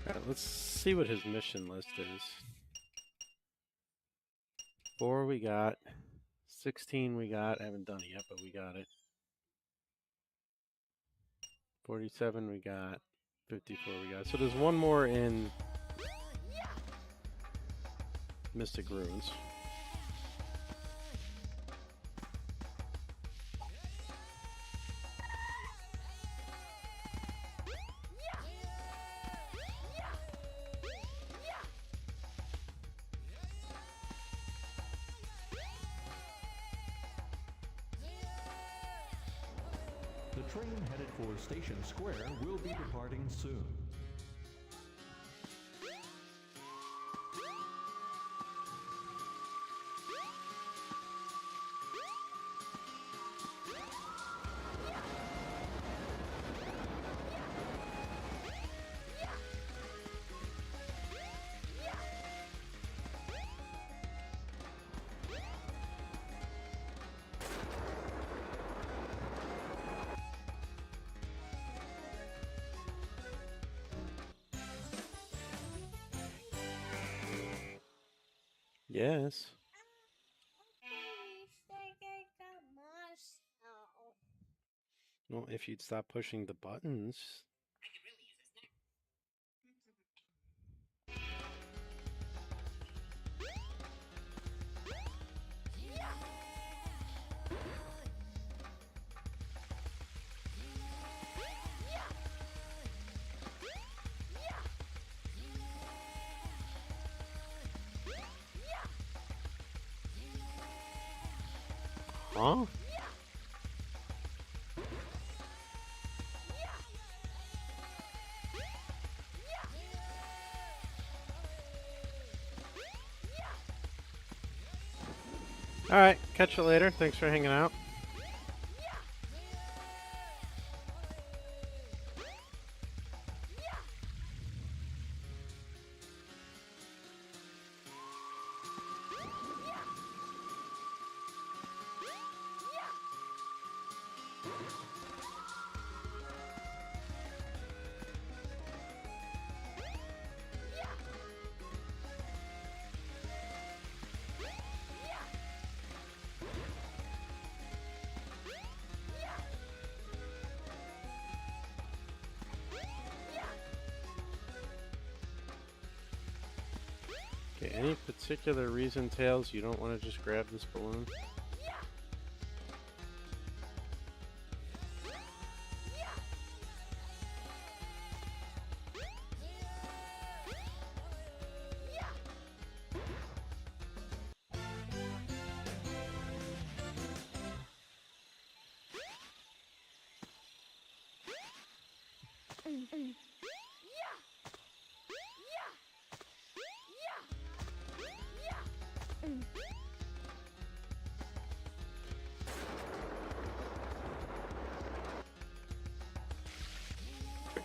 Alright, let's see what his mission list is. 4 we got. 16 we got. I haven't done it yet, but we got it. 47 we got. 54 we got. So there's one more in Mystic Ruins. The train headed for Station Square will be departing soon. Yes. Well, if you'd stop pushing the buttons. Huh? All right, catch you later. Thanks for hanging out. Okay, any particular reason, Tails, you don't want to just grab this balloon?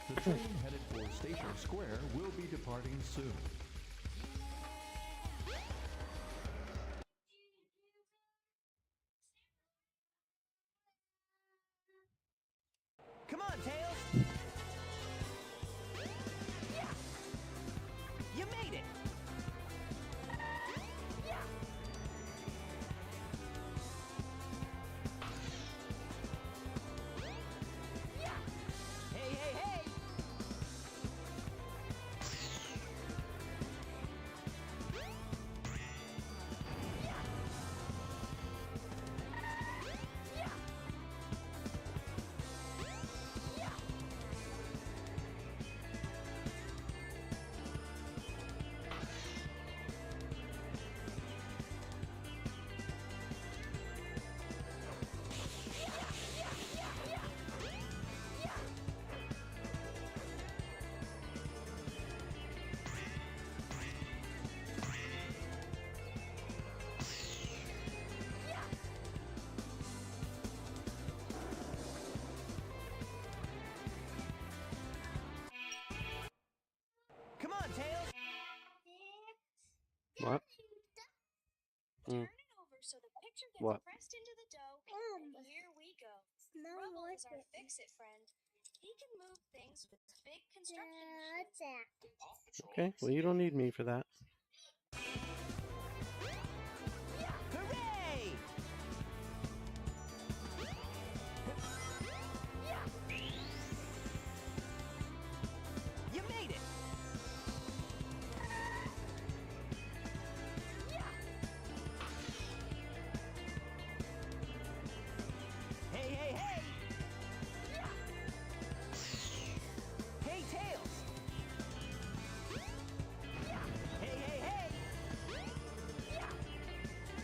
The train headed for Station Square will be departing soon. Come on, Tails! You made it! Hey, hey, hey! Come on, Tails! What? Turn it over so the picture gets What? pressed into the dough. Here we go. Rubble is our fix-it friend. He can move things with big construction machines. Okay, well, you don't need me for that. Hooray! You made it! Hey, hey, hey! Hey, Tails! Hey, hey, hey!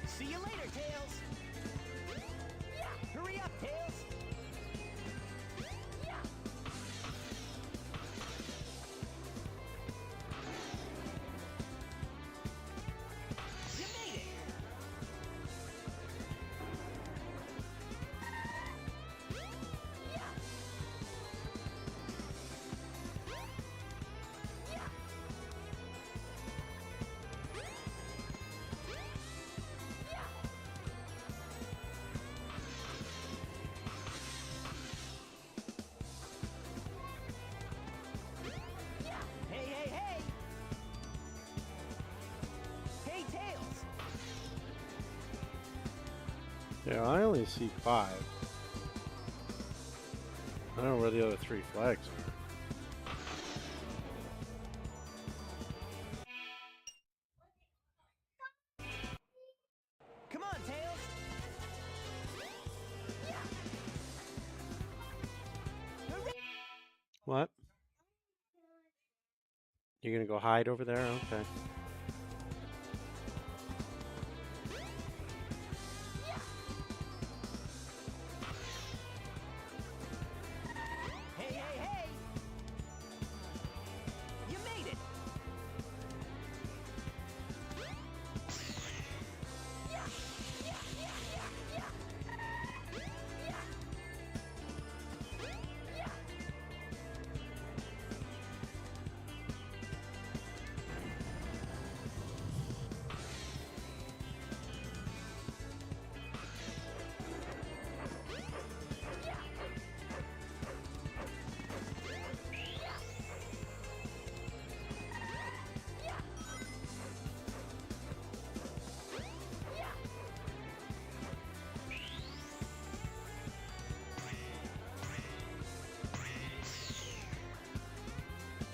See you later, Tails! Hurry up, Tails! You made it! Hey, hey, hey! Hey, Tails! Yeah, I only see 5. I don't know where the other 3 flags are. Come on, Tails! Hooray! What? You're gonna go hide over there? Okay. Hey, hey, hey! You made it!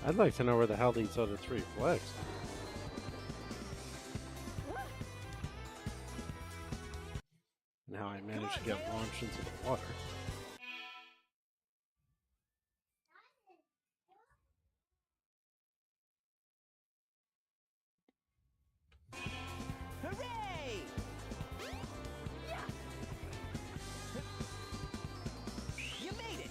I'd like to know where the hell these other 3 flags are. And how I managed to get launched into the water. Hooray! You made it!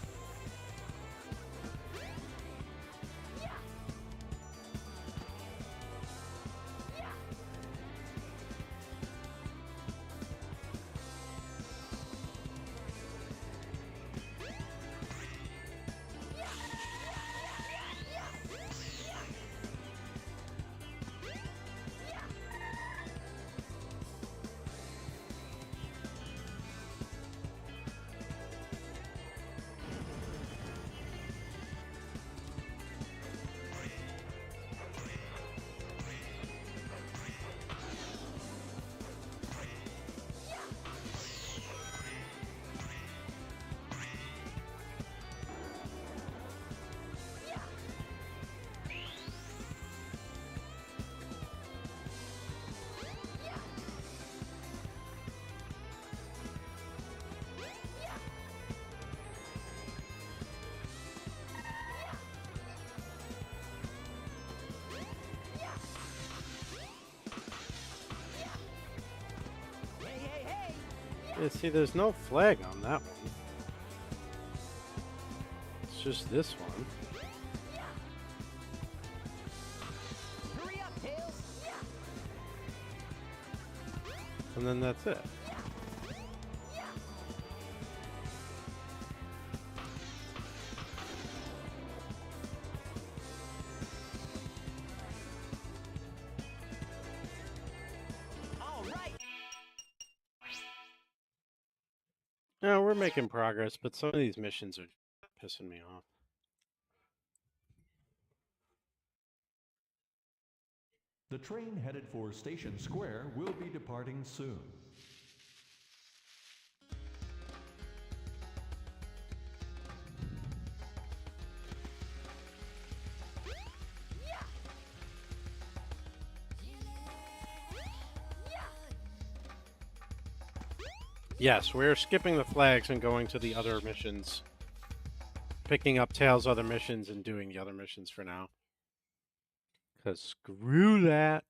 Yeah, see, there's no flag on that one. It's just this one. Hurry up, Tails! And then that's it. All right! Yeah, we're making progress, but some of these missions are pissing me off. The train headed for Station Square will be departing soon. Yes, we're skipping the flags and going to the other missions. Picking up Tails' other missions and doing the other missions for now. Because screw that.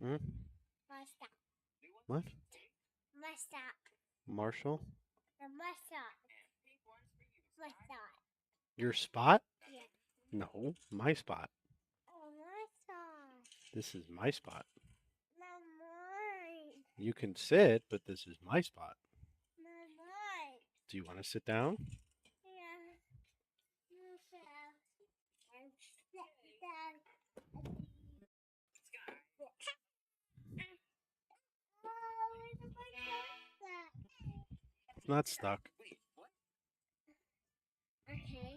Hmm? What? Marshall? Your spot? No, my spot. This is my spot. You can sit, but this is my spot. Do you want to sit down? It's not stuck. Okay.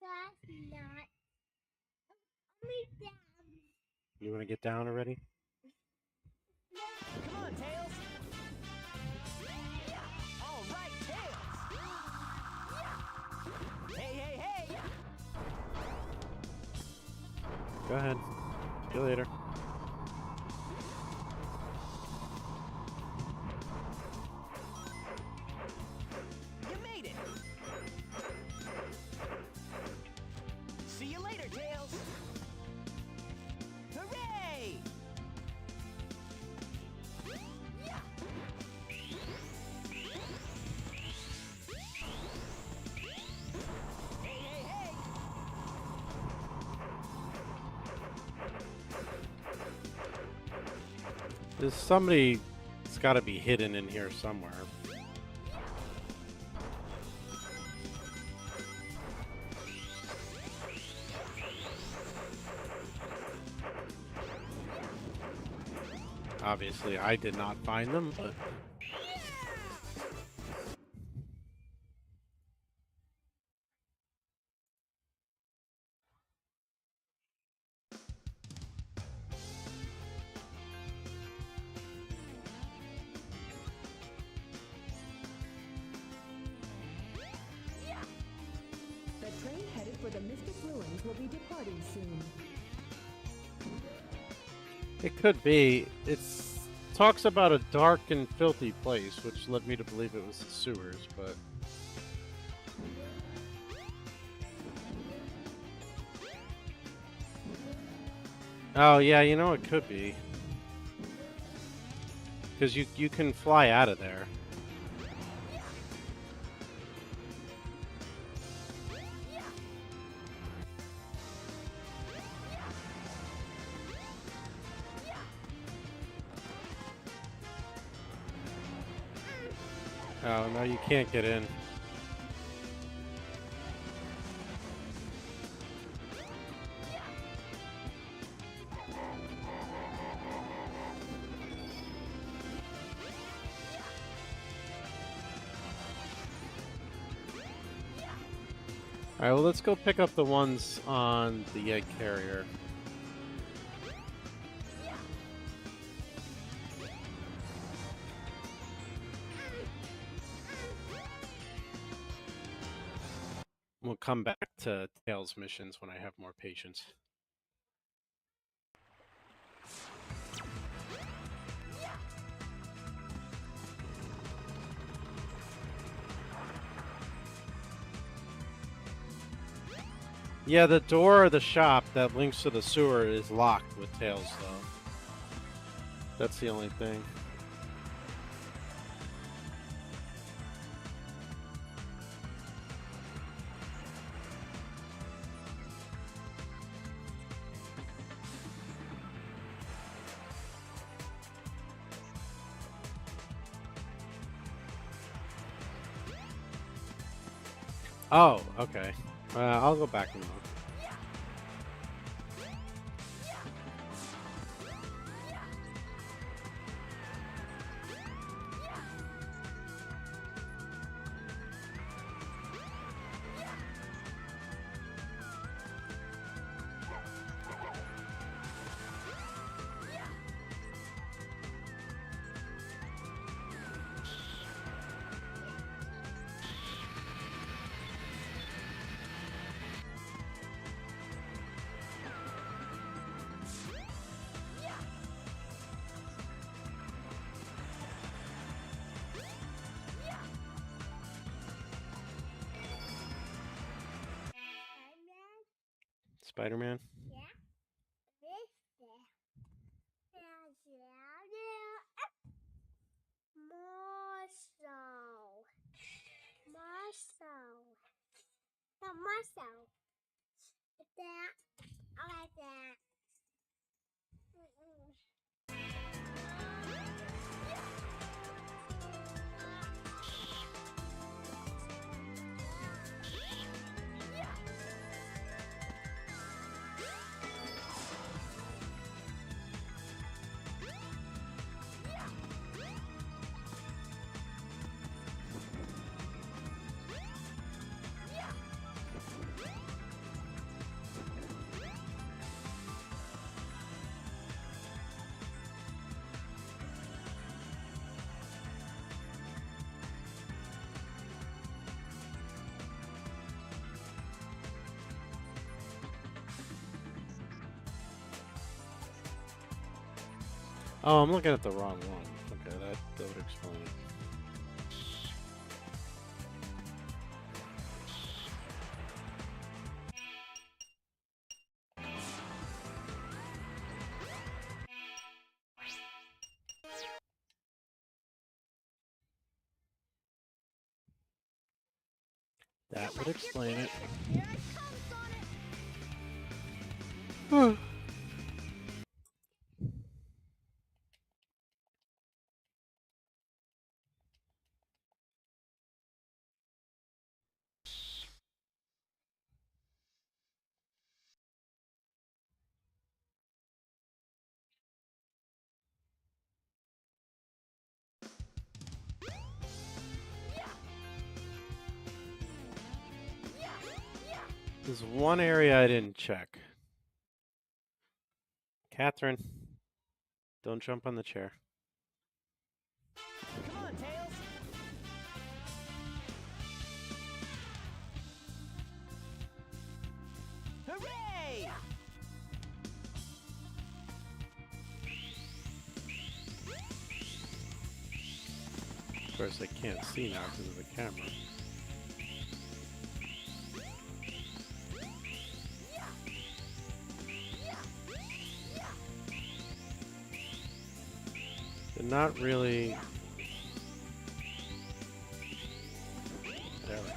That's not. You want to get down already? Come on, Tails! All right, Tails! Hey, hey, hey! Go ahead. See you later. There's somebody that's got to be hidden in here somewhere. Obviously, I did not find them, but... The train headed for the Mystic Ruins will be departing soon. It could be. It talks about a dark and filthy place, which led me to believe it was the sewers, but... Oh, yeah, you know, it could be. Because you can fly out of there. Oh, no, you can't get in. Alright, well, let's go pick up the ones on the egg carrier. We'll come back to Tails missions when I have more patience. Yeah, the door of the shop that links to the sewer is locked with Tails, though. That's the only thing. Oh, okay. I'll go back and look. Spider-Man? Not Marcel. That. I like that. Oh, I'm looking at the wrong one. Okay, that would explain it. That would explain it. Here it comes, Sonic. There's one area I didn't check. Catherine, don't jump on the chair. Come on, Tails. Hooray! Of course, I can't see now because of the camera. They're not really... There we go.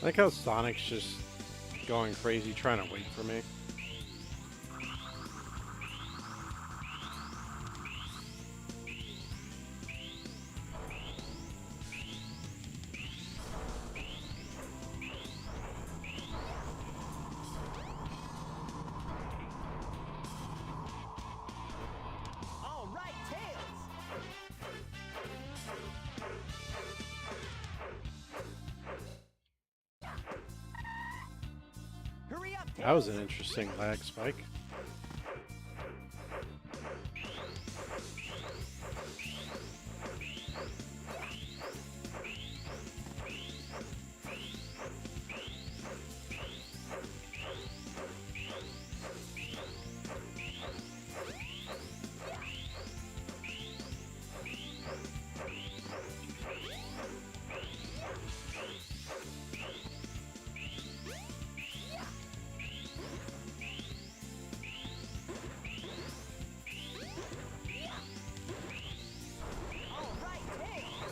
I like how Sonic's just going crazy trying to wait for me. All right, Tails. Hurry up, Tails. That was an interesting lag spike. All right, Tails.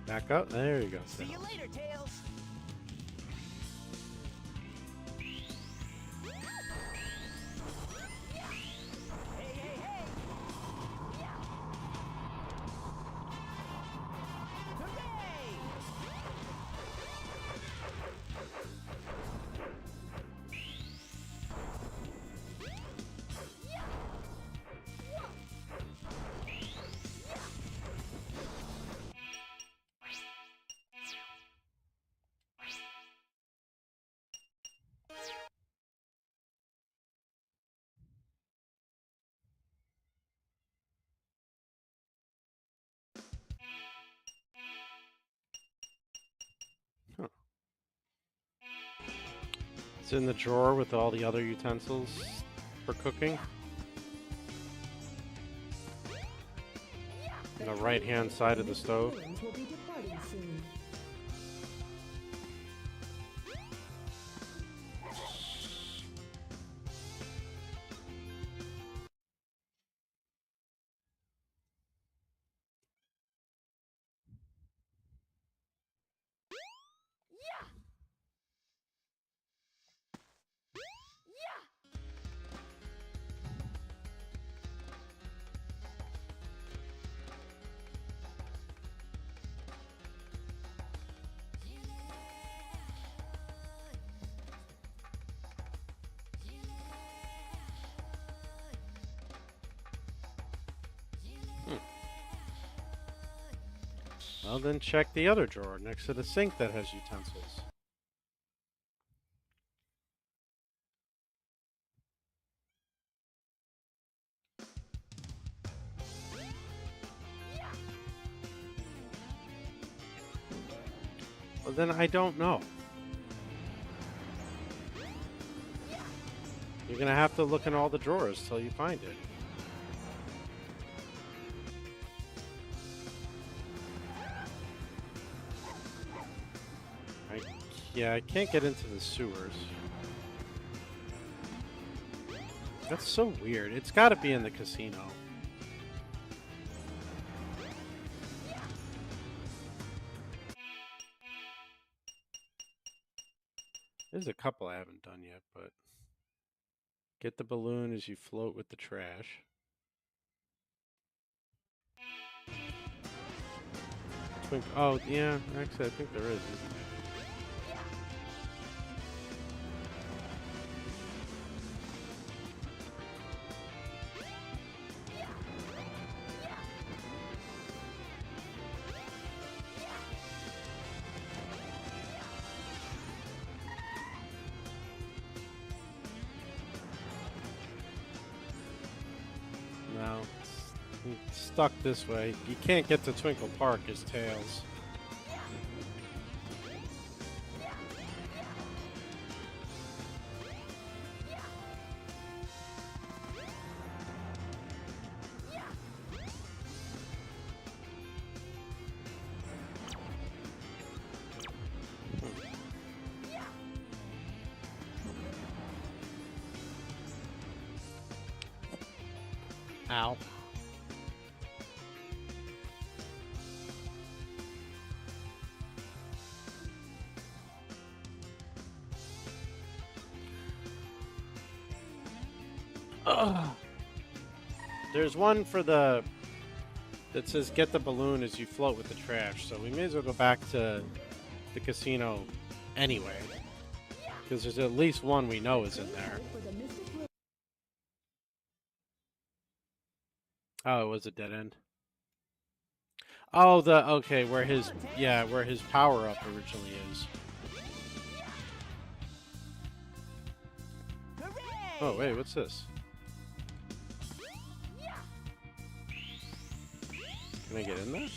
Back up. There you go. See you later, Tails. Hey, hey, hey. Hooray! Huh. It's in the drawer with all the other utensils for cooking. On the right-hand side of the stove. Villains will be departing soon. Well, then check the other drawer next to the sink that has utensils. Well, then I don't know. You're gonna have to look in all the drawers till you find it. Yeah, I can't get into the sewers. That's so weird. It's got to be in the casino. There's a couple I haven't done yet, but get the balloon as you float with the trash. Oh, yeah, actually, I think there is, isn't there? No, it's stuck this way. You can't get to Twinkle Park as Tails. Ow. Ugh. There's one for the that says get the balloon as you float with the trash, so we may as well go back to the casino anyway, because there's at least one we know is in there. Oh, it was a dead end. Oh, okay, where his power up originally is. Oh wait, what's this? Can I get in there?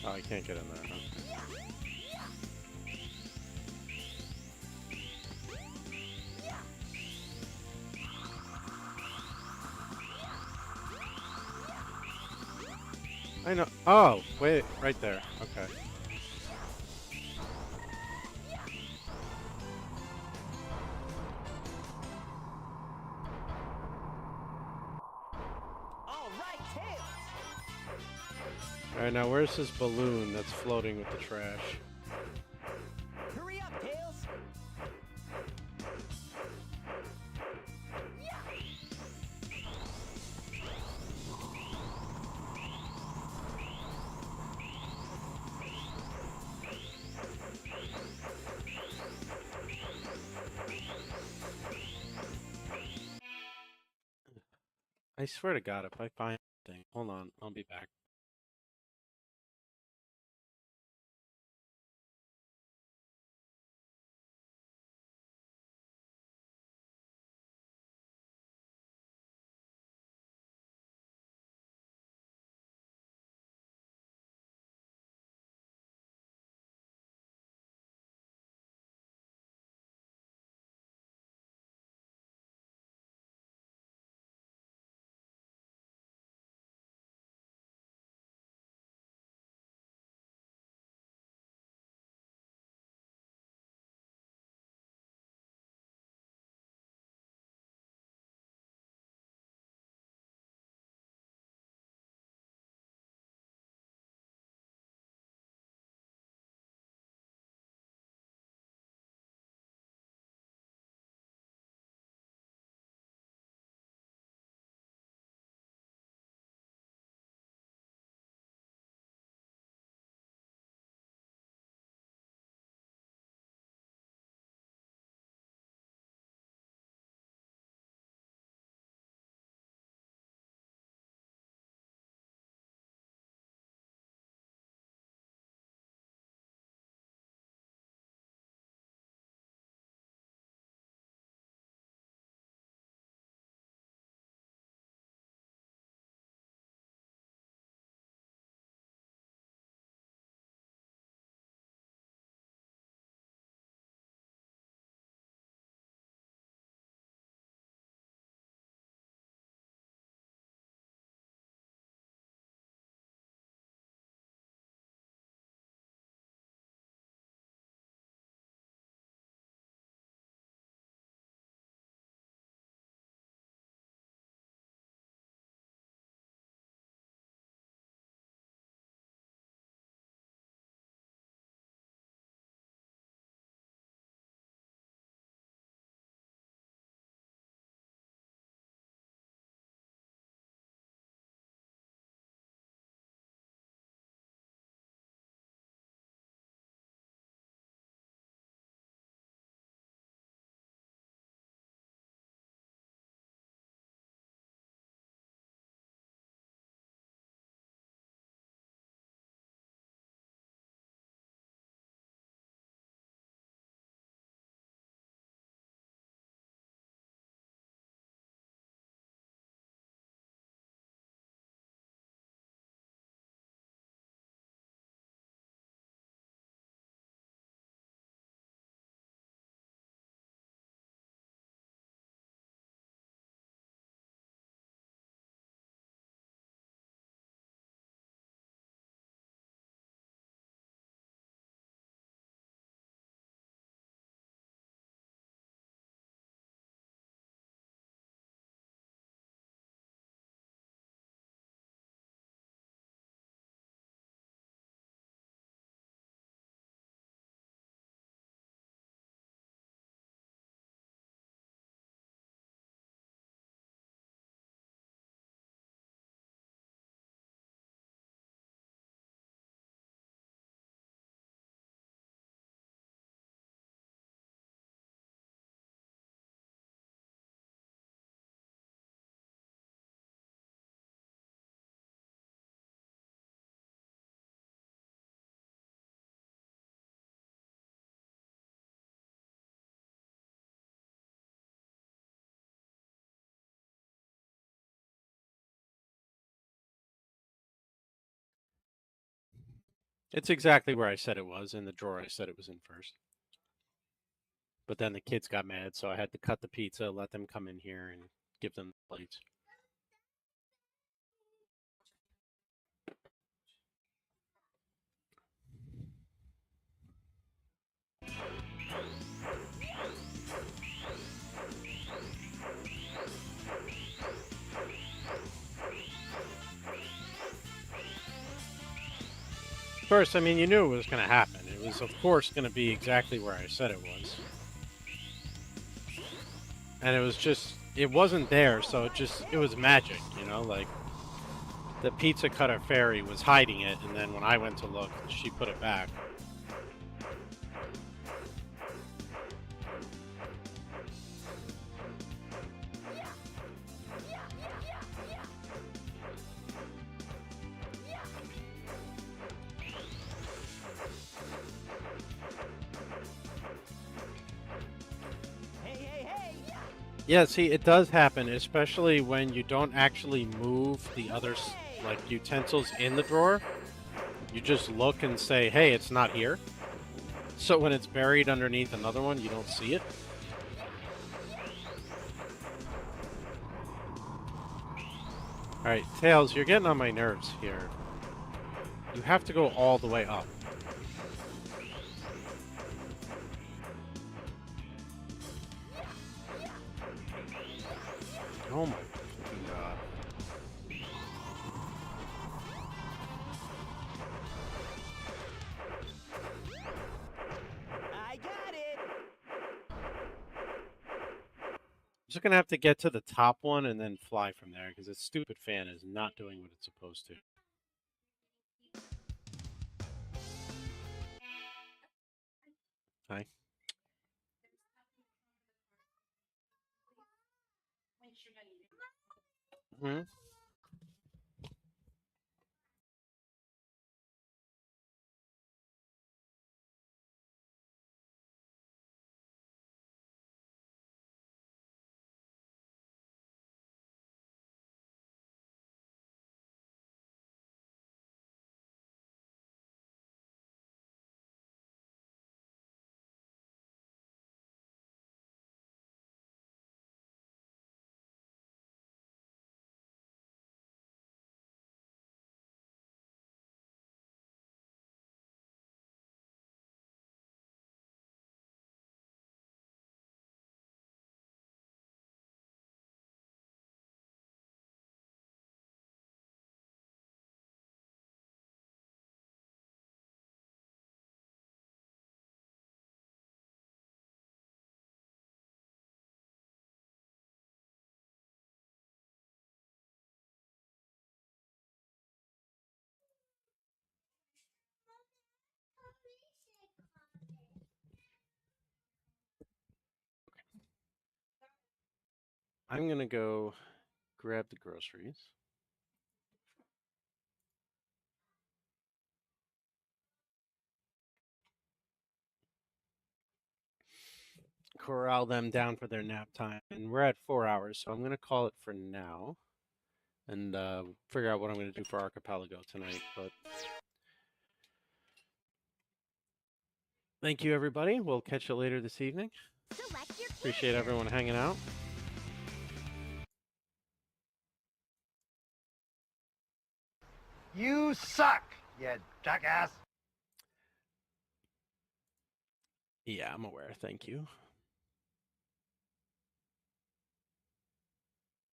Oh, I can't get in there. Okay. I know. Oh, wait, right there. Okay. Alright, now where's this balloon that's floating with the trash? Hurry up, Tails! I swear to God, if I find anything, hold on, I'll be back. It's exactly where I said it was, in the drawer I said it was in first. But then the kids got mad, so I had to cut the pizza, let them come in here, and give them the plates. First, I mean, you knew it was going to happen. It was, of course, going to be exactly where I said it was. And it was just, it wasn't there, so it was magic, you know? Like, the pizza cutter fairy was hiding it, and then when I went to look, she put it back. Yeah, see, it does happen, especially when you don't actually move the other, like, utensils in the drawer. You just look and say, hey, it's not here. So when it's buried underneath another one, you don't see it. Alright, Tails, you're getting on my nerves here. You have to go all the way up. Oh my god. I got it. I'm just gonna have to get to the top one and then fly from there, because this stupid fan is not doing what it's supposed to. Hi. Hmm? I'm gonna go grab the groceries. Corral them down for their nap time. And we're at 4 hours, so I'm gonna call it for now. And figure out what I'm gonna do for Archipelago tonight. But thank you, everybody. We'll catch you later this evening. Appreciate everyone hanging out. You suck, you jackass. Yeah, I'm aware. Thank you.